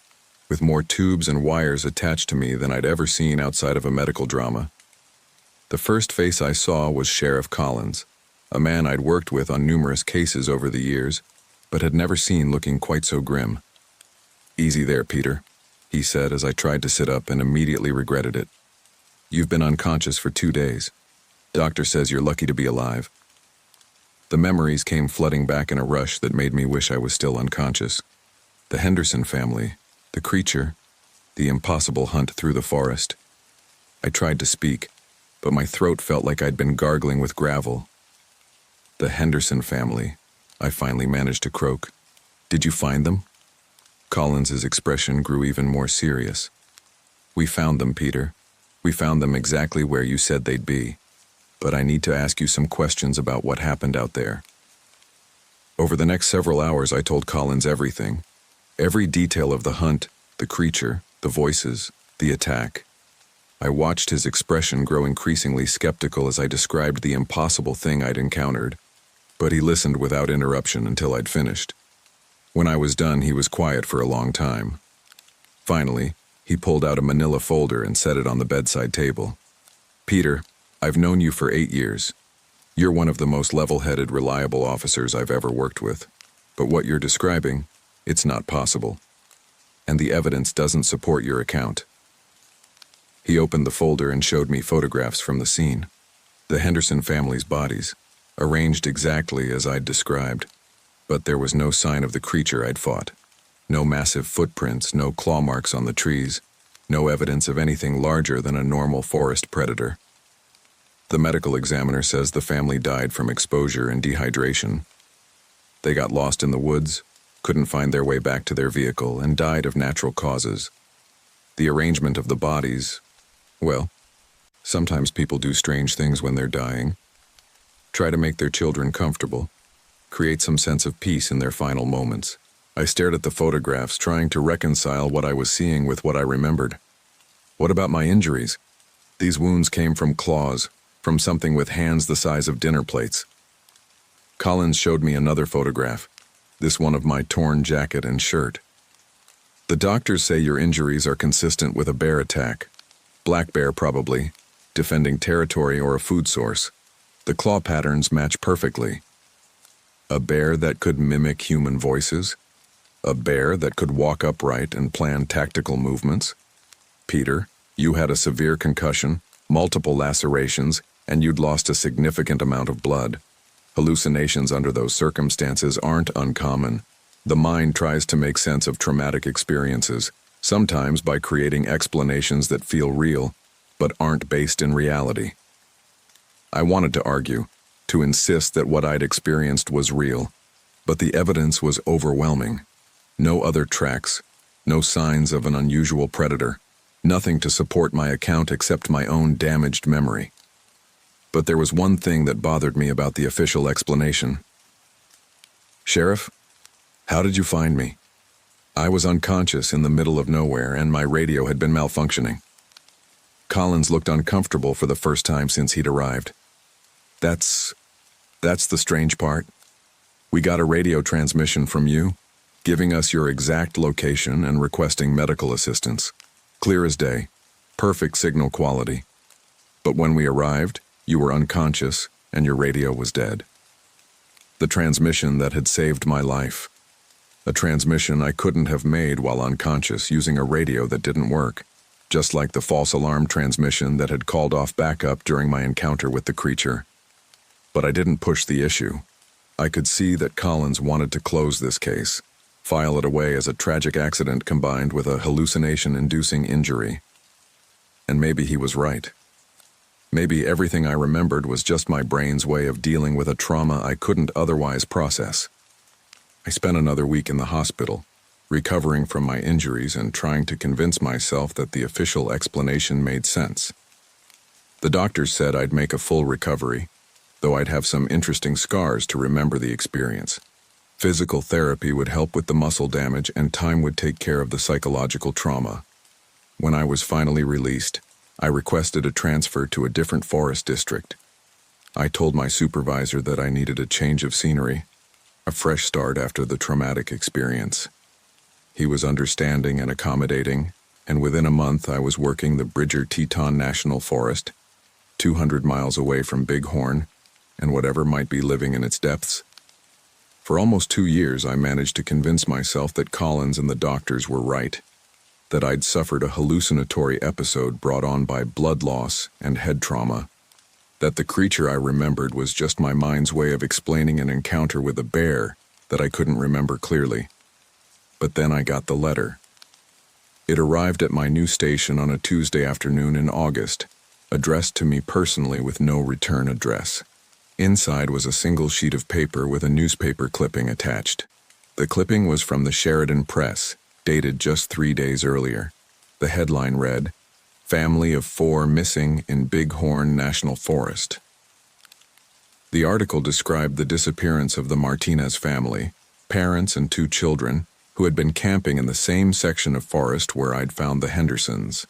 with more tubes and wires attached to me than I'd ever seen outside of a medical drama. The first face I saw was Sheriff Collins, a man I'd worked with on numerous cases over the years, but had never seen looking quite so grim. "Easy there, Peter," he said as I tried to sit up and immediately regretted it. "You've been unconscious for 2 days. Doctor says you're lucky to be alive." The memories came flooding back in a rush that made me wish I was still unconscious. The Henderson family, the creature, the impossible hunt through the forest. I tried to speak, but my throat felt like I'd been gargling with gravel. "The Henderson family," I finally managed to croak. "Did you find them?" Collins's expression grew even more serious. "We found them, Peter. We found them exactly where you said they'd be. But I need to ask you some questions about what happened out there." Over the next several hours, I told Collins everything. Every detail of the hunt, the creature, the voices, the attack. I watched his expression grow increasingly skeptical as I described the impossible thing I'd encountered, but he listened without interruption until I'd finished. When I was done, he was quiet for a long time. Finally, he pulled out a manila folder and set it on the bedside table. "Peter, I've known you for 8 years. You're one of the most level-headed, reliable officers I've ever worked with. But what you're describing, it's not possible. And the evidence doesn't support your account." He opened the folder and showed me photographs from the scene. The Henderson family's bodies, arranged exactly as I'd described. But there was no sign of the creature I'd fought. No massive footprints, no claw marks on the trees, no evidence of anything larger than a normal forest predator. The medical examiner says the family died from exposure and dehydration. They got lost in the woods, couldn't find their way back to their vehicle, and died of natural causes. The arrangement of the bodies, well, sometimes people do strange things when they're dying. Try to make their children comfortable, create some sense of peace in their final moments. I stared at the photographs, trying to reconcile what I was seeing with what I remembered. What about my injuries? These wounds came from claws, from something with hands the size of dinner plates. Collins showed me another photograph, this one of my torn jacket and shirt. "The doctors say your injuries are consistent with a bear attack. Black bear probably, defending territory or a food source. The claw patterns match perfectly. A bear that could mimic human voices? A bear that could walk upright and plan tactical movements? Peter, you had a severe concussion, multiple lacerations, and you'd lost a significant amount of blood. Hallucinations under those circumstances aren't uncommon. The mind tries to make sense of traumatic experiences, sometimes by creating explanations that feel real, but aren't based in reality." I wanted to argue, to insist that what I'd experienced was real, but the evidence was overwhelming. No other tracks, no signs of an unusual predator, nothing to support my account except my own damaged memory. But there was one thing that bothered me about the official explanation. "Sheriff, how did you find me?" I was unconscious in the middle of nowhere, and my radio had been malfunctioning. Collins looked uncomfortable for the first time since he'd arrived. That's the strange part. We got a radio transmission from you, giving us your exact location and requesting medical assistance. Clear as day, perfect signal quality. But when we arrived, you were unconscious and your radio was dead. The transmission that had saved my life. A transmission I couldn't have made while unconscious using a radio that didn't work, just like the false alarm transmission that had called off backup during my encounter with the creature. But I didn't push the issue. I could see that Collins wanted to close this case, file it away as a tragic accident combined with a hallucination-inducing injury. And maybe he was right. Maybe everything I remembered was just my brain's way of dealing with a trauma I couldn't otherwise process. I spent another week in the hospital, recovering from my injuries and trying to convince myself that the official explanation made sense. The doctors said I'd make a full recovery, though I'd have some interesting scars to remember the experience. Physical therapy would help with the muscle damage, and time would take care of the psychological trauma. When I was finally released, I requested a transfer to a different forest district. I told my supervisor that I needed a change of scenery, a fresh start after the traumatic experience. He was understanding and accommodating, and within a month I was working the Bridger-Teton National Forest, 200 miles away from Bighorn, and whatever might be living in its depths. For almost 2 years, I managed to convince myself that Collins and the doctors were right, that I'd suffered a hallucinatory episode brought on by blood loss and head trauma, that the creature I remembered was just my mind's way of explaining an encounter with a bear that I couldn't remember clearly. But then I got the letter. It arrived at my new station on a Tuesday afternoon in August, addressed to me personally with no return address. Inside was a single sheet of paper with a newspaper clipping attached. The clipping was from the Sheridan Press, dated just 3 days earlier. The headline read, "Family of 4 missing in Bighorn National Forest." The article described the disappearance of the Martinez family, parents and 2 children, who had been camping in the same section of forest where I'd found the Hendersons.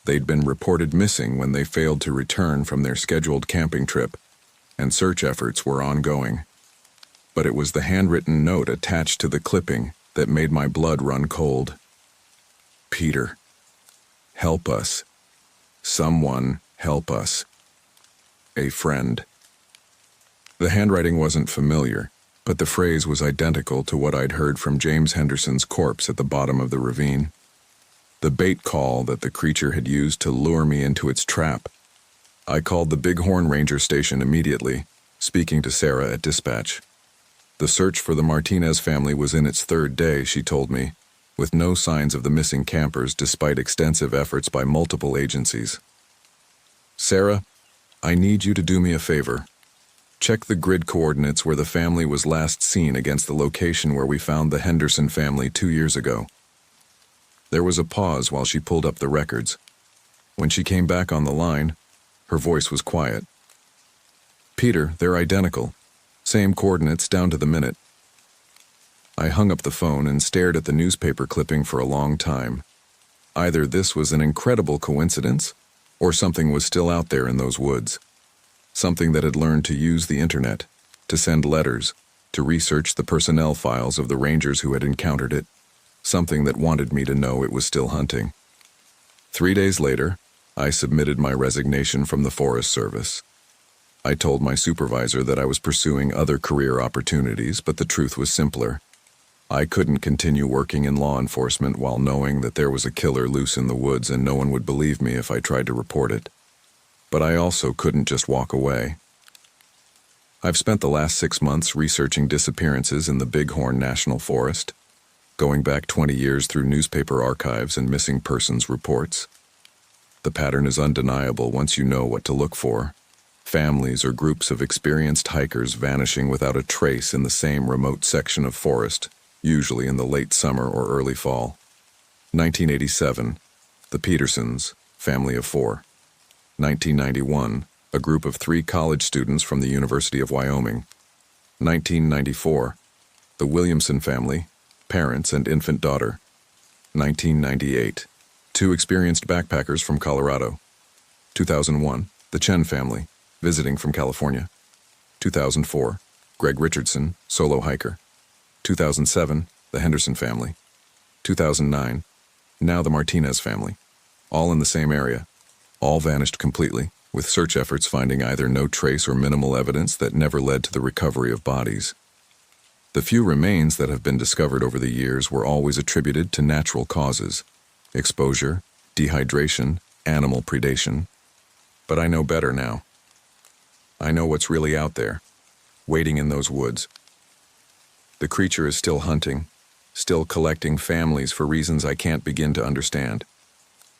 They'd been reported missing when they failed to return from their scheduled camping trip, and search efforts were ongoing. But it was the handwritten note attached to the clipping that made my blood run cold. "Peter, help us. Someone help us. A friend." The handwriting wasn't familiar, but the phrase was identical to what I'd heard from James Henderson's corpse at the bottom of the ravine. The bait call that the creature had used to lure me into its trap. I called the Bighorn Ranger Station immediately, speaking to Sarah at dispatch. The search for the Martinez family was in its 3rd day, she told me, with no signs of the missing campers despite extensive efforts by multiple agencies. "Sarah, I need you to do me a favor. Check the grid coordinates where the family was last seen against the location where we found the Henderson family 2 years ago." There was a pause while she pulled up the records. When she came back on the line, her voice was quiet. "Peter, they're identical. Same coordinates down to the minute." I hung up the phone and stared at the newspaper clipping for a long time. Either this was an incredible coincidence, or something was still out there in those woods. Something that had learned to use the internet, to send letters, to research the personnel files of the rangers who had encountered it. Something that wanted me to know it was still hunting. 3 days later, I submitted my resignation from the Forest Service. I told my supervisor that I was pursuing other career opportunities, but the truth was simpler. I couldn't continue working in law enforcement while knowing that there was a killer loose in the woods and no one would believe me if I tried to report it. But I also couldn't just walk away. I've spent the last 6 months researching disappearances in the Bighorn National Forest, going back 20 years through newspaper archives and missing persons reports. The pattern is undeniable once you know what to look for. Families or groups of experienced hikers vanishing without a trace in the same remote section of forest, usually in the late summer or early fall. 1987, the Petersons, family of 4. 1991, a group of 3 college students from the University of Wyoming. 1994, the Williamson family, parents and infant daughter. 1998, 2 experienced backpackers from Colorado. 2001, the Chen family, visiting from California. 2004, Greg Richardson, solo hiker. 2007, the Henderson family. 2009, now the Martinez family, all in the same area. All vanished completely, with search efforts finding either no trace or minimal evidence that never led to the recovery of bodies. The few remains that have been discovered over the years were always attributed to natural causes: exposure, dehydration, animal predation. But I know better now. I know what's really out there, waiting in those woods. The creature is still hunting, still collecting families for reasons I can't begin to understand.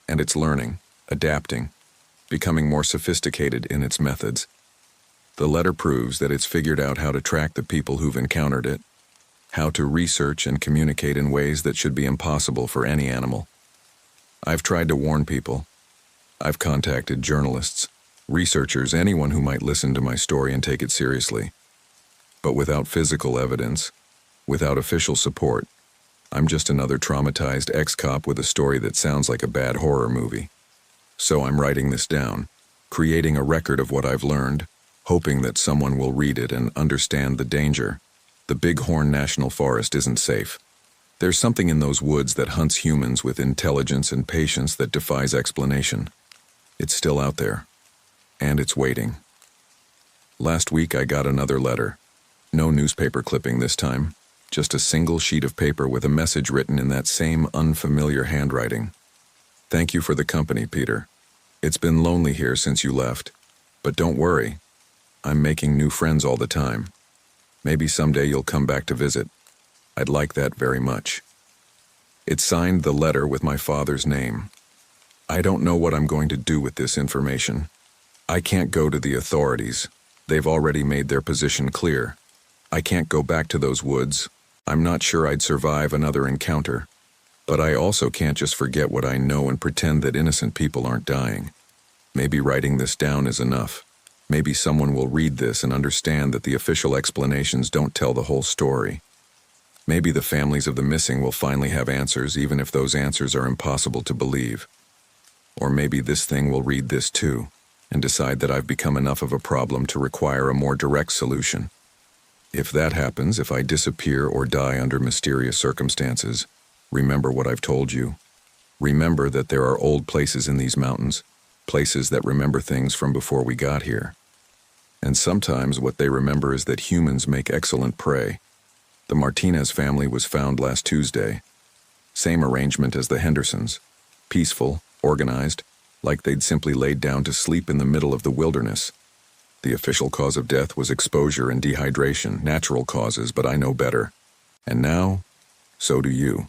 And it's learning, adapting, becoming more sophisticated in its methods. The letter proves that it's figured out how to track the people who've encountered it, how to research and communicate in ways that should be impossible for any animal. I've tried to warn people. I've contacted journalists, researchers, anyone who might listen to my story and take it seriously. But without physical evidence, without official support, I'm just another traumatized ex-cop with a story that sounds like a bad horror movie. So I'm writing this down, creating a record of what I've learned, hoping that someone will read it and understand the danger. The Bighorn National Forest isn't safe. There's something in those woods that hunts humans with intelligence and patience that defies explanation. It's still out there, and it's waiting. Last week I got another letter. No newspaper clipping this time, just a single sheet of paper with a message written in that same unfamiliar handwriting. "Thank you for the company, Peter. It's been lonely here since you left, but don't worry. I'm making new friends all the time. Maybe someday you'll come back to visit. I'd like that very much." It signed the letter with my father's name. I don't know what I'm going to do with this information. I can't go to the authorities. They've already made their position clear. I can't go back to those woods. I'm not sure I'd survive another encounter. But I also can't just forget what I know and pretend that innocent people aren't dying. Maybe writing this down is enough. Maybe someone will read this and understand that the official explanations don't tell the whole story. Maybe the families of the missing will finally have answers, even if those answers are impossible to believe. Or maybe this thing will read this too, and decide that I've become enough of a problem to require a more direct solution. If that happens, if I disappear or die under mysterious circumstances, remember what I've told you. Remember that there are old places in these mountains, places that remember things from before we got here. And sometimes what they remember is that humans make excellent prey. The Martinez family was found last Tuesday. Same arrangement as the Hendersons. Peaceful, organized, like they'd simply laid down to sleep in the middle of the wilderness. The official cause of death was exposure and dehydration, natural causes, but I know better. And now, so do you.